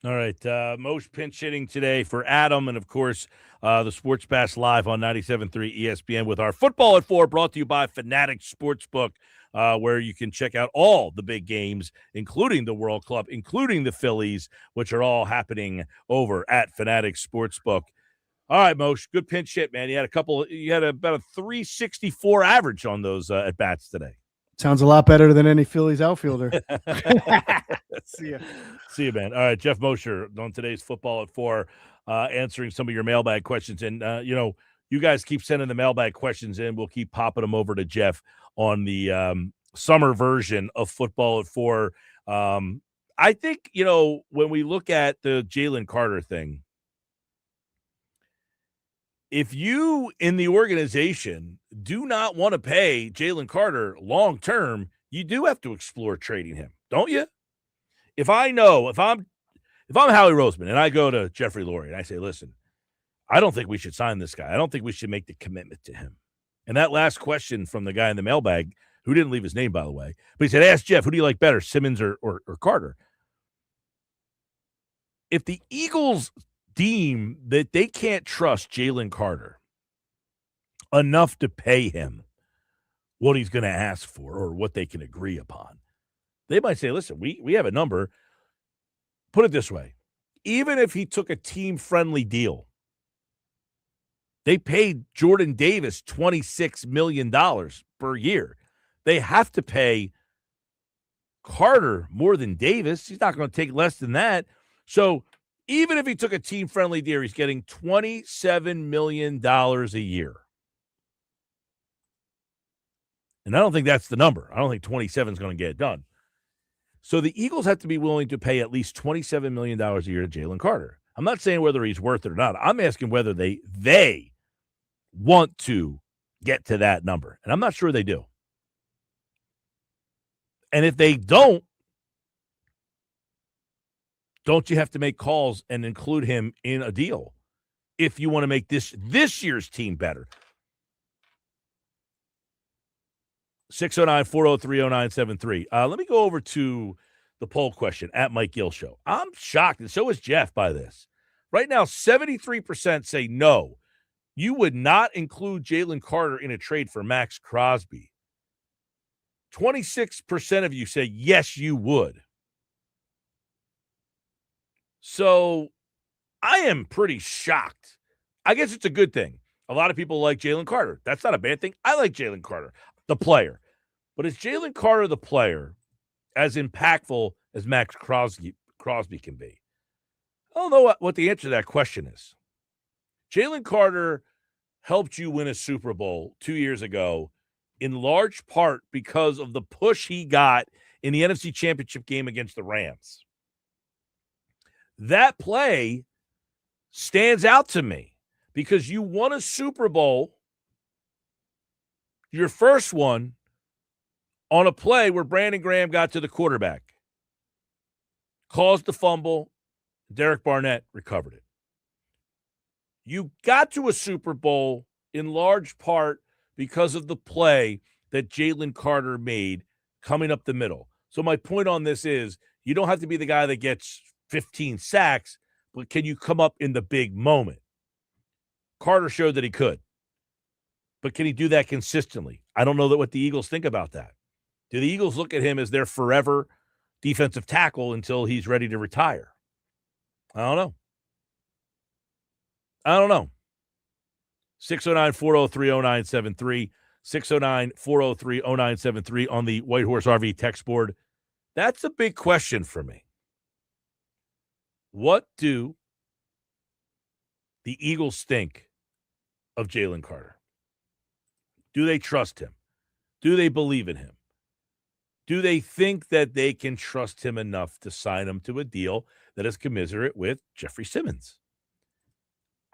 All right. Most pinch hitting today for Adam. And, of course, the Sports Bash Live on 97.3 ESPN with our Football at 4 brought to you by Fanatics Sportsbook, where you can check out all the big games, including the World Club, including the Phillies, which are all happening over at Fanatics Sportsbook. All right, Moshe, good pinch hit, man. You had about a 364 average on those at bats today. Sounds a lot better than any Phillies outfielder. See ya. See you, man. All right, Geoff Mosher on today's Football at 4, answering some of your mailbag questions. And, you guys keep sending the mailbag questions in. We'll keep popping them over to Jeff on the summer version of Football at 4. I think, when we look at the Jalen Carter thing, if you in the organization do not want to pay Jalen Carter long term, you do have to explore trading him, don't you? If I'm Howie Roseman and I go to Jeffrey Lurie and I say, listen, I don't think we should sign this guy. I don't think we should make the commitment to him. And that last question from the guy in the mailbag, who didn't leave his name, by the way, but he said, ask Jeff, who do you like better, Simmons or Carter? If the Eagles deem that they can't trust Jalen Carter enough to pay him what he's going to ask for or what they can agree upon, they might say, listen, we have a number. Put it this way. Even if he took a team-friendly deal, they paid Jordan Davis $26 million per year. They have to pay Carter more than Davis. He's not going to take less than that. So even if he took a team-friendly deal, he's getting $27 million a year. And I don't think that's the number. I don't think 27 is going to get it done. So the Eagles have to be willing to pay at least $27 million a year to Jalen Carter. I'm not saying whether he's worth it or not. I'm asking whether they want to get to that number. And I'm not sure they do. And if they don't you have to make calls and include him in a deal if you want to make this year's team better? 609-403-0973. Let me go over to the poll question at Mike Gill Show. I'm shocked, and so is Jeff, by this. Right now, 73% say no. You would not include Jalen Carter in a trade for Max Crosby. 26% of you say yes, you would. So I am pretty shocked. I guess it's a good thing. A lot of people like Jalen Carter. That's not a bad thing. I like Jalen Carter, the player. But is Jalen Carter, the player, as impactful as Max Crosby can be? I don't know what the answer to that question is. Jalen Carter helped you win a Super Bowl 2 years ago in large part because of the push he got in the NFC Championship game against the Rams. That play stands out to me because you won a Super Bowl, your first one, on a play where Brandon Graham got to the quarterback, caused the fumble, Derek Barnett recovered it. You got to a Super Bowl in large part because of the play that Jalen Carter made coming up the middle. So my point on this is you don't have to be the guy that gets 15 sacks, but can you come up in the big moment? Carter showed that he could. But can he do that consistently? I don't know what the Eagles think about that. Do the Eagles look at him as their forever defensive tackle until he's ready to retire? I don't know. 609-403-0973. 609-403-0973 on the White Horse RV text board. That's a big question for me. What do the Eagles think of Jalen Carter? Do they trust him? Do they believe in him? Do they think that they can trust him enough to sign him to a deal that is commensurate with Jeffrey Simmons?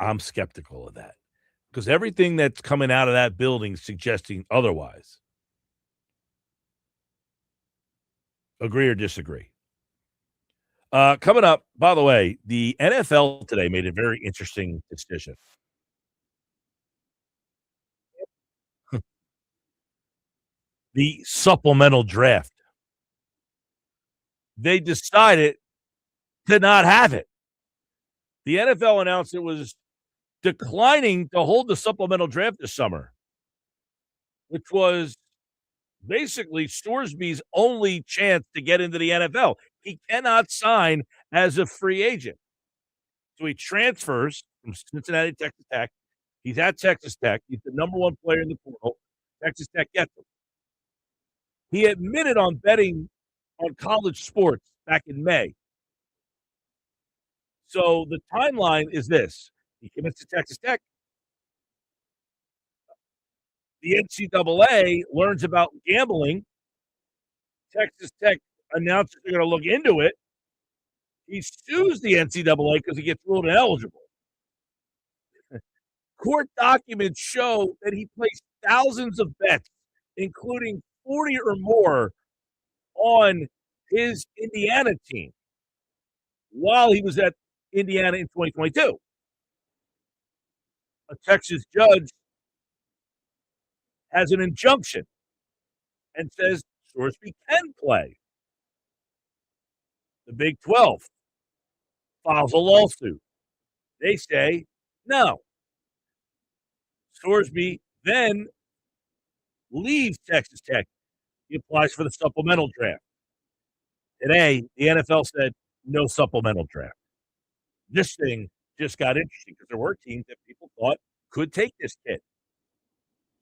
I'm skeptical of that because everything that's coming out of that building is suggesting otherwise. Agree or disagree? Coming up, by the way, the NFL today made a very interesting decision. The supplemental draft. They decided to not have it. The NFL announced it was declining to hold the supplemental draft this summer, which was basically Storsby's only chance to get into the NFL. He cannot sign as a free agent. So he transfers from Cincinnati to Texas Tech. He's at Texas Tech. He's the number one player in the portal. Texas Tech gets him. He admitted on betting on college sports back in May. So the timeline is this. He commits to Texas Tech. The NCAA learns about gambling. Texas Tech announces they're going to look into it. He sues the NCAA because he gets ruled ineligible. Court documents show that he placed thousands of bets, including 40 or more, on his Indiana team while he was at Indiana in 2022. A Texas judge has an injunction and says Storsby can play. The Big 12 files a lawsuit. They say no. Storsby then leaves Texas Tech. He applies for the supplemental draft. Today, the NFL said no supplemental draft. This thing just got interesting because there were teams that people thought could take this kid.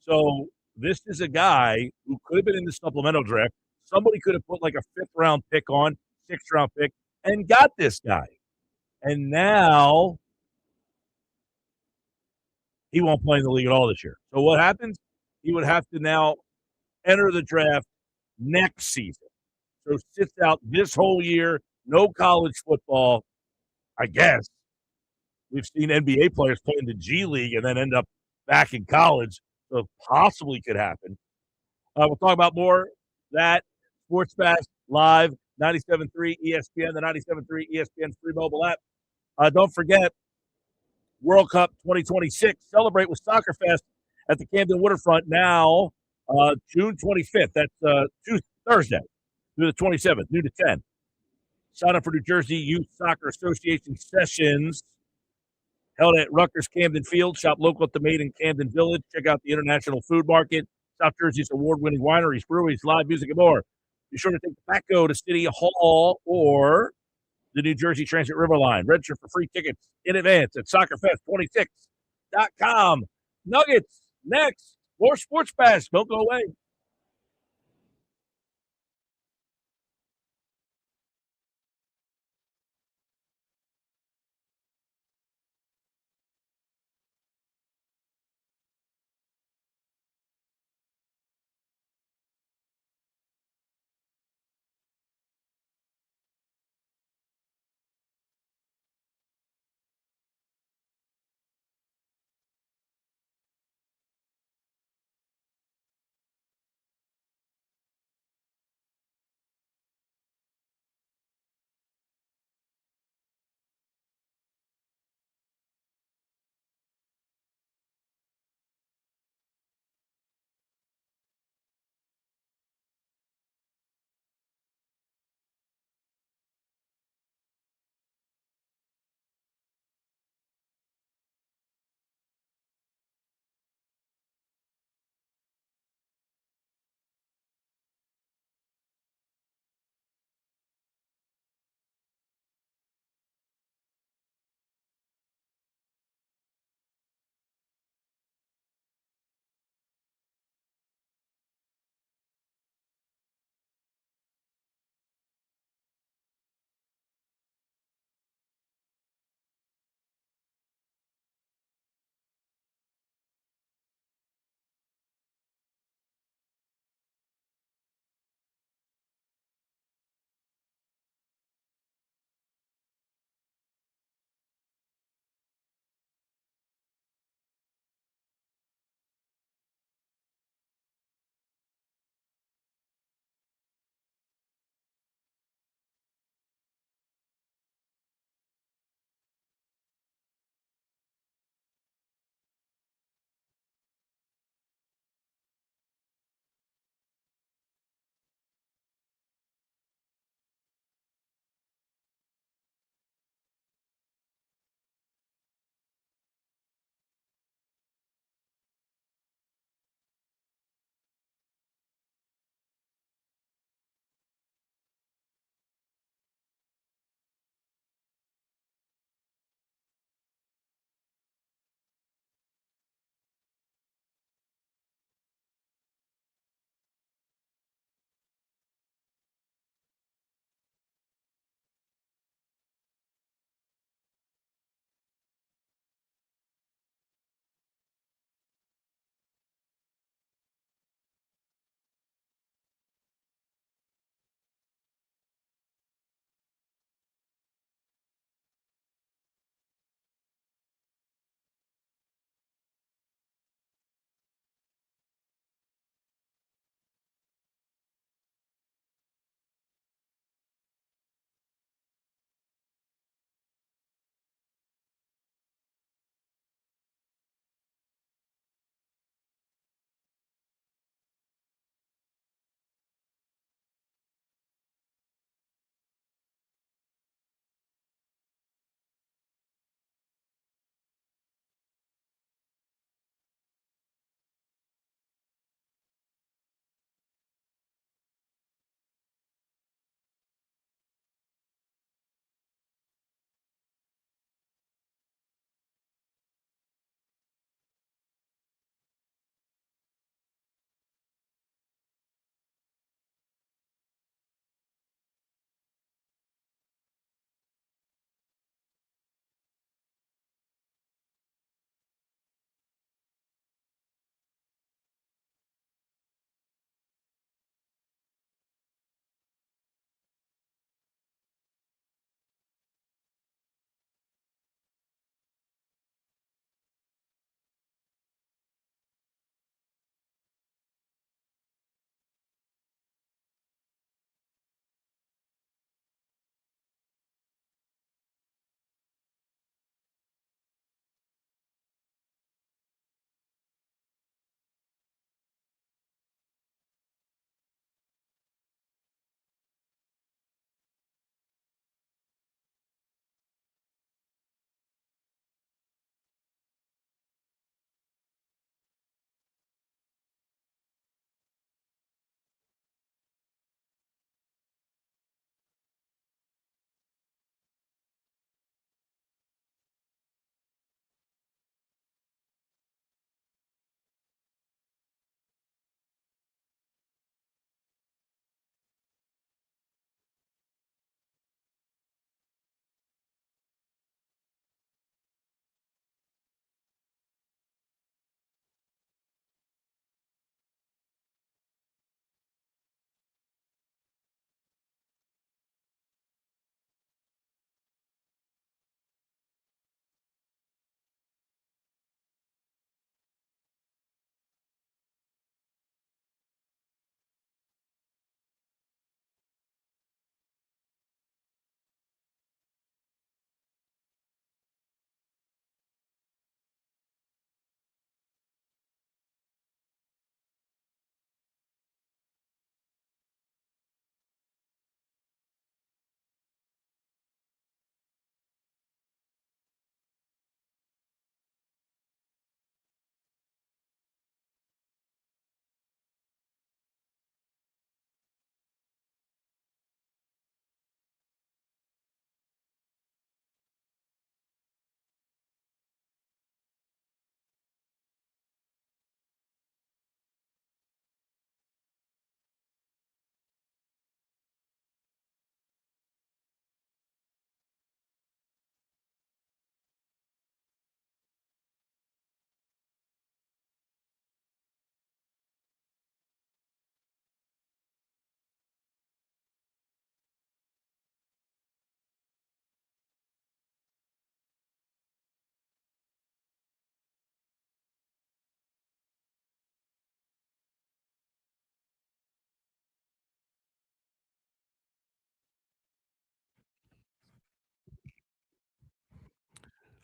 So this is a guy who could have been in the supplemental draft. Somebody could have put like a 5th-round pick on, 6th-round pick, and got this guy. And now he won't play in the league at all this year. So what happens? He would have to now enter the draft next season. So sits out this whole year, no college football, I guess. We've seen NBA players play in the G League and then end up back in college. So it possibly could happen. We'll talk about more that Sports Fast Live, 97.3 ESPN, the 97.3 ESPN free mobile app. Don't forget, World Cup 2026. Celebrate with Soccer Fest at the Camden Waterfront now, June 25th. That's Thursday through the 27th, noon to 10. Sign up for New Jersey Youth Soccer Association sessions held at Rutgers Camden Field. Shop local at the Made in Camden Village. Check out the International Food Market, South Jersey's award-winning wineries, breweries, live music, and more. Be sure to take the Backgo to City Hall or the New Jersey Transit River Line. Register for free tickets in advance at soccerfest26.com. Nuggets next. More Sports Fast. Don't go away.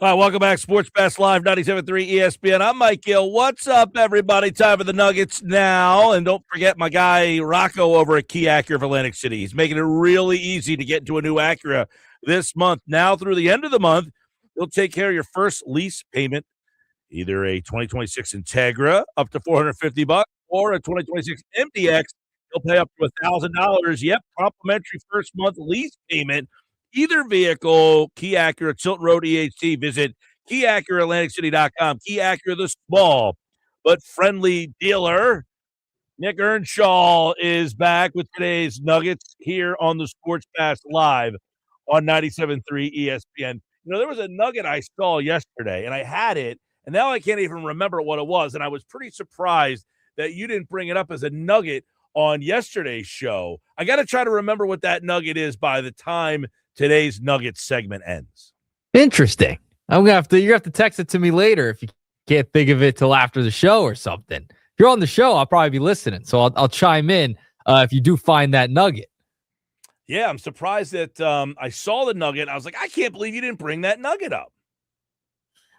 All right, welcome back. Sports Pass Live, 97.3 ESPN. I'm Mike Gill. What's up, everybody? Time for the Nuggets now. And don't forget my guy Rocco over at Key Acura of Atlantic City. He's making it really easy to get into a new Acura this month. Now through the end of the month, he'll take care of your first lease payment, either a 2026 Integra up to $450 or a 2026 MDX. He'll pay up to $1,000. Yep, complimentary first month lease payment. Either vehicle, Key Acura, Tilton Road, EHT. Visit KeyAcuraAtlanticCity.com. Key Acura, the small but friendly dealer. Nick Earnshaw is back with today's Nuggets here on the Sports Pass Live on 97.3 ESPN. There was a nugget I saw yesterday, and I had it, and now I can't even remember what it was, and I was pretty surprised that you didn't bring it up as a nugget on yesterday's show. I got to try to remember what that nugget is by the time today's Nuggets segment ends. Interesting. You're gonna have to text it to me later if you can't think of it till after the show or something. If you're on the show, I'll probably be listening, so I'll chime in if you do find that nugget. Yeah, I'm surprised that I saw the nugget. I was like, I can't believe you didn't bring that nugget up.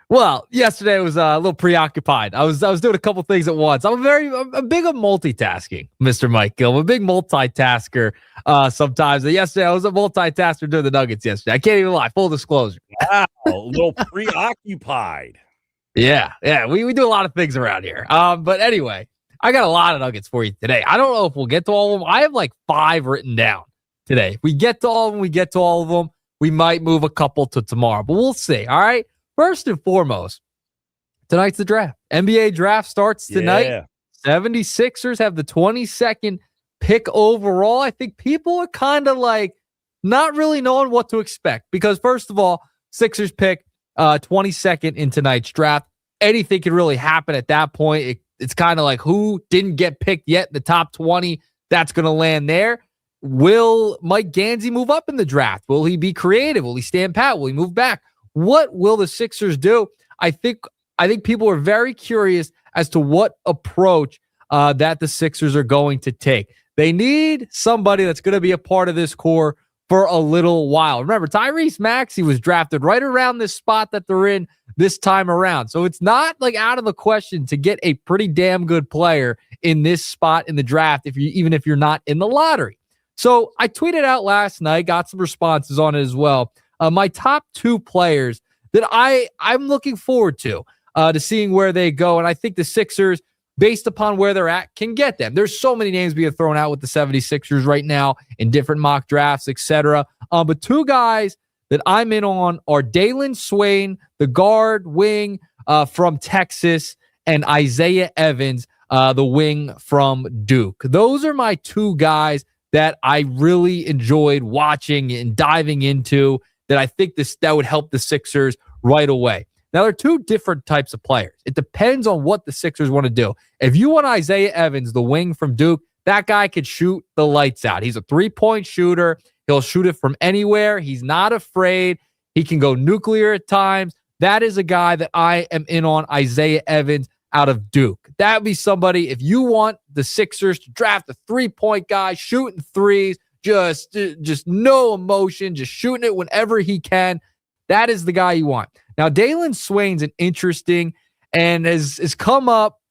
Well, yesterday I was a little preoccupied. I was doing a couple things at once. I'm big of multitasking, Mr. Mike Gill. I'm a big multitasker sometimes. And yesterday I was a multitasker during the Nuggets yesterday. I can't even lie. Full disclosure. Wow, a little preoccupied. Yeah. We do a lot of things around here. But anyway, I got a lot of Nuggets for you today. I don't know if we'll get to all of them. I have like 5 written down today. If we get to all of them, we might move a couple to tomorrow. But we'll see. All right. First and foremost, tonight's the draft. NBA draft starts tonight. Yeah. 76ers have the 22nd pick overall. I think people are kind of like not really knowing what to expect because, first of all, Sixers pick 22nd in tonight's draft. Anything can really happen at that point. It's kind of like who didn't get picked yet in the top 20, that's going to land there. Will Mike Gansey move up in the draft? Will he be creative? Will he stand pat? Will he move back? What will the Sixers do? I think people are very curious as to what approach that the Sixers are going to take. They need somebody that's going to be a part of this core for a little while. Remember, Tyrese Maxey was drafted right around this spot that they're in this time around. So it's not like out of the question to get a pretty damn good player in this spot in the draft, even if you're not in the lottery. So I tweeted out last night, got some responses on it as well. My top 2 players that I'm looking forward to seeing where they go. And I think the Sixers, based upon where they're at, can get them. There's so many names being thrown out with the 76ers right now in different mock drafts, etc. But 2 guys that I'm in on are Dalen Swain, the guard wing from Texas, and Isaiah Evans, the wing from Duke. Those are my 2 guys that I really enjoyed watching and diving into that I think that would help the Sixers right away. Now, there are 2 different types of players. It depends on what the Sixers want to do. If you want Isaiah Evans, the wing from Duke, that guy could shoot the lights out. He's a 3-point shooter. He'll shoot it from anywhere. He's not afraid. He can go nuclear at times. That is a guy that I am in on, Isaiah Evans out of Duke. That would be somebody, if you want the Sixers to draft a 3-point guy, shooting threes, just no emotion, just shooting it whenever he can. That is the guy you want. Now, Dalen Swain's an interesting and has come up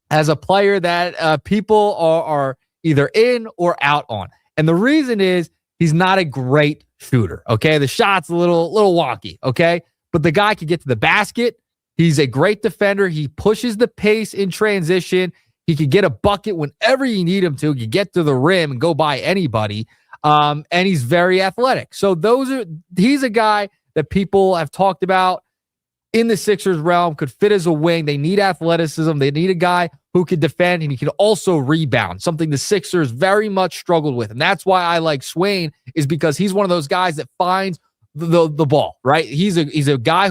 as a player that people are either in or out on. And the reason is he's not a great shooter, okay? The shot's a little wonky, okay? But the guy can get to the basket. He's a great defender. He pushes the pace in transition. He could get a bucket whenever you need him to. He can get to the rim and go by anybody. And he's very athletic. So he's a guy that people have talked about in the Sixers realm, could fit as a wing. They need athleticism. They need a guy who can defend and he can also rebound, something the Sixers very much struggled with. And that's why I like Swain, is because he's one of those guys that finds the ball, right? He's a guy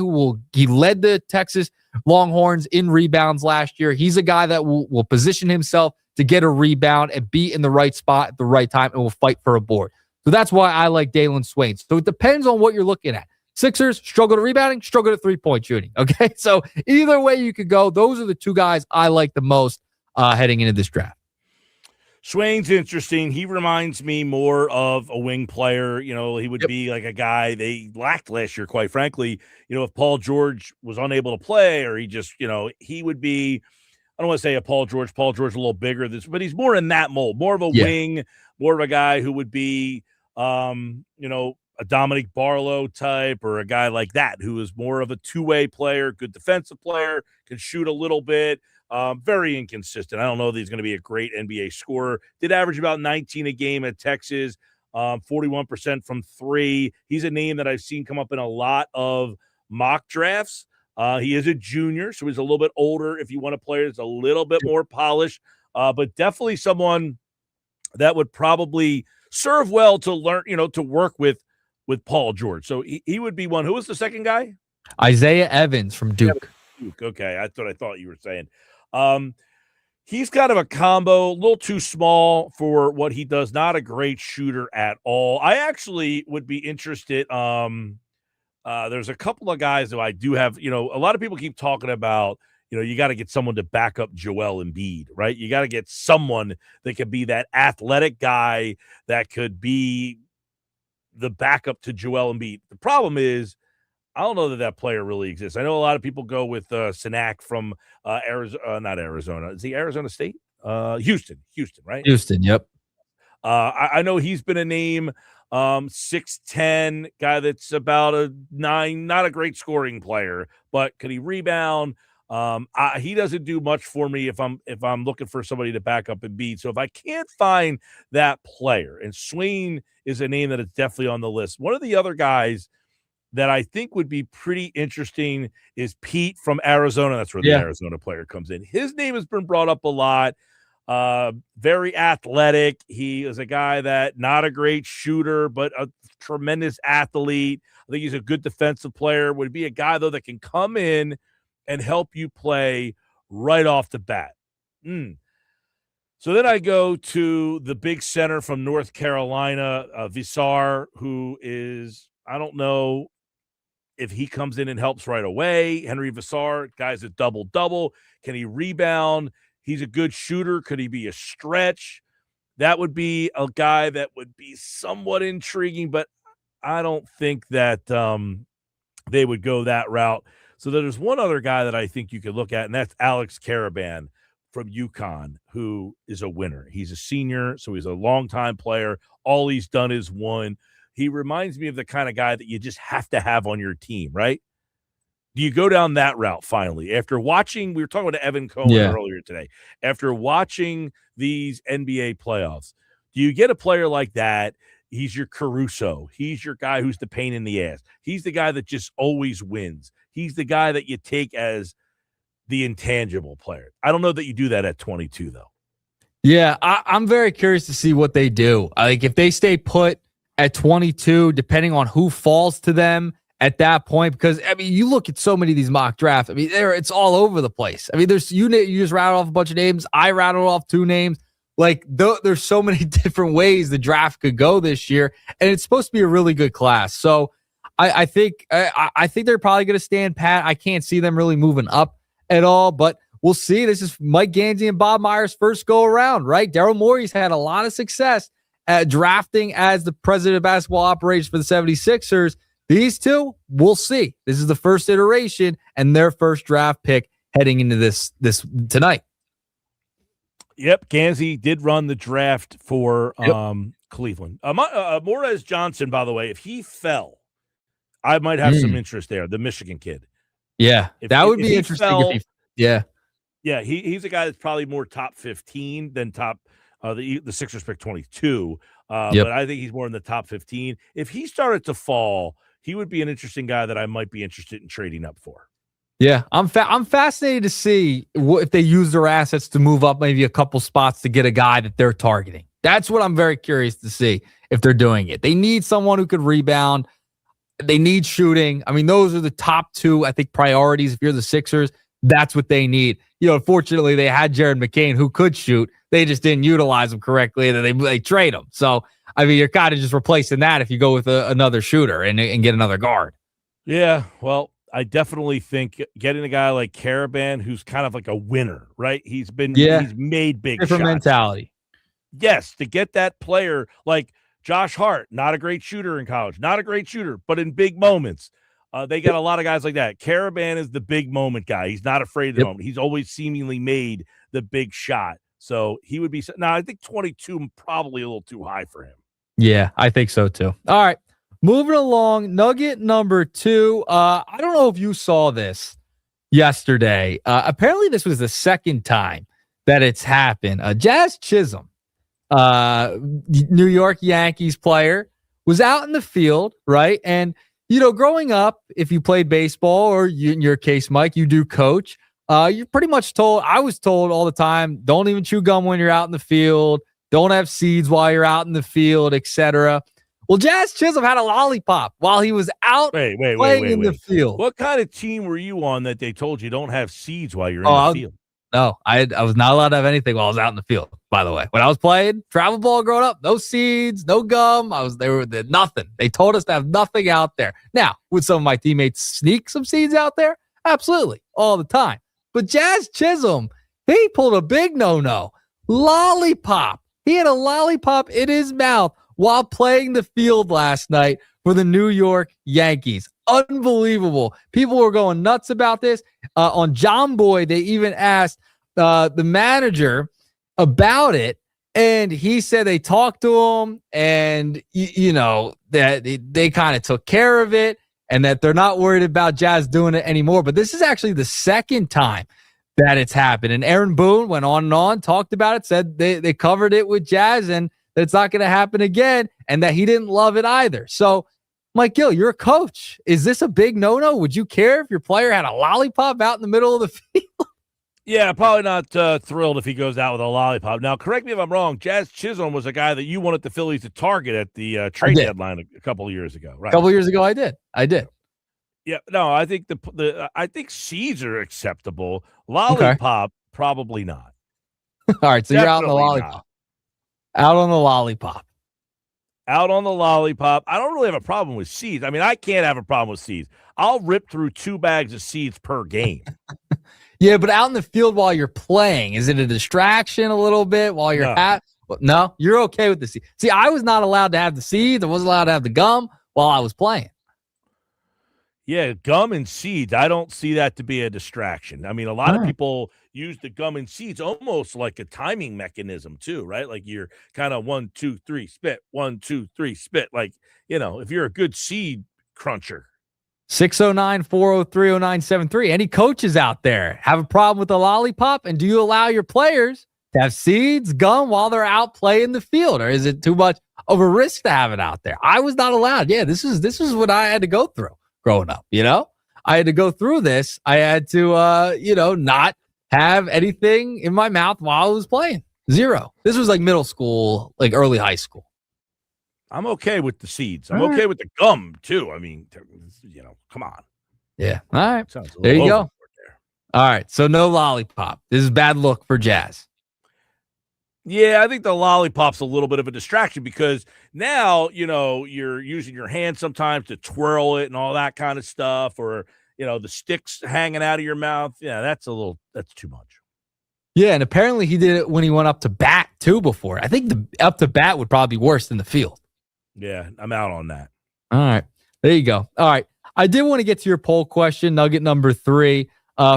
he led the Texas Longhorns in rebounds last year. He's a guy that will position himself to get a rebound and be in the right spot at the right time and will fight for a board. So that's why I like Dalen Swain. So it depends on what you're looking at. Sixers struggle to rebounding, struggle to 3-point shooting. Okay, so either way you could go. Those are the 2 guys I like the most heading into this draft. Swain's interesting. He reminds me more of a wing player. He would be like a guy they lacked last year, quite frankly. If Paul George was unable to play, or he just, he would be, I don't want to say a Paul George. Paul George a little bigger, but he's more in that mold, more of a wing, more of a guy who would be, a Dominic Barlow type, or a guy like that who is more of a two-way player, good defensive player, can shoot a little bit. Very inconsistent. I don't know that he's going to be a great NBA scorer. Did average about 19 a game at Texas, 41% from three. He's a name that I've seen come up in a lot of mock drafts. He is a junior, so he's a little bit older. If you want a player that's a little bit more polished, but definitely someone that would probably serve well to learn, to work with Paul George. So he would be one. Who was the second guy? Isaiah Evans from Duke. Okay, that's what I thought you were saying. He's kind of a combo, a little too small for what he does. Not a great shooter at all. I actually would be interested. There's a couple of guys who I do have, a lot of people keep talking about, you got to get someone to back up Joel Embiid, right? You got to get someone that could be that athletic guy that could be the backup to Joel Embiid. The problem is, I don't know that player really exists. I know a lot of people go with Sinak from Arizona, not Arizona. Is he Arizona State? Houston, right? Houston, yep. I know he's been a name, 6'10", guy that's about a 9, not a great scoring player, but could he rebound? He doesn't do much for me if I'm looking for somebody to back up and beat. So if I can't find that player, and Swain is a name that is definitely on the list. One of the other guys that I think would be pretty interesting is Pete from Arizona. That's where the Arizona player comes in. His name has been brought up a lot. Very athletic. He is a guy that not a great shooter, but a tremendous athlete. I think he's a good defensive player. Would be a guy, though, that can come in and help you play right off the bat. So then I go to the big center from North Carolina, Visar, who is, I don't know if he comes in and helps right away. Henry Visar, guy's a double-double. Can he rebound? He's a good shooter. Could he be a stretch? That would be a guy that would be somewhat intriguing, but I don't think that they would go that route. So there's one other guy that I think you could look at, and that's Alex Caravan from UConn, who is a winner. He's a senior, so he's a longtime player. All he's done is won. He reminds me of the kind of guy that you just have to have on your team, right? Do you go down that route finally? After watching, we were talking to Evan Cohen earlier today. After watching these NBA playoffs, do you get a player like that? He's your Caruso. He's your guy who's the pain in the ass. He's the guy that just always wins. He's the guy that you take as the intangible player. I don't know that you do that at 22, though. Yeah, I'm very curious to see what they do. Like, if they stay put at 22, depending on who falls to them at that point, because you look at so many of these mock drafts. It's all over the place. There's you just rattled off a bunch of names. I rattled off 2 names. Like, there's so many different ways the draft could go this year, and it's supposed to be a really good class. So I think they're probably going to stand pat. I can't see them really moving up at all, but we'll see. This is Mike Gansey and Bob Myers' first go around, right? Daryl Morey's had a lot of success at drafting as the president of basketball operations for the 76ers. These two, we'll see. This is the first iteration and their first draft pick heading into this tonight. Yep, Gansey did run the draft for Cleveland. Morez Johnson, by the way, if he fell, I might have some interest there. The Michigan kid. Yeah, that would be interesting. He's a guy that's probably more top 15 than top. The Sixers pick 22, but I think he's more in the top 15. If he started to fall, he would be an interesting guy that I might be interested in trading up for. Yeah, I'm fascinated to see if they use their assets to move up maybe a couple spots to get a guy that they're targeting. That's what I'm very curious to see if they're doing it. They need someone who could rebound. They need shooting. Those are the top 2, I think, priorities. If you're the Sixers, that's what they need. Unfortunately, they had Jared McCain who could shoot. They just didn't utilize him correctly, and then they trade him. So, you're kind of just replacing that if you go with another shooter and get another guard. Yeah, well, I definitely think getting a guy like Caravan, who's kind of like a winner, right? He's made big different shots. Mentality. Yes, to get that player like Josh Hart, not a great shooter in college, not a great shooter, but in big moments. They got a lot of guys like that. Caravan is the big moment guy. He's not afraid of the moment. He's always seemingly made the big shot. So he would be. Now, I think 22 probably a little too high for him. Yeah, I think so too. All right. Moving along, nugget number 2. I don't know if you saw this yesterday. Apparently, this was the second time that it's happened. Jazz Chisholm, New York Yankees player, was out in the field, right? And, growing up, if you played baseball or in your case, Mike, you do coach, you're pretty much told, I was told all the time, don't even chew gum when you're out in the field. Don't have seeds while you're out in the field, etc. Well, Jazz Chisholm had a lollipop while he was out playing in the field. What kind of team were you on that they told you don't have seeds while you're in the field? No, I was not allowed to have anything while I was out in the field, by the way. When I was playing travel ball growing up, no seeds, no gum. There were nothing. They told us to have nothing out there. Now, would some of my teammates sneak some seeds out there? Absolutely, all the time. But Jazz Chisholm, he pulled a big no-no. Lollipop. He had a lollipop in his mouth while playing the field last night for the New York Yankees. Unbelievable. People were going nuts about this. On John Boy, they even asked the manager about it, and he said they talked to him, and, that they kind of took care of it, and that they're not worried about Jazz doing it anymore. But this is actually the second time that it's happened. And Aaron Boone went on and on, talked about it, said they covered it with Jazz and that it's not going to happen again, and that he didn't love it either. So, Mike Gill, you're a coach. Is this a big no-no? Would you care if your player had a lollipop out in the middle of the field? Yeah, probably not thrilled if he goes out with a lollipop. Now, correct me if I'm wrong. Jazz Chisholm was a guy that you wanted the Phillies to target at the trade deadline a couple of years ago, right? A couple of years ago, I did. Yeah, no, I think I think seeds are acceptable. Lollipop, probably not. All right, so Definitely you're out on the lollipop. Not. Out on the lollipop. Out on the lollipop. I don't really have a problem with seeds. I mean, I can't have a problem with seeds. I'll rip through 2 bags of seeds per game. Yeah, but out in the field while you're playing, is it a distraction a little bit while you're No, you're okay with the seeds. See, I was not allowed to have the seeds. I wasn't allowed to have the gum while I was playing. Yeah, gum and seeds. I don't see that to be a distraction. I mean, a lot of people use the gum and seeds almost like a timing mechanism too, right? Like you're kind of 1, 2, 3, spit, 1, 2, 3, spit. Like, if you're a good seed cruncher. 609-403-0973. Any coaches out there have a problem with the lollipop? And do you allow your players to have seeds, gum while they're out playing the field? Or is it too much of a risk to have it out there? I was not allowed. Yeah, this is what I had to go through growing up. I had to go through this. I had to, not have anything in my mouth while I was playing. Zero. This was like middle school, like early high school. I'm okay with the seeds. I'm okay with the gum too. I mean, come on. Yeah. All right. There you go. All right. So no lollipop. This is bad look for Jazz. Yeah, I think the lollipop's a little bit of a distraction because now, you're using your hand sometimes to twirl it and all that kind of stuff, or, the sticks hanging out of your mouth. Yeah, that's too much. Yeah, and apparently he did it when he went up to bat too before. I think the up to bat would probably be worse than the field. Yeah, I'm out on that. All right. There you go. All right. I did want to get to your poll question, nugget number 3.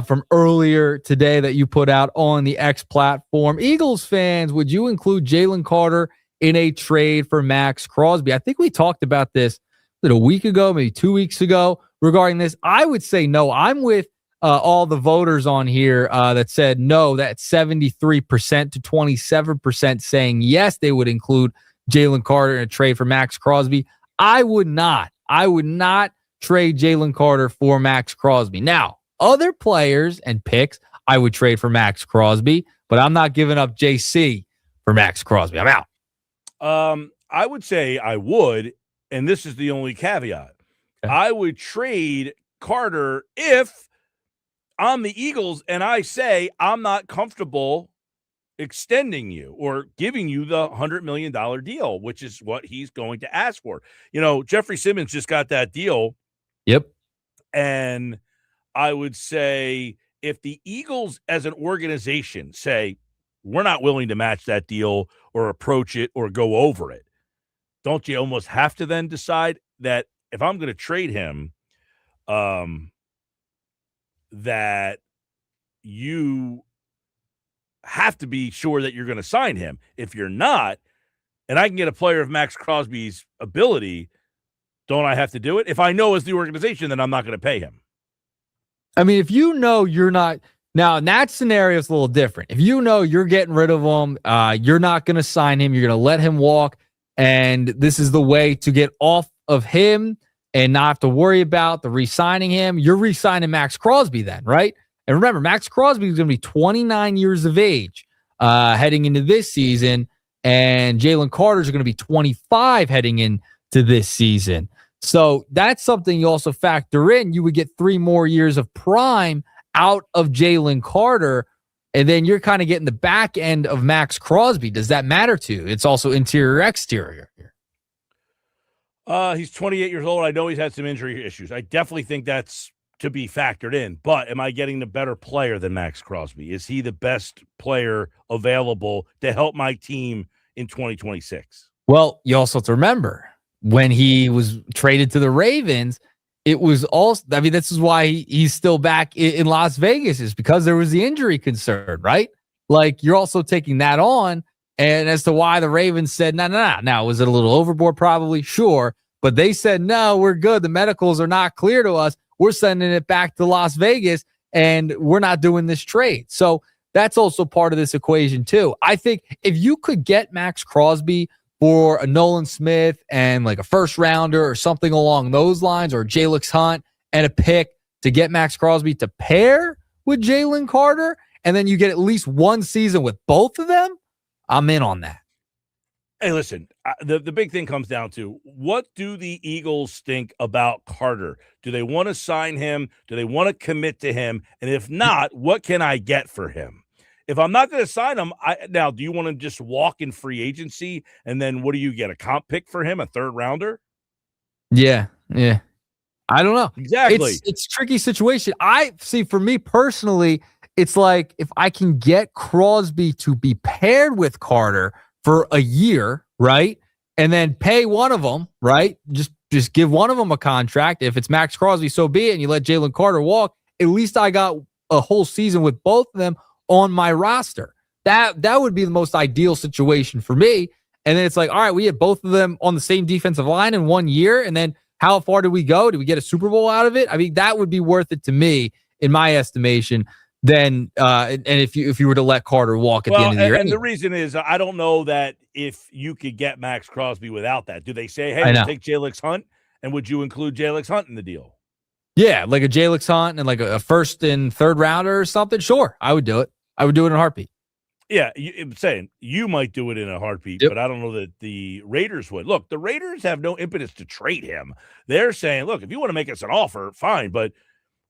From earlier today that you put out on the X platform. Eagles fans, would you include Jalen Carter in a trade for Max Crosby? I think we talked about this a week ago, maybe 2 weeks ago regarding this. I would say no. I'm with all the voters on here that said no. That's 73% to 27% saying yes, they would include Jalen Carter in a trade for Max Crosby. I would not trade Jalen Carter for Max Crosby. Now, other players and picks, I would trade for Max Crosby, but I'm not giving up JC for Max Crosby. I'm out. I would say I would, and this is the only caveat. Okay. I would trade Carter if I'm the Eagles and I say I'm not comfortable extending you or giving you the $100 million deal, which is what he's going to ask for. Jeffrey Simmons just got that deal. Yep. And I would say if the Eagles as an organization say, we're not willing to match that deal or approach it or go over it. Don't you almost have to then decide that if I'm going to trade him, that you have to be sure that you're going to sign him. If you're not, and I can get a player of Max Crosby's ability, don't I have to do it? If I know as the organization, then I'm not going to pay him. I mean, if you know you're not now in that scenario, it's a little different. If you know you're getting rid of him, you're not going to sign him, you're going to let him walk, and this is the way to get off of him and not have to worry about the re-signing him. You're re-signing Max Crosby then, right? And remember, Max Crosby is going to be 29 years of age heading into this season, and Jalen Carter's going to be 25 heading into this season. So that's something you also factor in. You would get 3 more years of prime out of Jalen Carter, and then you're kind of getting the back end of Max Crosby. Does that matter to you? It's also interior, exterior here. He's 28 years old. I know he's had some injury issues. I definitely think that's to be factored in. But am I getting the better player than Max Crosby? Is he the best player available to help my team in 2026? Well, you also have to remember when he was traded to the Ravens, it was also, I mean, this is why he's still back in Las Vegas, is because there was the injury concern, right? Like, you're also taking that on. And as to why the Ravens said, no. Now, was it a little overboard? Probably, sure. But they said, no, we're good. The medicals are not clear to us. We're sending it back to Las Vegas, and we're not doing this trade. So that's also part of this equation, too. I think if you could get Max Crosby for a Nolan Smith and like a first rounder or something along those lines, or Jalix Hunt and a pick to get Max Crosby to pair with Jalen Carter, and then you get at least one season with both of them, I'm in on that. Hey, listen, the big thing comes down to, what do the Eagles think about Carter? Do they want to sign him? Do they want to commit to him? And if not, what can I get for him? If I'm not going to sign him, now, do you want to just walk in free agency? And then what do you get? A comp pick for him? A 3rd rounder? Yeah. I don't know. Exactly. It's a tricky situation. I see, for me personally, it's like if I can get Crosby to be paired with Carter for a year, right? And then pay one of them, right? Just give one of them a contract. If it's Max Crosby, so be it. And you let Jalen Carter walk. At least I got a whole season with both of them on my roster. That would be the most ideal situation for me. And then it's like, all right, we had both of them on the same defensive line in 1 year. And then how far did we go? Did we get a Super Bowl out of it? I mean, that would be worth it to me, in my estimation. Then, and if you were to let Carter walk at the end of the year. And the reason is, I don't know that if you could get Max Crosby without that. Do they say, hey, we'll take Jalix Hunt? And would you include Jalix Hunt in the deal? Yeah, like a Jalix Hunt and like a 1st and 3rd rounder or something. Sure, I would do it. I would do it in a heartbeat. Yeah, I'm saying you might do it in a heartbeat, but I don't know that the Raiders would. Look, the Raiders have no impetus to trade him. They're saying, look, if you want to make us an offer, fine, but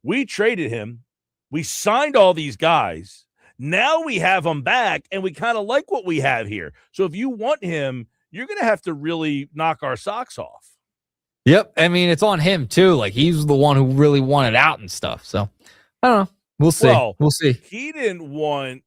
we traded him. We signed all these guys. Now we have him back, and we kind of like what we have here. So if you want him, you're going to have to really knock our socks off. Yep. I mean, it's on him, too. Like, he's the one who really wanted out and stuff. So, I don't know. We'll see. We'll see. He didn't want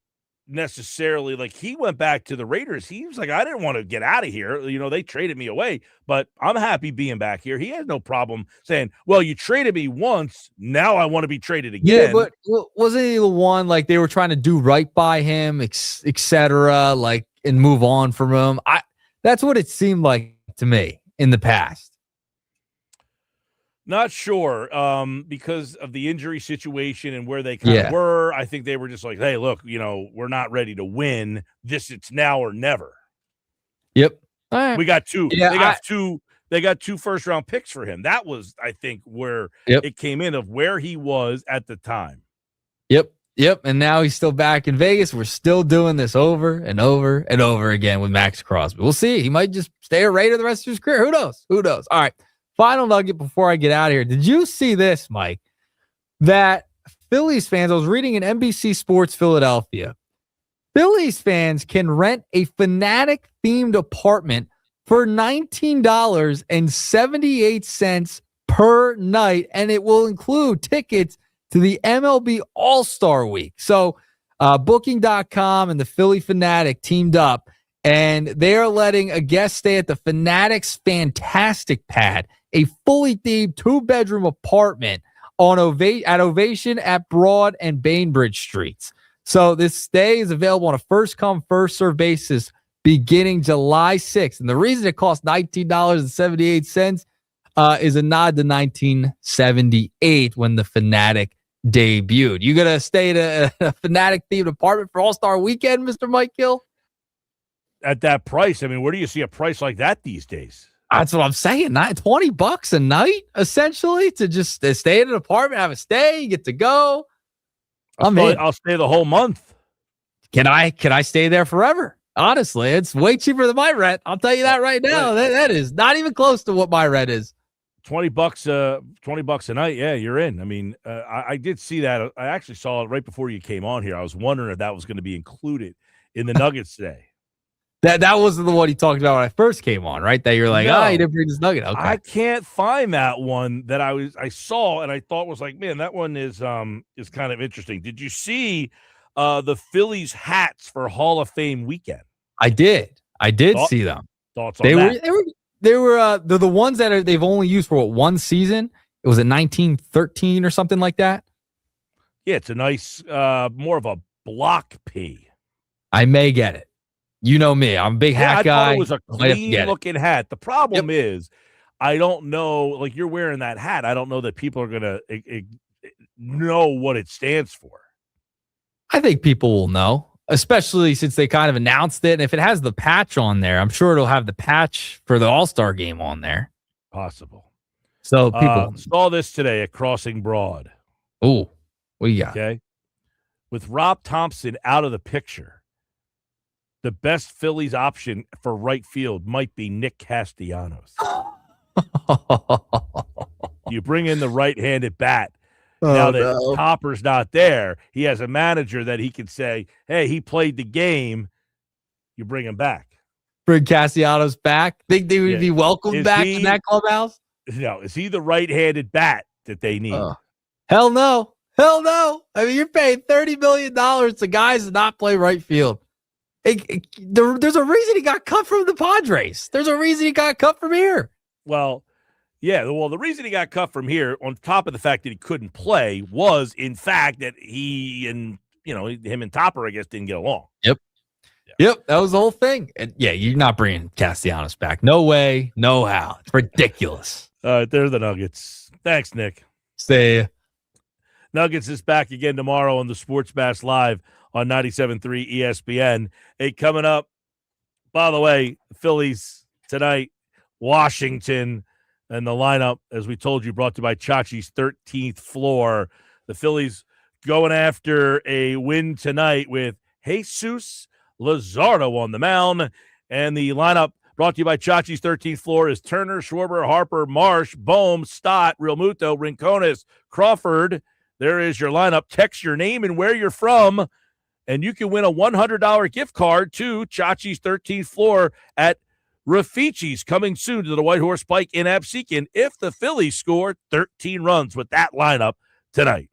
necessarily, like, he went back to the Raiders. He was like, I didn't want to get out of here. You know, they traded me away, but I'm happy being back here. He has no problem saying, well, you traded me once. Now I want to be traded again. Yeah, but wasn't he the one, like, they were trying to do right by him, et cetera, like, and move on from him? That's what it seemed like to me in the past. Not sure, because of the injury situation and where they kind of were. I think they were just like, hey, look, you know, we're not ready to win. It's now or never. Yep. All right. We got 2. Yeah, They got 2 first-round picks for him. That was, I think, where it came in, of where he was at the time. Yep. And now he's still back in Vegas. We're still doing this over and over and over again with Max Crosby. We'll see. He might just stay a Raider the rest of his career. Who knows? All right. Final nugget before I get out of here. Did you see this, Mike? That Phillies fans, I was reading in NBC Sports Philadelphia, Phillies fans can rent a Fanatic-themed apartment for $19.78 per night, and it will include tickets to the MLB All-Star Week. So Booking.com and the Philly Fanatic teamed up, and they are letting a guest stay at the Fanatic's Fantastic Pad, a fully themed 2-bedroom apartment on at Ovation at Broad and Bainbridge Streets. So this stay is available on a first-come, first-served basis beginning July 6th. And the reason it costs $19.78 is a nod to 1978 when the Fanatic debuted. You gonna stay at a Fanatic-themed apartment for All-Star Weekend, Mr. Mike Gill? At that price, I mean, where do you see a price like that these days? That's what I'm saying. $20 a night, essentially, to just stay in an apartment, have a stay, you get to go. I'll stay the whole month. Can I stay there forever? Honestly, it's way cheaper than my rent. I'll tell you that right now. That is not even close to what my rent is. $20 a night. Yeah, you're in. I mean, I did see that. I actually saw it right before you came on here. I was wondering if that was going to be included in the Nuggets today. That wasn't the one he talked about when I first came on, right? That you're like, No. you didn't bring this nugget. Okay. I can't find that one that I saw and I thought was like, man, that one is kind of interesting. Did you see the Phillies hats for Hall of Fame weekend? I did see them. Thoughts on that? They're the ones that they've only used for one season. It was in 1913 or something like that. Yeah, it's a nice, more of a block P. I may get it. You know me. I'm a big hat guy. I thought it was a clean-looking hat. The problem is, I don't know, like you're wearing that hat. I don't know that people are going to know what it stands for. I think people will know, especially since they kind of announced it. And if it has the patch on there, I'm sure it'll have the patch for the All-Star game on there. Possible. So people saw this today at Crossing Broad. Oh, what you got? Okay. With Rob Thompson out of the picture, the best Phillies option for right field might be Nick Castellanos. You bring in the right-handed bat. Now that Topper's not there, he has a manager that he can say, hey, he played the game. You bring him back. Bring Castellanos back? Think they would be welcomed back in that clubhouse? No. Is he the right-handed bat that they need? Hell no. Hell no. I mean, you're paying $30 million to guys that not play right field. There's a reason he got cut from the Padres. There's a reason he got cut from here. Well, yeah. Well, the reason he got cut from here, on top of the fact that he couldn't play, was in fact that he and him and Topper, I guess, didn't get along. Yep, that was the whole thing. And yeah, you're not bringing Castellanos back. No way, no how. It's ridiculous. All right, they're the Nuggets. Thanks, Nick. Stay. Nuggets is back again tomorrow on the Sports Bash Live on 97.3 ESPN. Hey, coming up, by the way, Phillies tonight, Washington, and the lineup, as we told you, brought to you by Chachi's 13th Floor. The Phillies going after a win tonight with Jesus Luzardo on the mound. And the lineup brought to you by Chachi's 13th Floor is Turner, Schwarber, Harper, Marsh, Bohm, Stott, Realmuto, Rincones, Crawford. There is your lineup. Text your name and where you're from, and you can win a $100 gift card to Chachi's 13th Floor at Rafici's, coming soon to the White Horse Pike in Absecon if the Phillies score 13 runs with that lineup tonight.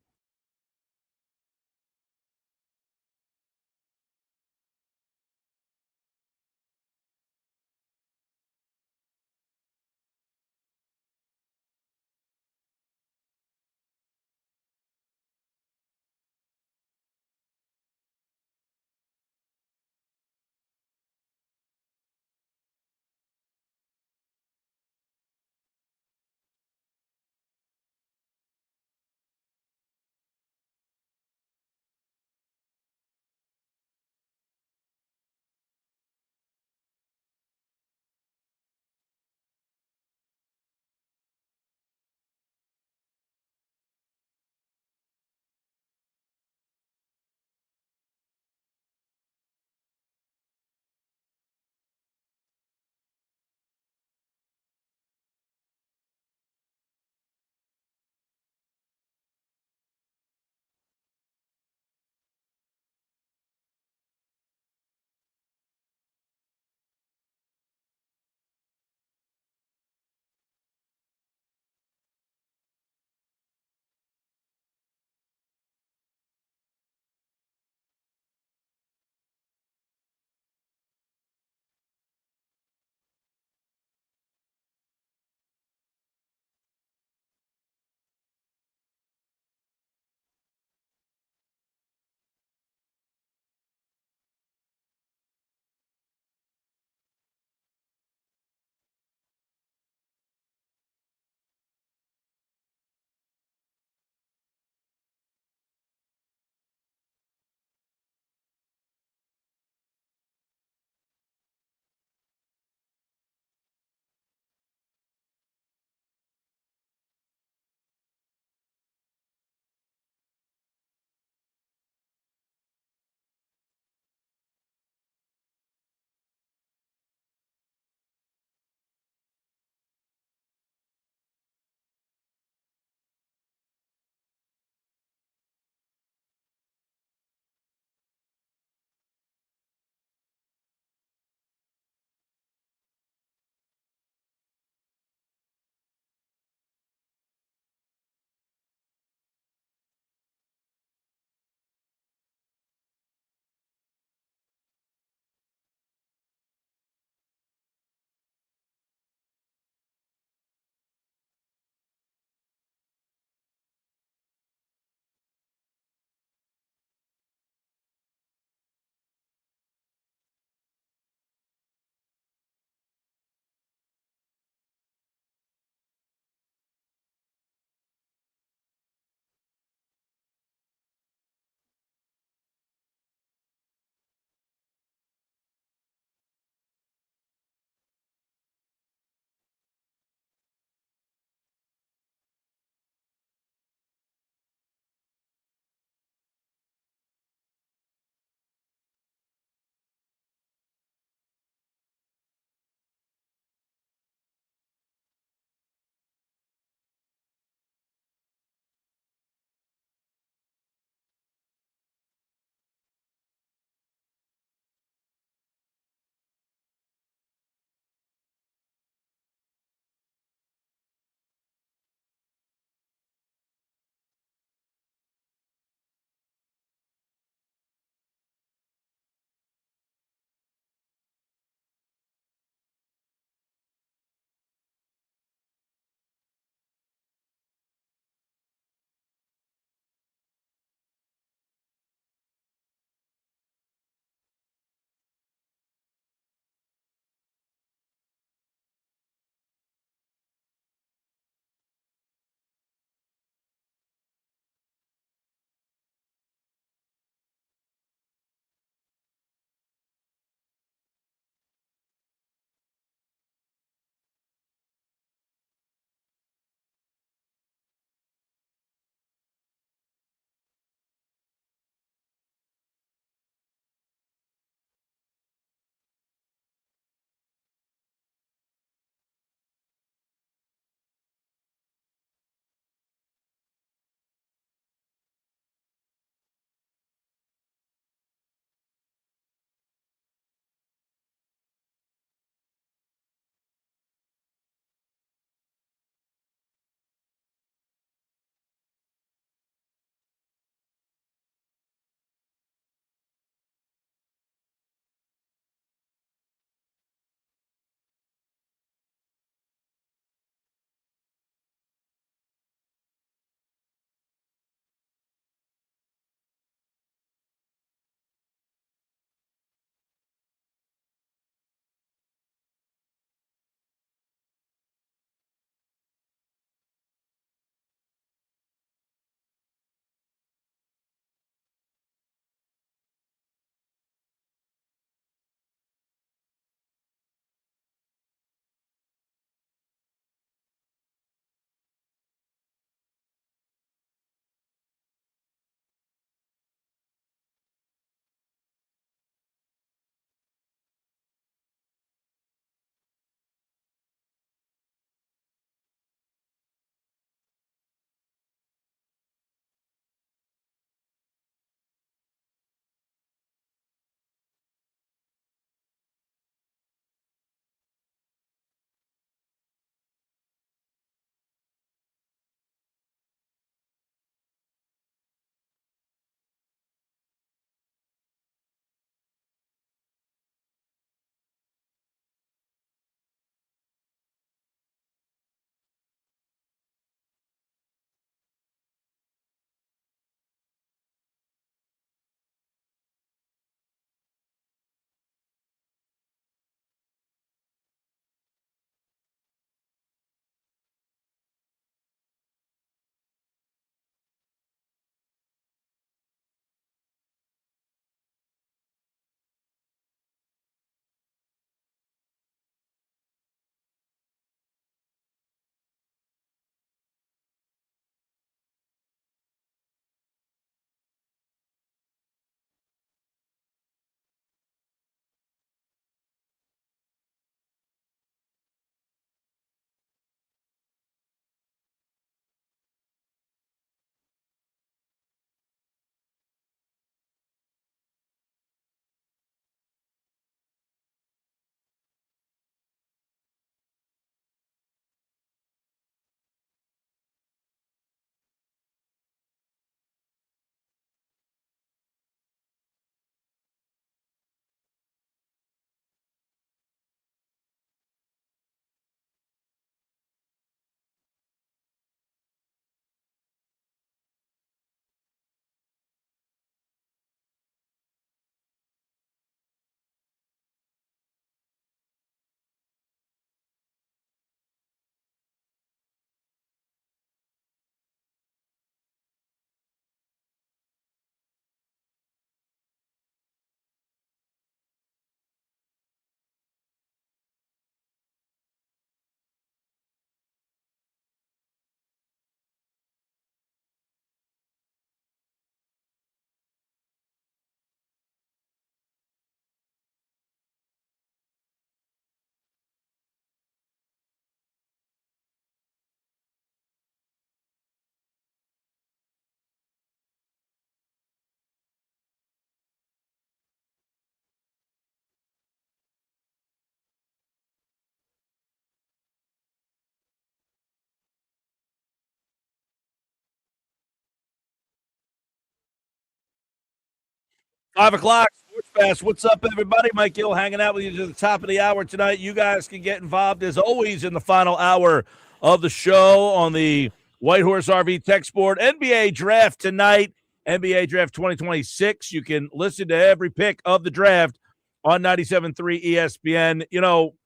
5 o'clock, Sports Fast. What's up, everybody? Mike Gill hanging out with you to the top of the hour tonight. You guys can get involved, as always, in the final hour of the show on the White Horse RV text board. NBA draft tonight, NBA draft 2026. You can listen to every pick of the draft on 97.3 ESPN. You know,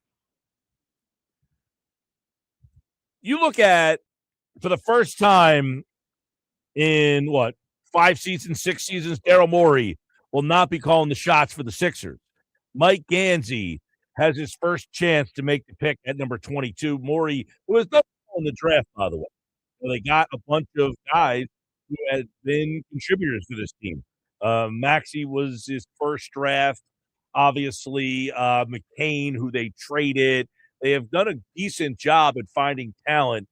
you look at, for the first time in, 5 seasons, 6 seasons, Daryl Morey will not be calling the shots for the Sixers. Mike Gansey has his first chance to make the pick at number 22. Morey, who was not in the draft, by the way. So they got a bunch of guys who had been contributors to this team. Maxey was his first draft. Obviously, McCain, who they traded. They have done a decent job at finding talent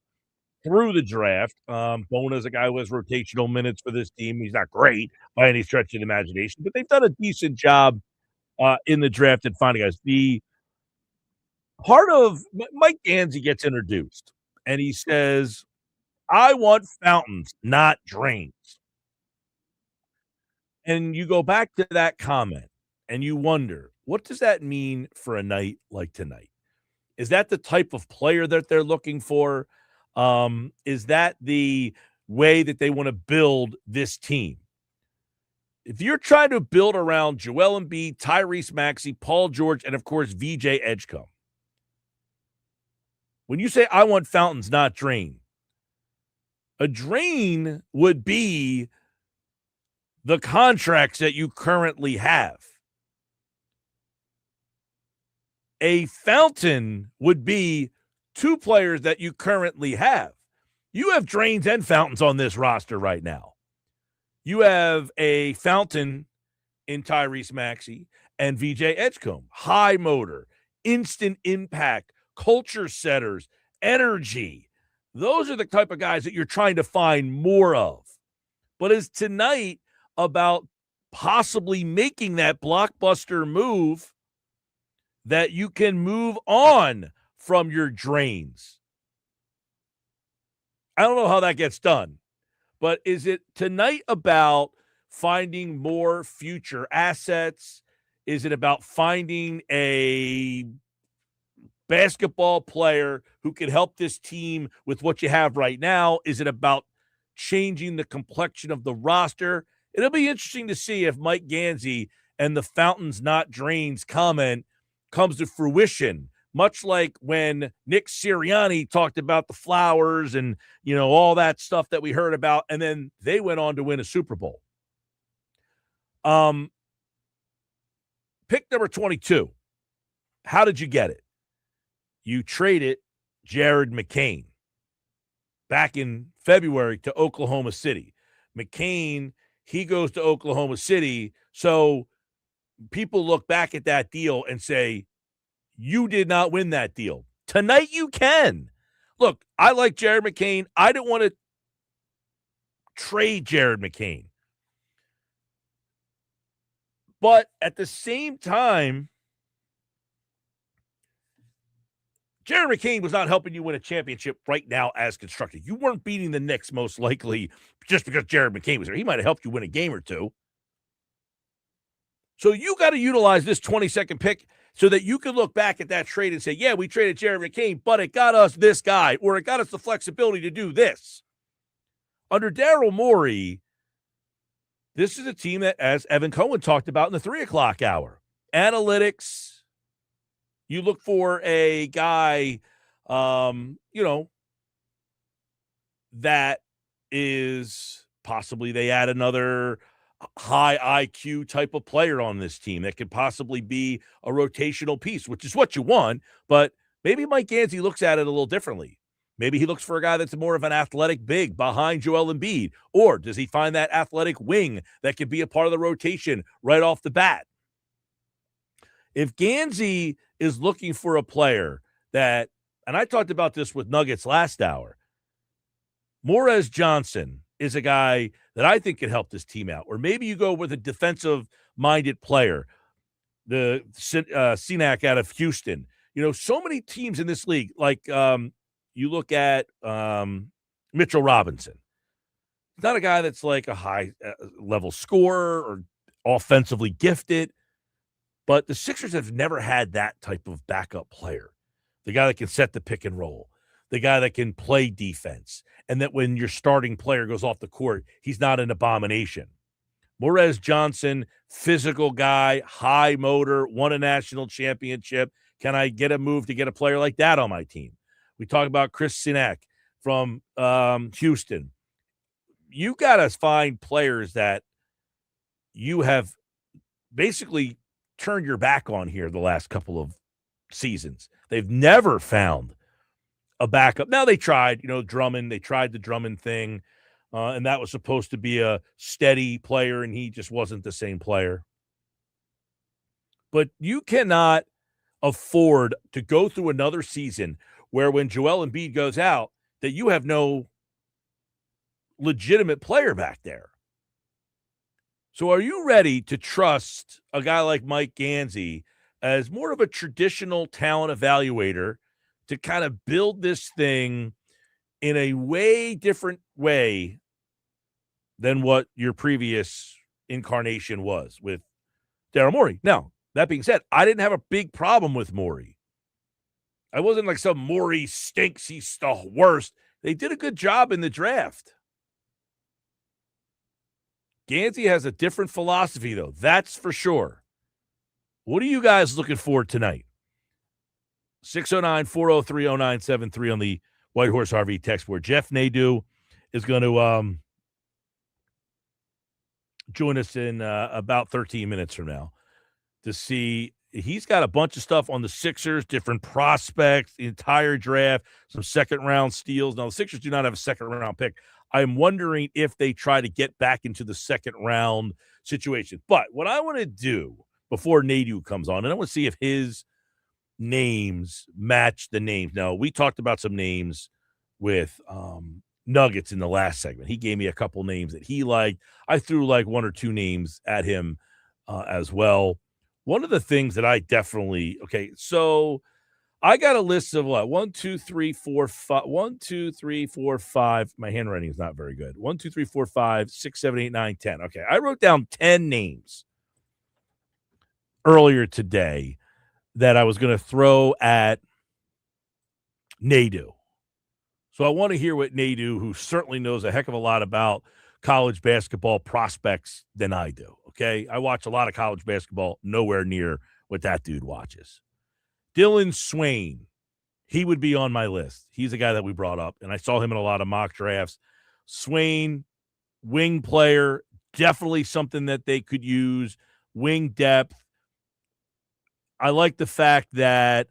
through the draft. Bona's a guy who has rotational minutes for this team. He's not great by any stretch of the imagination, but they've done a decent job in the draft at finding guys. The part of Mike Gansey gets introduced, and he says, I want fountains, not drains. And you go back to that comment, and you wonder, what does that mean for a night like tonight? Is that the type of player that they're looking for? Is that the way that they want to build this team? If you're trying to build around Joel Embiid, Tyrese Maxey, Paul George, and of course VJ Edgecombe, when you say I want fountains, not drain, a drain would be the contracts that you currently have. A fountain would be 2 players that you currently have. You have drains and fountains on this roster right now. You have a fountain in Tyrese Maxey and VJ Edgecombe. High motor, instant impact, culture setters, energy. Those are the type of guys that you're trying to find more of. But is tonight about possibly making that blockbuster move that you can move on from your drains? I don't know how that gets done, but is it tonight about finding more future assets? Is it about finding a basketball player who can help this team with what you have right now? Is it about changing the complexion of the roster? It'll be interesting to see if Mike Gansey and the fountains not drains comment comes to fruition, much like when Nick Sirianni talked about the flowers and, all that stuff that we heard about, and then they went on to win a Super Bowl. Pick number 22. How did you get it? You traded Jared McCain back in February to Oklahoma City. McCain, he goes to Oklahoma City, so people look back at that deal and say, you did not win that deal. Tonight you can. Look, I like Jared McCain. I didn't want to trade Jared McCain. But at the same time, Jared McCain was not helping you win a championship right now as constructed. You weren't beating the Knicks most likely just because Jared McCain was there. He might have helped you win a game or two. So you got to utilize this 22nd pick so that you can look back at that trade and say, yeah, we traded Jared McCain, but it got us this guy, or it got us the flexibility to do this. Under Daryl Morey, this is a team that, as Evan Cohen talked about in the 3 o'clock hour, analytics. You look for a guy, that is possibly they add another high IQ type of player on this team that could possibly be a rotational piece, which is what you want. But maybe Mike Gansey looks at it a little differently. Maybe he looks for a guy that's more of an athletic big behind Joel Embiid. Or does he find that athletic wing that could be a part of the rotation right off the bat? If Gansey is looking for a player that, and I talked about this with Nuggets last hour, Morez Johnson is a guy that I think could help this team out. Or maybe you go with a defensive-minded player, the Sinak out of Houston. So many teams in this league, like you look at Mitchell Robinson. He's not a guy that's like a high-level scorer or offensively gifted. But the Sixers have never had that type of backup player. The guy that can set the pick and roll, the guy that can play defense, and that when your starting player goes off the court, he's not an abomination. Morez Johnson, physical guy, high motor, won a national championship. Can I get a move to get a player like that on my team? We talk about Chris Sinek from Houston. You got to find players that you have basically turned your back on here the last couple of seasons. They've never found a backup. Now they tried, Drummond. They tried the Drummond thing, and that was supposed to be a steady player, and he just wasn't the same player. But you cannot afford to go through another season where when Joel Embiid goes out, that you have no legitimate player back there. So are you ready to trust a guy like Mike Gansey as more of a traditional talent evaluator to kind of build this thing in a way different way than what your previous incarnation was with Daryl Morey? Now, that being said, I didn't have a big problem with Morey. I wasn't like some Morey stinks, he's the worst. They did a good job in the draft. Gansey has a different philosophy, though. That's for sure. What are you guys looking for tonight? 609-403-0973 on the White Horse RV text board. Jeff Nadu is going to join us in about 13 minutes from now to see. He's got a bunch of stuff on the Sixers, different prospects, the entire draft, some second-round steals. Now, the Sixers do not have a second-round pick. I'm wondering if they try to get back into the second-round situation. But what I want to do before Nadu comes on, and I want to see if his names match the names. Now, we talked about some names with Nuggets in the last segment. He gave me a couple names that he liked. I threw like one or two names at him as well. One of the things that I definitely, so I got a list of what? 1, 2, 3, 4, 5. 1, 2, 3, 4, 5. My handwriting is not very good. 1, 2, 3, 4, 5, 6, 7, 8, 9, 10. Okay. I wrote down 10 names earlier today that I was going to throw at Nadu. So I want to hear what Nadu, who certainly knows a heck of a lot about college basketball prospects than I do. Okay. I watch a lot of college basketball, nowhere near what that dude watches. Dylan Swain, he would be on my list. He's a guy that we brought up, and I saw him in a lot of mock drafts. Swain, wing player, definitely something that they could use, wing depth. I like the fact that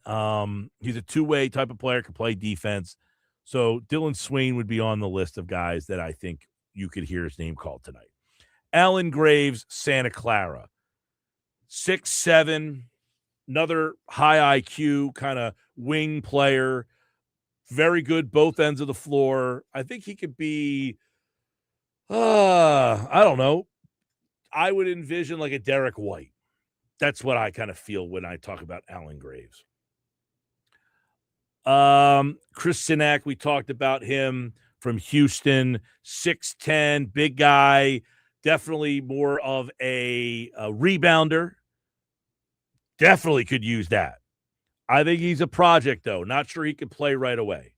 he's a two-way type of player, can play defense. So Dylan Swain would be on the list of guys that I think you could hear his name called tonight. Alan Graves, Santa Clara, 6'7", another high IQ kind of wing player, very good both ends of the floor. I think he could be, I don't know. I would envision like a Derek White. That's what I kind of feel when I talk about Alan Graves. Chris Sinek, we talked about him from Houston, 6'10", big guy, definitely more of a rebounder. Definitely could use that. I think he's a project, though. Not sure he can play right away,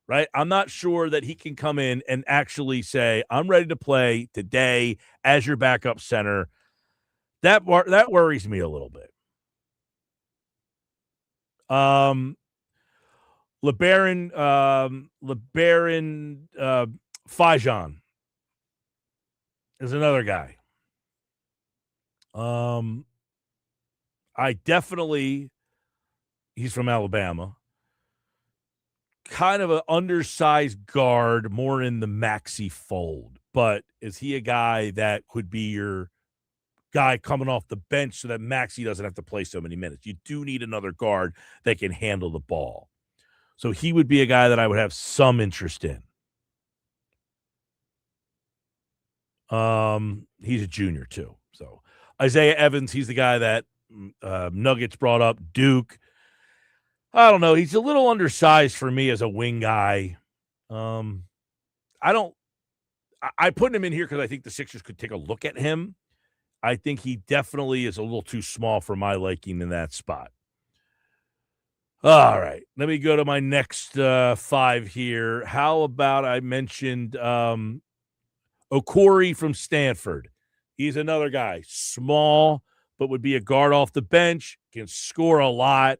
right? I'm not sure that he can come in and actually say, I'm ready to play today as your backup center. That worries me a little bit. LeBaron Fajan is another guy. He's from Alabama, kind of an undersized guard, more in the Maxey fold. But is he a guy that could be your guy coming off the bench so that Maxey doesn't have to play so many minutes? You do need another guard that can handle the ball. So he would be a guy that I would have some interest in. He's a junior too. So Isaiah Evans, he's the guy that Nuggets brought up. Duke, I don't know. He's a little undersized for me as a wing guy. I put him in here because I think the Sixers could take a look at him. I think he definitely is a little too small for my liking in that spot. All right, let me go to my next 5 here. How about I mentioned Okori from Stanford? He's another guy, small, but would be a guard off the bench, can score a lot.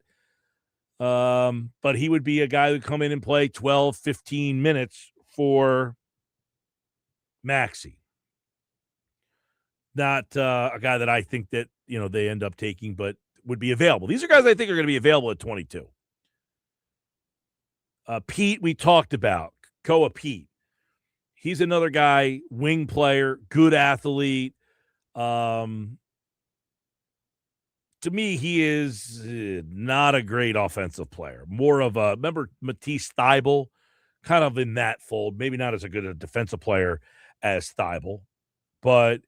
But he would be a guy who would come in and play 12, 15 minutes for Maxey. Not a guy that I think that, they end up taking, but would be available. These are guys I think are going to be available at 22. Pete, we talked about. Koa Pete. He's another guy, wing player, good athlete. To me, he is not a great offensive player. More of a, remember Matisse Thybulle? Kind of in that fold. Maybe not as a good a defensive player as Thybulle, but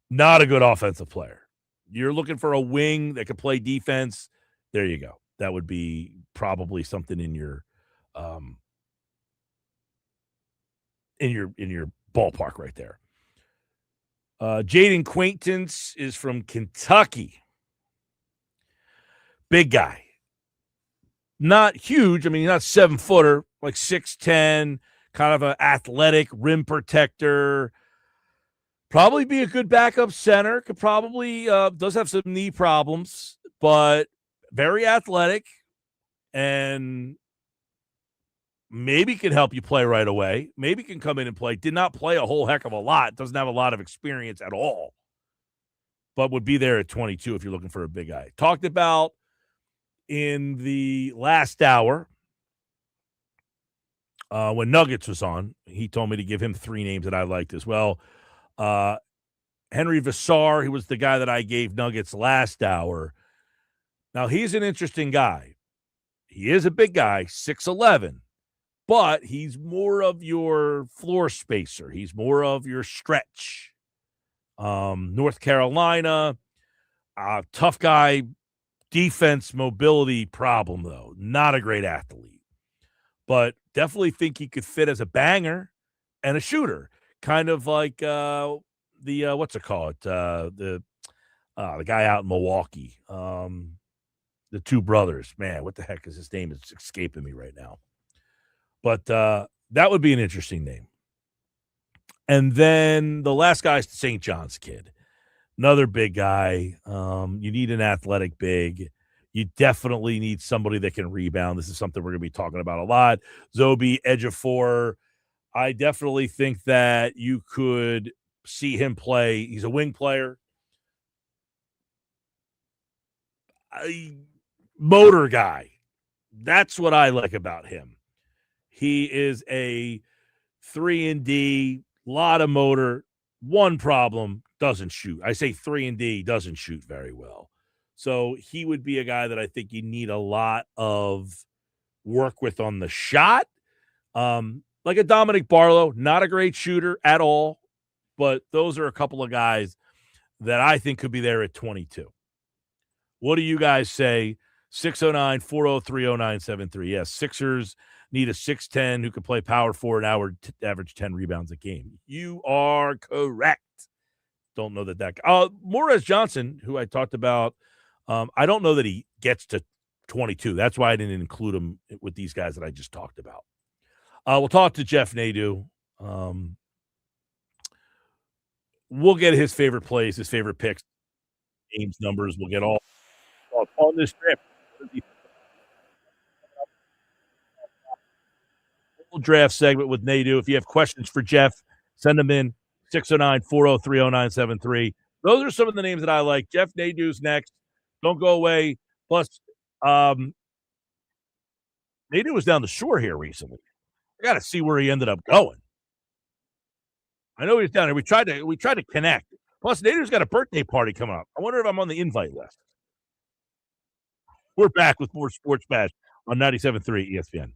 not a good offensive player. You're looking for a wing that can play defense. There you go. That would be probably something in your ballpark right there. Jaden Quaintance is from Kentucky. Big guy. Not huge. I mean, not 7-footer, like 6'10", kind of an athletic rim protector. Probably be a good backup center. Could probably does have some knee problems, but very athletic and maybe can help you play right away. Maybe can come in and play. Did not play a whole heck of a lot. Doesn't have a lot of experience at all, but would be there at 22 if you're looking for a big guy. Talked about in the last hour when Nuggets was on, he told me to give him 3 names that I liked as well. Henry Vassar, he was the guy that I gave Nuggets last hour. Now, he's an interesting guy. He is a big guy, 6'11", but he's more of your floor spacer. He's more of your stretch. North Carolina, tough guy, defense mobility problem, though. Not a great athlete, but definitely think he could fit as a banger and a shooter. Kind of like the what's it called? The guy out in Milwaukee. The 2 brothers. Man, what the heck is his name? It's escaping me right now. But that would be an interesting name. And then the last guy is the St. John's kid. Another big guy. You need an athletic big. You definitely need somebody that can rebound. This is something we're going to be talking about a lot. Zobi Ejiofor. I definitely think that you could see him play. He's a wing player. Motor guy. That's what I like about him. He is a 3-and-D, lot of motor. One problem, doesn't shoot. I say 3-and-D, doesn't shoot very well. So he would be a guy that I think you need a lot of work with on the shot. Like a Dominic Barlow, not a great shooter at all, but those are a couple of guys that I think could be there at 22. What do you guys say? 609-403-0973. Yes, Sixers need a 6'10" who can play power forward and average 10 rebounds a game. You are correct. Don't know that Morris Johnson, who I talked about, I don't know that he gets to 22. That's why I didn't include him with these guys that I just talked about. We'll talk to Jeff Nadu. We'll get his favorite plays, his favorite picks, games, numbers. We'll get all on this trip. Draft segment with Nadu. If you have questions for Jeff, send them in 609-403-0973. Those are some of the names that I like. Jeff Nadu's next. Don't go away. Plus, Nadu was down the shore here recently. I got to see where he ended up going. I know he's down here. We tried to connect. Plus, Nadu's got a birthday party coming up. I wonder if I'm on the invite list. We're back with more Sports Bash on 97.3 ESPN.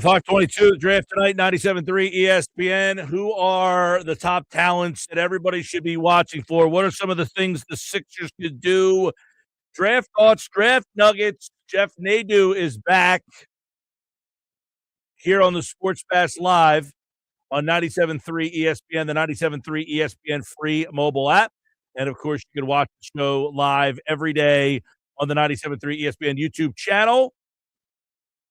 Fox 22, the draft tonight, 97.3 ESPN. Who are the top talents that everybody should be watching for? What are some of the things the Sixers could do? Draft thoughts, draft nuggets. Jeff Nadu is back here on the Sports Pass Live on 97.3 ESPN, the 97.3 ESPN free mobile app. And, of course, you can watch the show live every day on the 97.3 ESPN YouTube channel.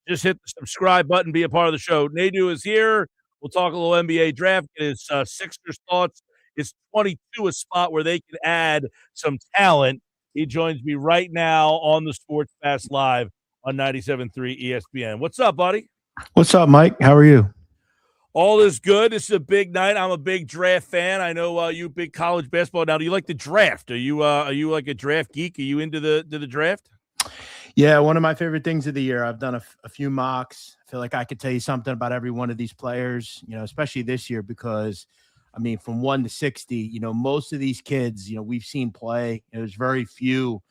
Just hit the subscribe button, be a part of the show. Nadu is here. We'll talk a little NBA draft, get his Sixers thoughts. Is 22 a spot where they can add some talent? He joins me right now on the Sports Pass Live on 97.3 ESPN. What's up, buddy? What's up, Mike? How are you? All is good. This is a big night. I'm a big draft fan. I know you big college basketball. Now, do you like the draft? Are you like a draft geek? Are you into the draft? Yeah, one of my favorite things of the year. I've done a few mocks. I feel like I could tell you something about every one of these players, especially this year because, I mean, from 1 to 60, most of these kids, we've seen play. There's very few,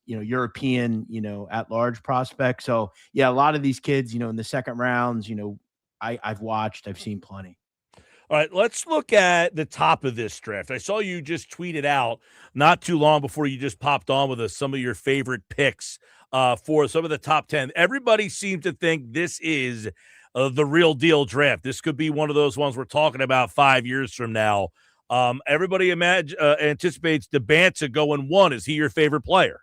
European, at-large prospects. So, yeah, a lot of these kids, in the second rounds, I've watched. I've seen plenty. All right, let's look at the top of this draft. I saw you just tweeted out not too long before you just popped on with us some of your favorite picks for some of the top 10. Everybody seems to think this is the real deal draft. This could be one of those ones we're talking about 5 years from now. Everybody anticipates DeBanza going 1. Is he your favorite player?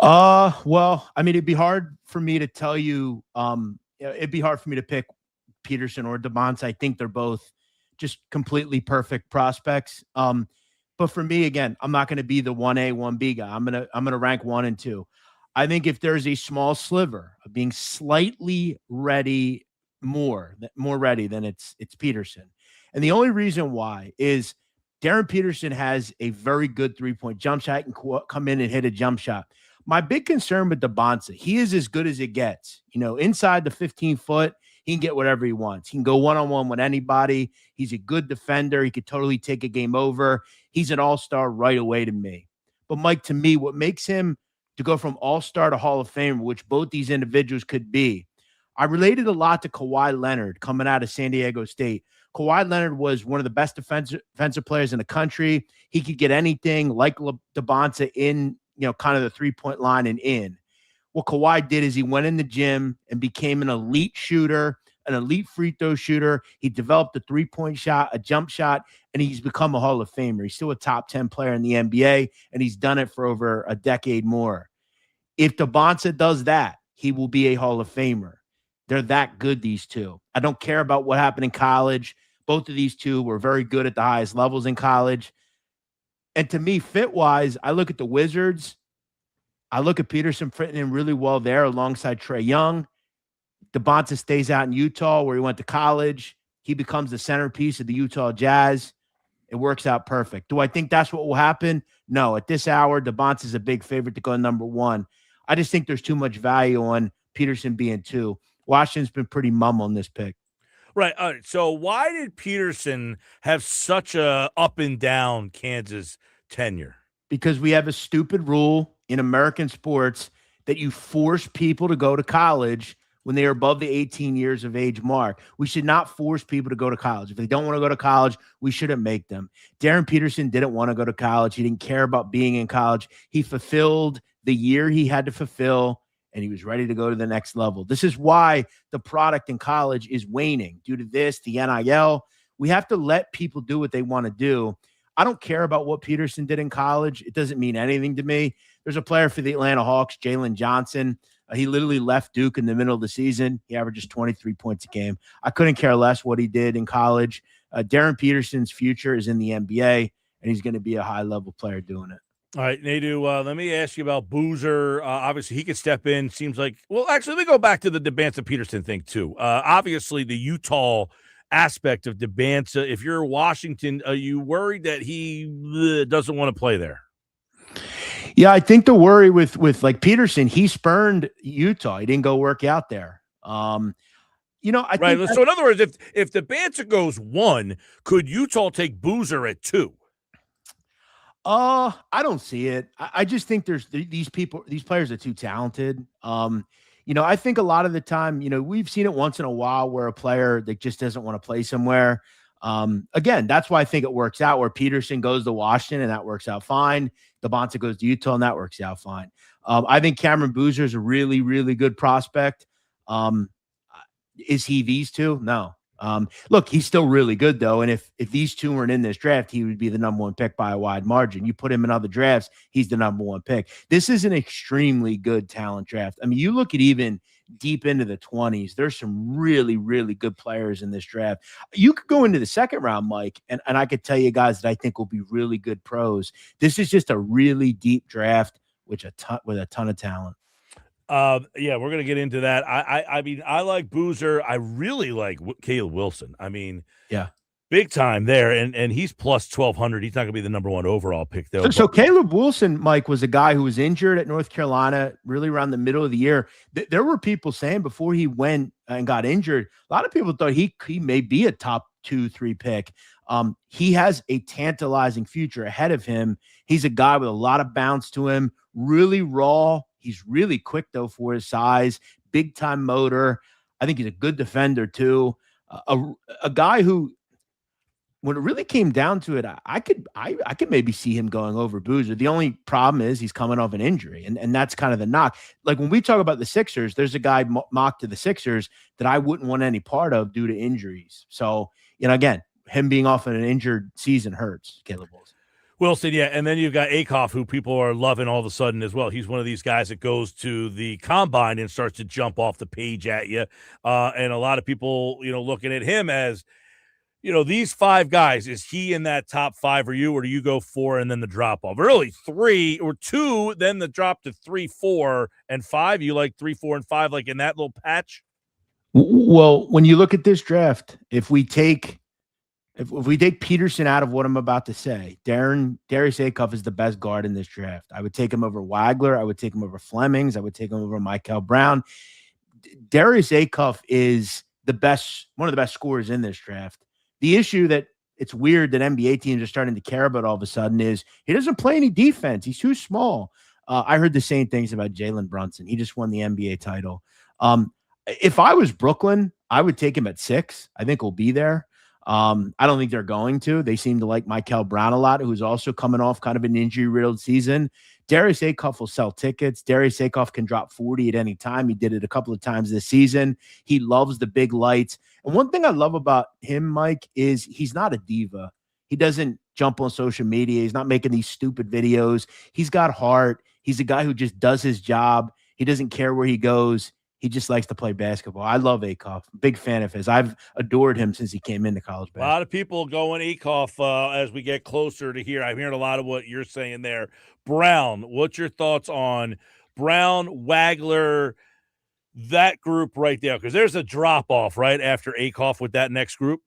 Well, I mean, it'd be hard for me to tell you. It'd be hard for me to pick Peterson or DeBanza. I think they're both just completely perfect prospects. But for me, again, I'm not going to be the 1A, 1B guy. I'm going to rank 1 and 2. I think if there's a small sliver of being slightly ready, more ready, then it's Peterson. And the only reason why is Darren Peterson has a very good 3-point jump shot. He can come in and hit a jump shot. My big concern with DeBanza, he is as good as it gets. Inside the 15-foot, he can get whatever he wants. He can go one-on-one with anybody. He's a good defender. He could totally take a game over. He's an all-star right away to me. But, Mike, to me, what makes him to go from all-star to Hall of Fame, which both these individuals could be, I related a lot to Kawhi Leonard coming out of San Diego State. Kawhi Leonard was one of the best defensive players in the country. He could get anything like DeBanza in, kind of the three-point line and in. What Kawhi did is he went in the gym and became an elite shooter, an elite free throw shooter. He developed a 3-point shot, a jump shot, and he's become a Hall of Famer. He's still a top 10 player in the NBA, and he's done it for over a decade more. If DeBanza does that, he will be a Hall of Famer. They're that good, these two. I don't care about what happened in college. Both of these two were very good at the highest levels in college. And to me, fit-wise, I look at the Wizards. I look at Peterson fitting in really well there alongside Trae Young. DeBanza stays out in Utah where he went to college. He becomes the centerpiece of the Utah Jazz. It works out perfect. Do I think that's what will happen? No. At this hour, DeBanza is a big favorite to go number 1. I just think there's too much value on Peterson being 2. Washington's been pretty mum on this pick. Right. All right. So why did Peterson have such a up and down Kansas tenure? Because we have a stupid rule in American sports that you force people to go to college when they are above the 18 years of age mark. We should not force people to go to college. If they don't want to go to college, we shouldn't make them. Darren Peterson didn't want to go to college. He didn't care about being in college. He fulfilled the year he had to fulfill, and he was ready to go to the next level. This is why the product in college is waning due to this, the NIL. We have to let people do what they want to do. I don't care about what Peterson did in college. It doesn't mean anything to me. There's a player for the Atlanta Hawks, Jalen Johnson. He literally left Duke in the middle of the season. He averages 23 points a game. I couldn't care less what he did in college. Darren Peterson's future is in the NBA, and he's going to be a high-level player doing it. All right, Nadu, let me ask you about Boozer. Obviously, he could step in. Seems like – well, actually, let me go back to the DeBanza-Peterson thing too. Obviously, the Utah aspect of DeBanza. If you're Washington, are you worried that he doesn't want to play there? Yeah, I think the worry with like Peterson, he spurned Utah. He didn't go work out there. I think right. So in other words, if DeBanza goes 1, could Utah take Boozer at 2? I don't see it. I just think there's these players are too talented. I think a lot of the time, we've seen it once in a while where a player that just doesn't want to play somewhere. Again, that's why I think it works out where Peterson goes to Washington and that works out fine. Devonta goes to Utah and that works out fine. I think Cameron Boozer is a really, really good prospect. Is he these two? No. Look, he's still really good though. And if these two weren't in this draft, he would be the number one pick by a wide margin. You put him in other drafts, he's the number one pick. This is an extremely good talent draft. I mean, you look at even deep into the 20s, there's some really, really good players in this draft. You could go into the second round, Mike, and I could tell you guys that I think will be really good pros. This is just a really deep draft with a ton of talent. Yeah, we're gonna get into that. I mean, I like Boozer. I really like Caleb Wilson. I mean, yeah, big time there, and he's plus 1,200. He's not gonna be the number one overall pick though. So Caleb Wilson, Mike, was a guy who was injured at North Carolina, really around the middle of the year. There were people saying before he went and got injured, a lot of people thought he may be a top 2-3 pick. He has a tantalizing future ahead of him. He's a guy with a lot of bounce to him, really raw. He's really quick, though, for his size, big-time motor. I think he's a good defender, too. A guy who, when it really came down to it, I could maybe see him going over Boozer. The only problem is he's coming off an injury, and that's kind of the knock. Like when we talk about the Sixers, there's a guy mocked to the Sixers that I wouldn't want any part of due to injuries. So, again, him being off in an injured season hurts Caleb Wilson, yeah, and then you've got Akoff, who people are loving all of a sudden as well. He's one of these guys that goes to the combine and starts to jump off the page at you, and a lot of people, looking at him as, these five guys. Is he in that top five for you, or do you go 4 and then the drop off? Really 3 or 2, then the drop to 3, 4, and 5. You like 3, 4, and 5, like in that little patch? Well, when you look at this draft, if we take Peterson out of what I'm about to say, Darius Akoff is the best guard in this draft. I would take him over Wagler. I would take him over Flemings. I would take him over Michael Brown. Darius Akoff is one of the best scorers in this draft. The issue that it's weird that NBA teams are starting to care about all of a sudden is he doesn't play any defense. He's too small. I heard the same things about Jalen Brunson. He just won the NBA title. If I was Brooklyn, I would take him at 6. I think he'll be there. I don't think they're going to. They seem to like Michael Brown a lot, who's also coming off kind of an injury-riddled season. Darius Akoff will sell tickets. Darius Akoff can drop 40 at any time. He did it a couple of times this season. He loves the big lights. And one thing I love about him, Mike, is he's not a diva. He doesn't jump on social media. He's not making these stupid videos. He's got heart. He's a guy who just does his job. He doesn't care where he goes. He just likes to play basketball. I love Akoff. Big fan of his. I've adored him since he came into college basketball. A lot of people going Akoff as we get closer to here. I'm hearing a lot of what you're saying there. Brown, what's your thoughts on Brown, Wagler, that group right there? Because there's a drop-off right after Akoff with that next group.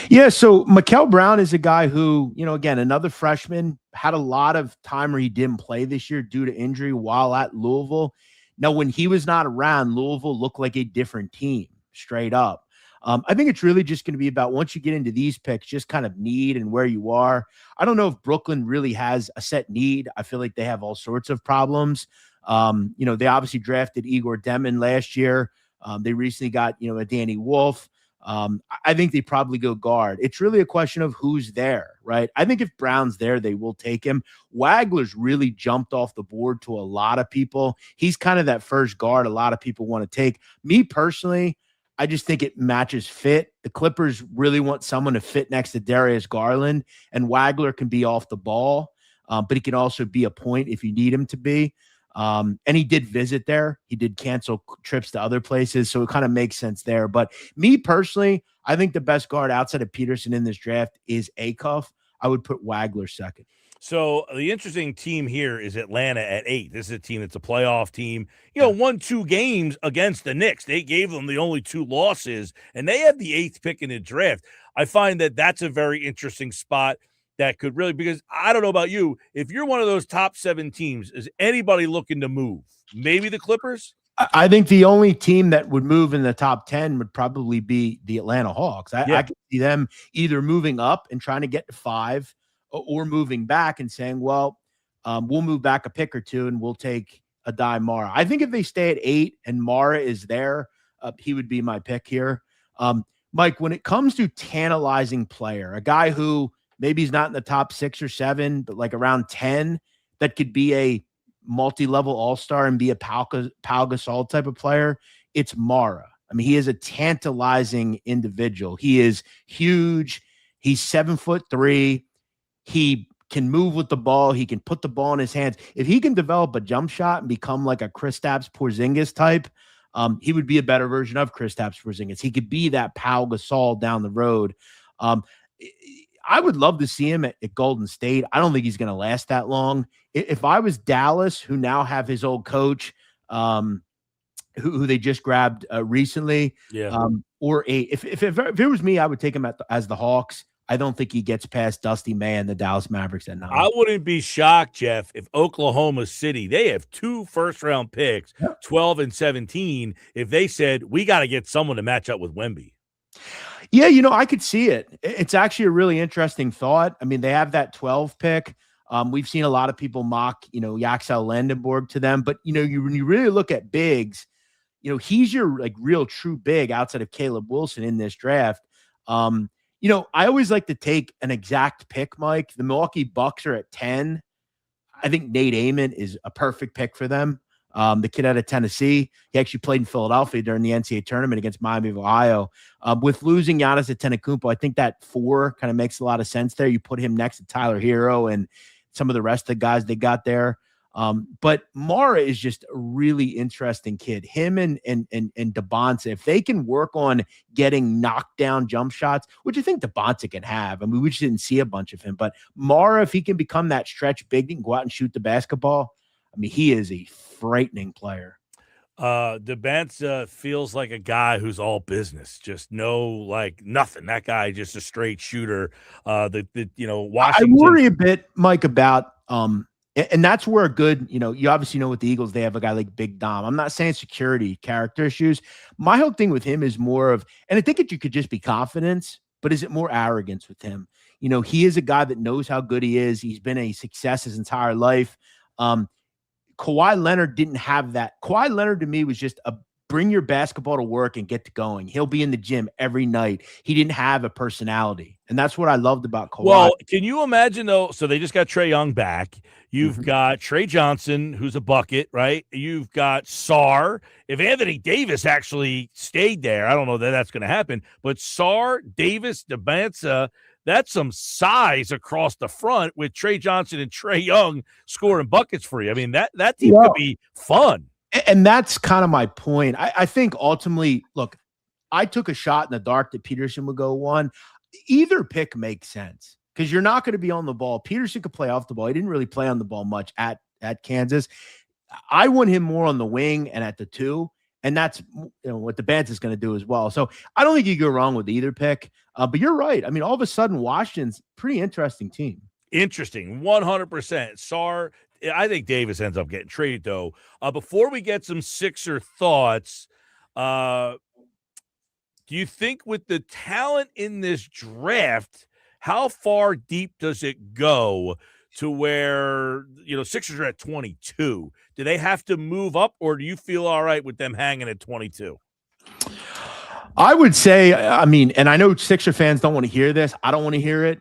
Yeah, so Mikel Brown is a guy who, again, another freshman, had a lot of time where he didn't play this year due to injury while at Louisville. Now, when he was not around, Louisville looked like a different team, straight up. I think it's really just going to be about, once you get into these picks, just kind of need and where you are. I don't know if Brooklyn really has a set need. I feel like they have all sorts of problems. They obviously drafted Igor Demon last year. They recently got, a Danny Wolf. I think they probably go guard. It's really a question of who's there, right? I think if Brown's there, they will take him. Wagler's really jumped off the board to a lot of people. He's kind of that first guard a lot of people want to take. Me personally, I just think it matches fit. The Clippers really want someone to fit next to Darius Garland, and Wagler can be off the ball, but he can also be a point if you need him to be. And he did visit there. He did cancel trips to other places, so it kind of makes sense there. But me personally, I think the best guard outside of Peterson in this draft is Akoff. I would put Wagler second. So the interesting team here is Atlanta at 8. This is a team that's a playoff team. Won 2 games against the Knicks. They gave them the only 2 losses, and they have the 8th pick in the draft. I find that that's a very interesting spot that could really, because I don't know about you, if you're one of those top 7 teams, is anybody looking to move? Maybe the Clippers? I think the only team that would move in the top 10 would probably be the Atlanta Hawks. I could see them either moving up and trying to get to 5 or moving back and saying, well, we'll move back a pick or 2 and we'll take Adai Mara. I think if they stay at 8 and Mara is there, he would be my pick here. Mike, when it comes to tantalizing player, a guy who maybe he's not in the top 6 or 7, but like around 10, that could be a multi-level all-star and be a Pau Gasol type of player, it's Mara. I mean, he is a tantalizing individual. He is huge. He's 7'3". He can move with the ball. He can put the ball in his hands. If he can develop a jump shot and become like a Kristaps Porzingis type, he would be a better version of Kristaps Porzingis. He could be that Pau Gasol down the road. I would love to see him at Golden State. I don't think he's going to last that long. If I was Dallas, who now have his old coach, who they just grabbed recently, or if it was me, I would take him as the Hawks. I don't think he gets past Dusty May and the Dallas Mavericks at 9. I wouldn't be shocked, Jeff, if Oklahoma City, they have 2 first-round picks, 12 and 17, if they said, we got to get someone to match up with Wemby. Yeah, I could see it. It's actually a really interesting thought. I mean, they have that 12 pick. We've seen a lot of people mock, Yaxel Landenborg to them. But, when you really look at bigs, he's your like real true big outside of Caleb Wilson in this draft. I always like to take an exact pick, Mike. The Milwaukee Bucks are at 10. I think Nate Amon is a perfect pick for them. The kid out of Tennessee, he actually played in Philadelphia during the NCAA tournament against Miami of Ohio. With losing Giannis Antetokounmpo, I think that 4 kind of makes a lot of sense there. You put him next to Tyler Hero and some of the rest of the guys they got there. But Mara is just a really interesting kid. Him and DeBonce, if they can work on getting knockdown jump shots, which I think DeBonce can have. I mean, we just didn't see a bunch of him. But Mara, if he can become that stretch big and go out and shoot the basketball, I mean, he is a frightening player. DeBonce feels like a guy who's all business, just nothing. That guy just a straight shooter. Washington. I worry a bit, Mike, about and that's where a good, you obviously know with the Eagles, they have a guy like Big Dom. I'm not saying security, character issues. My whole thing with him is more of, and I think you could just be confidence, but is it more arrogance with him? He is a guy that knows how good he is. He's been a success his entire life. Kawhi Leonard didn't have that. Kawhi Leonard to me was just a bring your basketball to work and get to going. He'll be in the gym every night. He didn't have a personality. And that's what I loved about Kawhi. Well, can you imagine though? So they just got Trae Young back. You've got Trey Johnson, who's a bucket, right? You've got Sarr. If Anthony Davis actually stayed there, I don't know that that's going to happen, but Sarr, Davis, DeBonce, that's some size across the front with Trey Johnson and Trae Young scoring buckets for you. I mean, that team could be fun. And that's kind of my point. I think ultimately, look, I took a shot in the dark that Peterson would go 1. Either pick makes sense because you're not going to be on the ball. Peterson could play off the ball. He didn't really play on the ball much at Kansas. I want him more on the wing and at the 2. And that's what the Bants is going to do as well. So I don't think you go wrong with either pick. But you're right. I mean, all of a sudden, Washington's a pretty interesting team. Interesting. 100%. Sarr, I think Davis ends up getting traded, though. Before we get some Sixer thoughts, do you think with the talent in this draft, how far deep does it go to where, Sixers are at 22? Do they have to move up, or do you feel all right with them hanging at 22? I would say, I mean, and I know Sixer fans don't want to hear this. I don't want to hear it.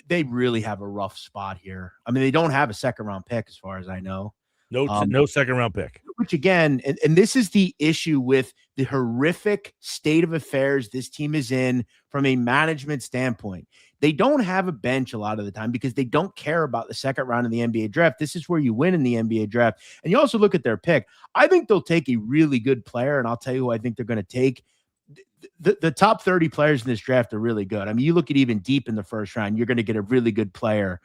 They really have a rough spot here. I mean, they don't have a second-round pick as far as I know. No second-round pick. Which, again, and this is the issue with the horrific state of affairs this team is in from a management standpoint. They don't have a bench a lot of the time because they don't care about the second round of the NBA draft. This is where you win in the NBA draft. And you also look at their pick. I think they'll take a really good player, and I'll tell you who I think they're going to take. The top 30 players in this draft are really good. I mean, you look at even deep in the first round, you're going to get a really good player.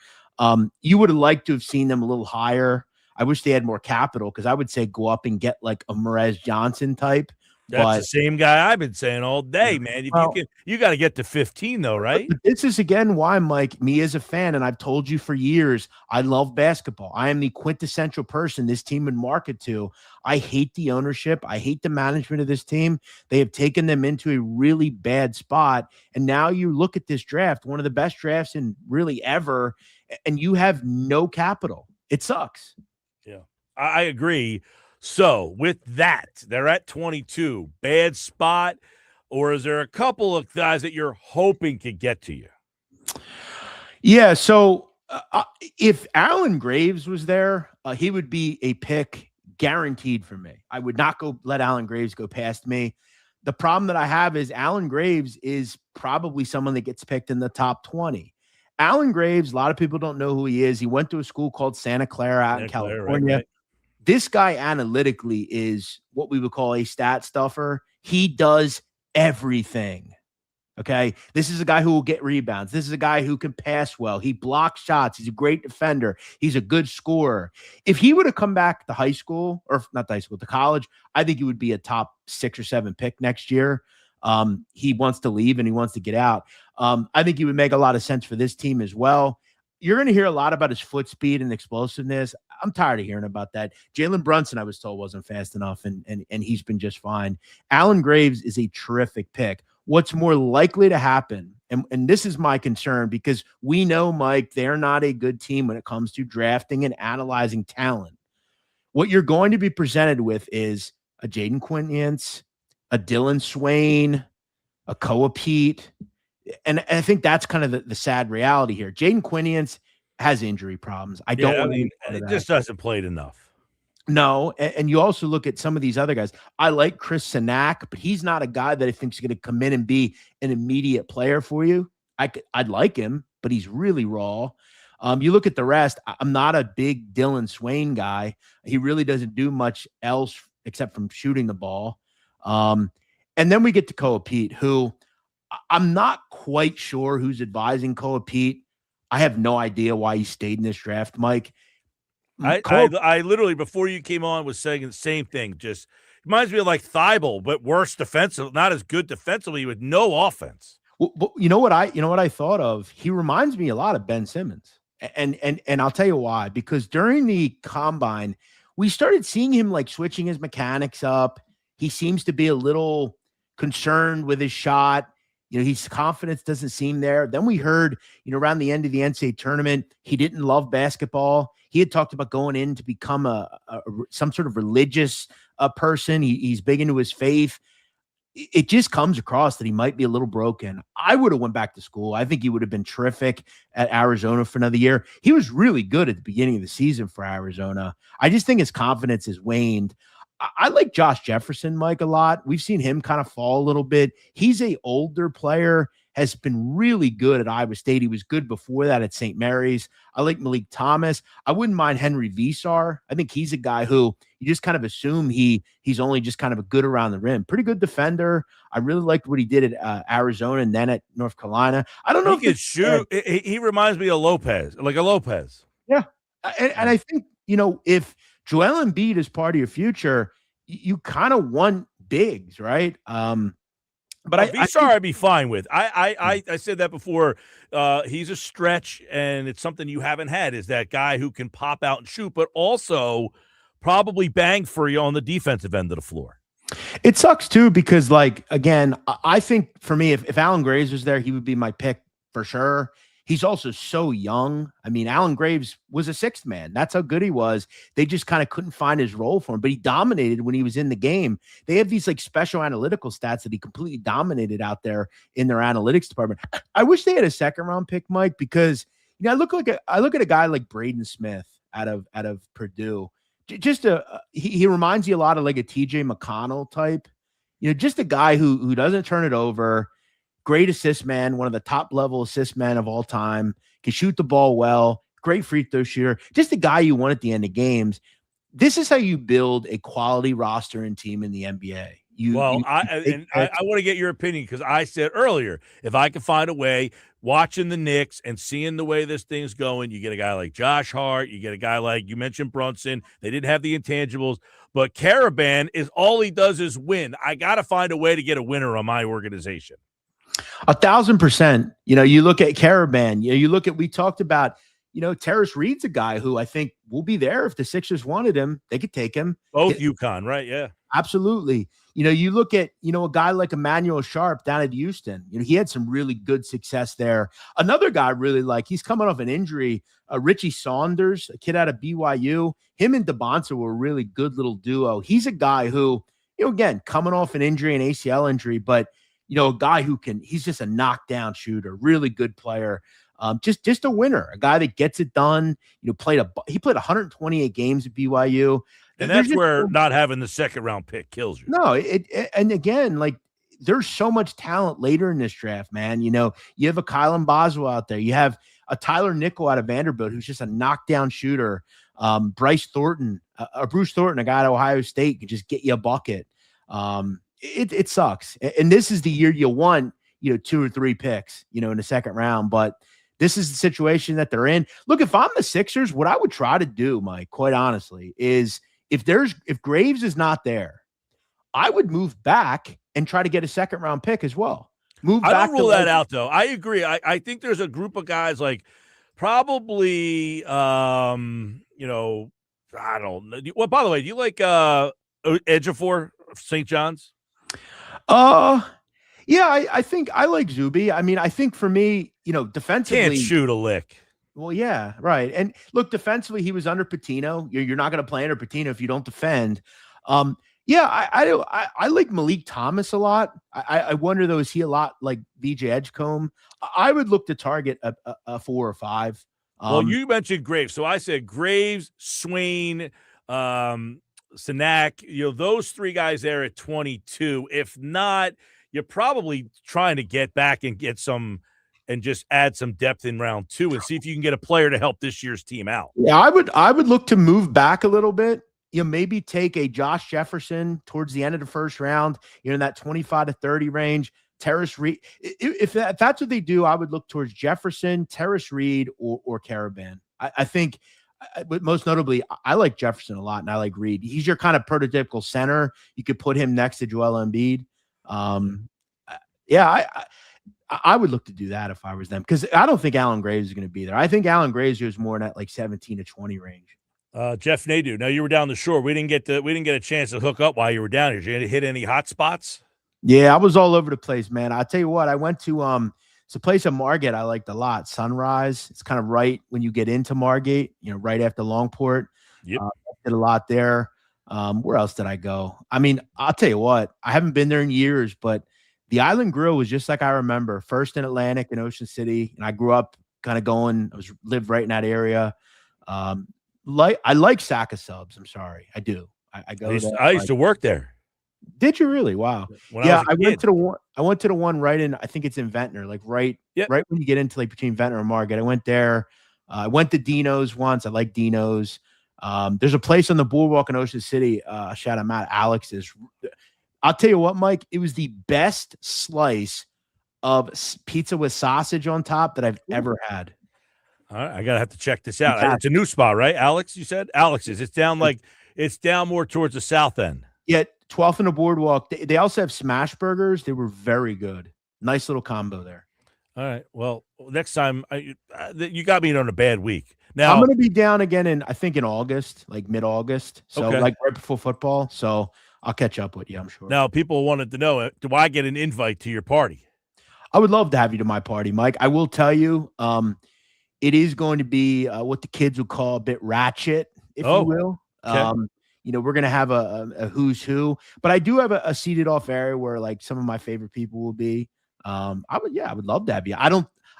You would have liked to have seen them a little higher. I wish they had more capital because I would say go up and get like a Merez Johnson type. That's the same guy I've been saying all day, man. If you got to get to 15, though, right? But this is, again, why, Mike, me as a fan, and I've told you for years, I love basketball. I am the quintessential person this team would market to. I hate the ownership. I hate the management of this team. They have taken them into a really bad spot. And now you look at this draft, one of the best drafts in really ever, and you have no capital. It sucks. Yeah. I agree. So with that, they're at 22. Bad spot, or is there a couple of guys that you're hoping could get to you? Yeah. So if Alan Graves was there, he would be a pick guaranteed for me. I would not let Alan Graves go past me. The problem that I have is Alan Graves is probably someone that gets picked in the top 20. Alan Graves, a lot of people don't know who he is. He went to a school called Santa Clara out in California. Right. This guy analytically is what we would call a stat stuffer. He does everything. Okay. This is a guy who will get rebounds. This is a guy who can pass well. He blocks shots. He's a great defender. He's a good scorer. If he would have come back to high school, or not to high school, to college, I think he would be a top 6 or 7 pick next year. He wants to leave and he wants to get out. I think he would make a lot of sense for this team as well. You're going to hear a lot about his foot speed and explosiveness. I'm tired of hearing about that. Jalen Brunson, I was told, wasn't fast enough, and he's been just fine. Alan Graves is a terrific pick. What's more likely to happen, and this is my concern, because we know, Mike, they're not a good team when it comes to drafting and analyzing talent. What you're going to be presented with is a Jaden Quinions, a Dylan Swain, a Koa Pete. And I think that's kind of the sad reality here. Jaden Quinions has injury problems. I mean, it just doesn't play enough. No, and you also look at some of these other guys. I like Chris Sinak, but he's not a guy that I think is going to come in and be an immediate player for you. I'd like him, but he's really raw. You look at the rest. I'm not a big Dylan Swain guy. He really doesn't do much else except from shooting the ball. And then we get to Koa Pete, who I'm not quite sure who's advising Koa Pete. I have no idea why he stayed in this draft, Mike. I literally, before you came on, was saying the same thing. Just reminds me of like Thibault, but worse defensive, not as good defensively with no offense. Well, but you know what I thought of? He reminds me a lot of Ben Simmons. And I'll tell you why. Because during the combine, we started seeing him like switching his mechanics up. He seems to be a little concerned with his shot. You know, his confidence doesn't seem there. Then we heard, around the end of the NCAA tournament, he didn't love basketball. He had talked about going in to become some sort of religious person. He's big into his faith. It just comes across that he might be a little broken. I would have went back to school. I think he would have been terrific at Arizona for another year. He was really good at the beginning of the season for Arizona. I just think his confidence has waned. I like Josh Jefferson, Mike, a lot. We've seen him kind of fall a little bit. He's an older player, has been really good at Iowa State. He was good before that at St. Mary's. I like Malik Thomas. I wouldn't mind Henry Visar. I think he's a guy who you just kind of assume he's only just kind of a good around the rim. Pretty good defender. I really liked what he did at Arizona and then at North Carolina. I don't know if he could shoot. He reminds me of Lopez, like a Lopez. Yeah. And I think, if Joel Embiid is part of your future, you kind of want bigs, right? But I'd be fine with. I said that before. He's a stretch, and it's something you haven't had. Is that guy who can pop out and shoot, but also probably bang for you on the defensive end of the floor. It sucks too because, again, I think for me, if Alan Graves was there, he would be my pick for sure. He's also so young. I mean, Alan Graves was a sixth man. That's how good he was. They just kind of couldn't find his role for him, but he dominated when he was in the game. They have these special analytical stats that he completely dominated out there in their analytics department. I wish they had a second round pick, Mike, because I look at a guy like Braden Smith out of Purdue. He reminds you a lot of like a TJ McConnell type. Just a guy who doesn't turn it over. Great assist man, one of the top level assist men of all time, can shoot the ball well, great free throw shooter, just the guy you want at the end of games. This is how you build a quality roster and team in the NBA. I want to get your opinion because I said earlier, if I can find a way, watching the Knicks and seeing the way this thing's going, you get a guy like Josh Hart, you get a guy like you mentioned Brunson. They didn't have the intangibles, but Caravan is all he does is win. I got to find a way to get a winner on my organization. 1,000%. You look at Caravan, we talked about, Terrace Reed's a guy who I think will be there if the Sixers wanted him. They could take him. Both UConn, right? Yeah. Absolutely. You look at, a guy like Emmanuel Sharp down at Houston. He had some really good success there. Another guy I really like, he's coming off an injury, Richie Saunders, a kid out of BYU. Him and DeBonta were a really good little duo. He's a guy who, again, coming off an injury, an ACL injury, but, a guy who he's just a knockdown shooter, really good player. Just a winner, a guy that gets it done. He played 128 games at BYU. And that's where not having the second round pick kills you. No, and again, like there's so much talent later in this draft, man. You have a Kylan Boswell out there. You have a Tyler Nickel out of Vanderbilt, who's just a knockdown shooter. Bruce Thornton, a guy at Ohio State, can just get you a bucket. It sucks. And this is the year you want, 2 or 3 picks, in the second round. But this is the situation that they're in. Look, if I'm the Sixers, what I would try to do, Mike, quite honestly, is if Graves is not there, I would move back and try to get a second round pick as well. I don't rule that out, though. I agree. I think there's a group of guys like probably, I don't know. Well, by the way, do you like Ejiofor of St. John's? Yeah, I think I like Zuby. I mean, I think for me, defensively, can't shoot a lick. Well, yeah, right. And look, defensively, he was under Patino. You're not going to play under Patino if you don't defend. Yeah, I like Malik Thomas a lot. I wonder though, is he a lot like VJ Edgecombe? I would look to target a 4 or 5. Well, you mentioned Graves, so I said Graves, Swain, Sanak. Those 3 guys there at 22. If not, you're probably trying to get back and get some. And just add some depth in round 2 and see if you can get a player to help this year's team out. Yeah, I would look to move back a little bit. Maybe take a Josh Jefferson towards the end of the first round, in that 25 to 30 range. Terrace Reed. If that's what they do, I would look towards Jefferson, Terrace Reed, or Caravan. I think, but most notably, I like Jefferson a lot, and I like Reed. He's your kind of prototypical center. You could put him next to Joel Embiid. I would look to do that if I was them, because I don't think Alan Graves is going to be there. I think Alan Graves is more in that like 17 to 20 range. Jeff Nadu. Now you were down the shore. We didn't get a chance to hook up while you were down here. Did you hit any hot spots? Yeah, I was all over the place, man. I'll tell you what. I went to it's a place in Margate I liked a lot. Sunrise. It's kind of right when you get into Margate. Right after Longport. Yep. Did a lot there. Where else did I go? I mean, I'll tell you what. I haven't been there in years, but the Island Grill was just like I remember. First in Atlantic and Ocean City, and I grew up kind of lived right in that area. I like Saka Subs. I'm sorry, I do. I used to work there. Did you really? Wow. I went to the one. I went to the one right in. I think it's in Ventnor, like right when you get into like between Ventnor and Margate. I went there. I went to Dino's once. I like Dino's. There's a place on the boardwalk in Ocean City. Shout out Alex's. I'll tell you what, Mike, it was the best slice of pizza with sausage on top that I've ever had. All right, I gotta have to check this out. It's a new spot, right? Alex, you said? Alex's. It's down more towards the south end. Yeah, 12th in the boardwalk. They also have smash burgers. They were very good. Nice little combo there. All right. Well, next time you got me on a bad week. Now I'm going to be down again in August, like mid-August. So like right before football. So I'll catch up with you, I'm sure. Now, people wanted to know, do I get an invite to your party? I would love to have you to my party, Mike. I will tell you, it is going to be what the kids would call a bit ratchet, if you will. Okay. We're going to have a who's who, but I do have a seated off area where like some of my favorite people will be. I would love to have you.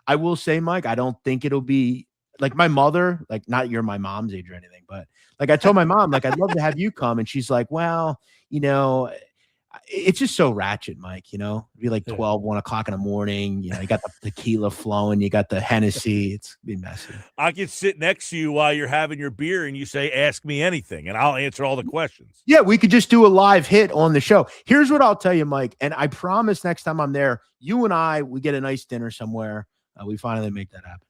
I will say, Mike, I don't think it'll be like my mother, like not you're my mom's age or anything, but like I told my mom, like, I'd love to have you come. And she's like, well, it's just so ratchet, Mike, it'd be like 12, 1 o'clock in the morning. You got the tequila flowing, you got the Hennessy. It's be messy. I can sit next to you while you're having your beer and you say, ask me anything, and I'll answer all the questions. Yeah, we could just do a live hit on the show. Here's what I'll tell you, Mike, and I promise next time I'm there, you and we get a nice dinner somewhere. We finally make that happen.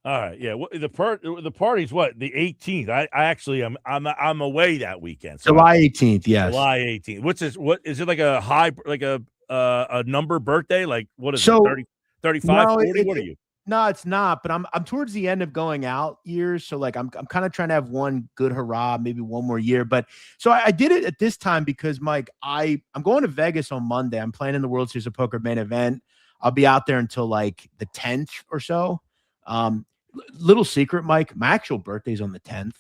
All right, yeah. The party's what, the 18th? I actually I'm away that weekend. So July 18th, yes. July 18th. What is it, like a high, like a number birthday? Like what is it? 30, 35, 40? What are you? No, it's not. But I'm towards the end of going out years, so like I'm kind of trying to have one good hurrah, maybe one more year. But so I did it at this time because Mike, I'm going to Vegas on Monday. I'm playing in the World Series of Poker main event. I'll be out there until like the 10th or so. Little secret, Mike, my actual birthday's on the 10th.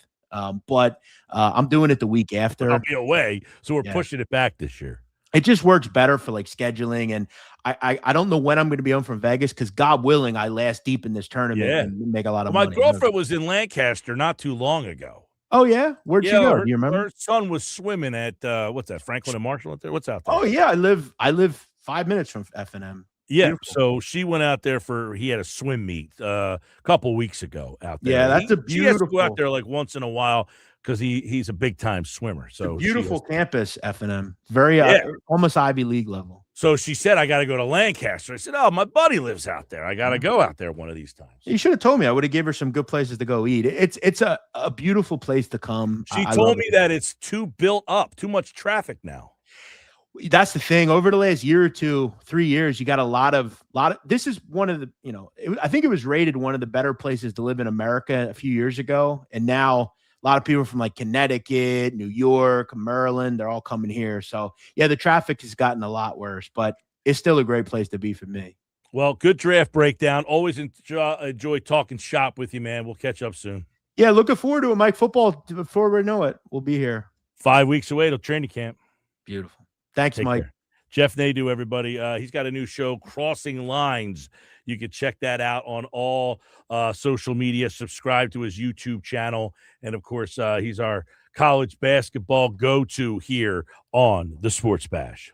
But I'm doing it the week after. I'll be away, so we're Yeah. pushing it back this year. It just works better for like scheduling, and I don't know when I'm going to be home from Vegas because God willing, I last deep in this tournament and make a lot of My money. girlfriend was in Lancaster not too long ago. Oh yeah, where'd she go? Her, Do you remember? Her son was swimming at what's that? Franklin and Marshall out there. What's out there? Oh yeah, I live 5 minutes from F&M. Yeah, Beautiful. so she went out there he had a swim meet a couple weeks ago out there. Yeah, that's She has to go out there like once in a while because he's a big time swimmer. So beautiful campus, F&M, very almost Ivy League level. So she said, I got to go to Lancaster. I said, oh, my buddy lives out there. I got to go out there one of these times. You should have told me. I would have given her some good places to go eat. It's a beautiful place to come. She told me that it's too built up, too much traffic now. That's the thing. Over the last year or 2, 3 years, you got a lot of. This is one of the. I think it was rated one of the better places to live in America a few years ago, and now a lot of people from like Connecticut, New York, Maryland, they're all coming here. So yeah, the traffic has gotten a lot worse, but it's still a great place to be for me. Well, good draft breakdown. Always enjoy talking shop with you, man. We'll catch up soon. Yeah, looking forward to it, Mike. Football, before we know it, we'll be here. 5 weeks away till training camp. Beautiful. Thanks, Take Mike. care. Jeff Nadu, everybody. He's got a new show, Crossing Lines. You can check that out on all social media. Subscribe to his YouTube channel. And, of course, he's our college basketball go-to here on the Sports Bash.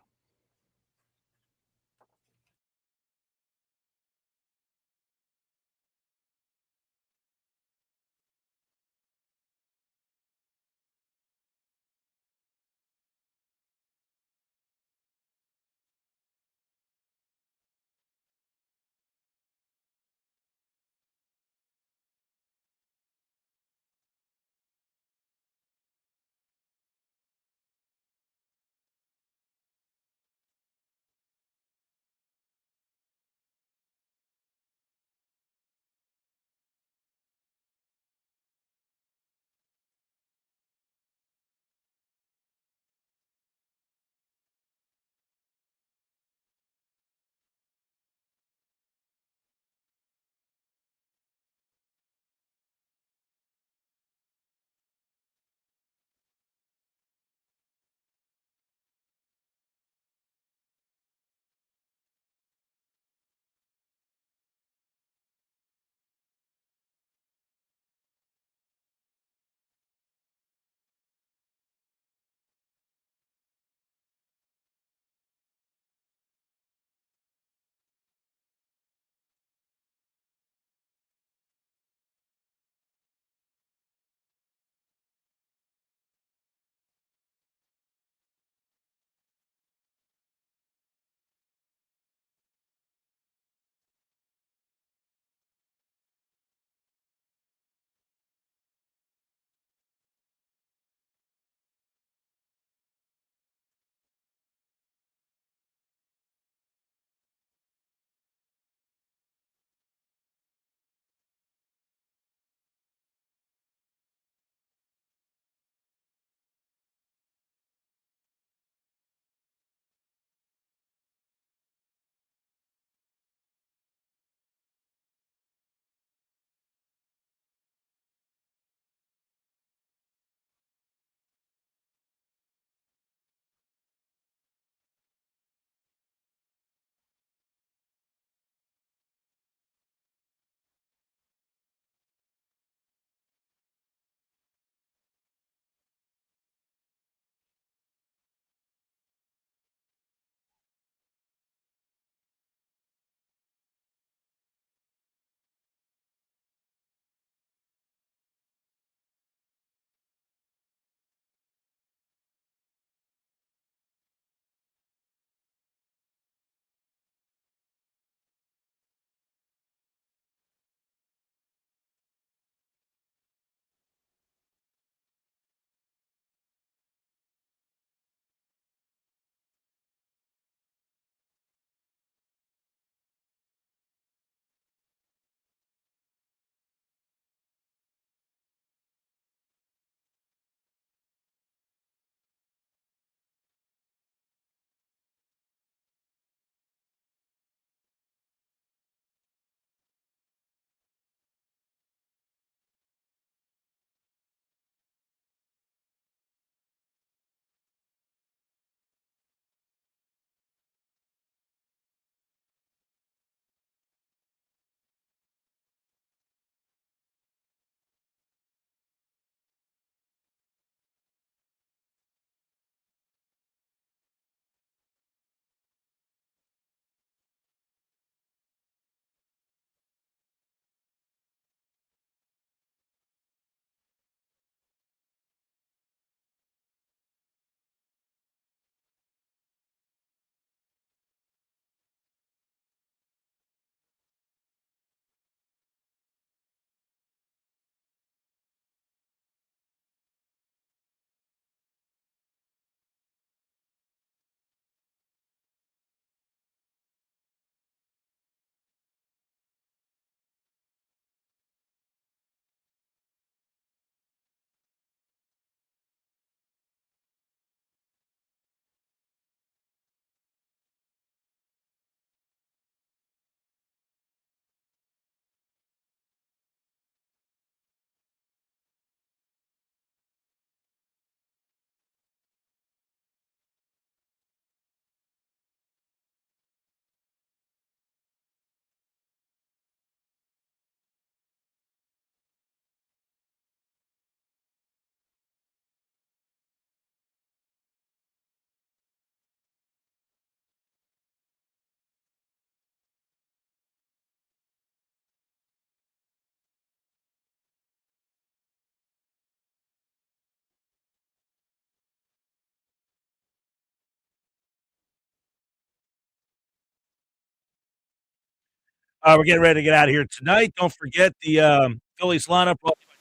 We're getting ready to get out of here tonight. Don't forget the Phillies lineup brought to you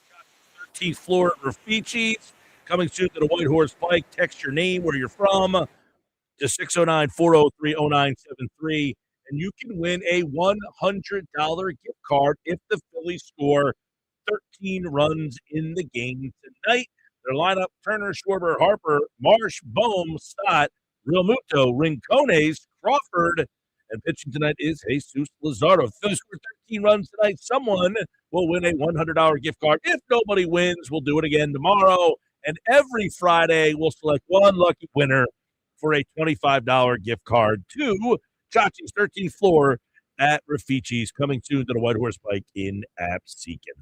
by 13th floor at Rafici's. Coming soon to the White Horse Pike. Text your name, where you're from, to 609-403-0973, and you can win a $100 gift card if the Phillies score 13 runs in the game tonight. Their lineup: Turner, Schwarber, Harper, Marsh, Bohm, Stott, Real Muto, Rincones, Crawford, and pitching tonight is Jesus Luzardo. If Phillies score 13 runs tonight, someone will win a $100 gift card. If nobody wins, we'll do it again tomorrow. And every Friday, we'll select one lucky winner for a $25 gift card to Chachi's 13th floor at Rafici's, coming soon to the White Horse Pike in Absecon.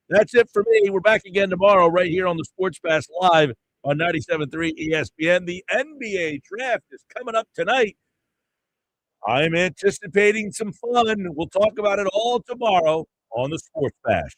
That's it for me. We're back again tomorrow right here on the Sports Pass Live on 97.3 ESPN. The NBA draft is coming up tonight. I'm anticipating some fun. We'll talk about it all tomorrow on the Sports Bash.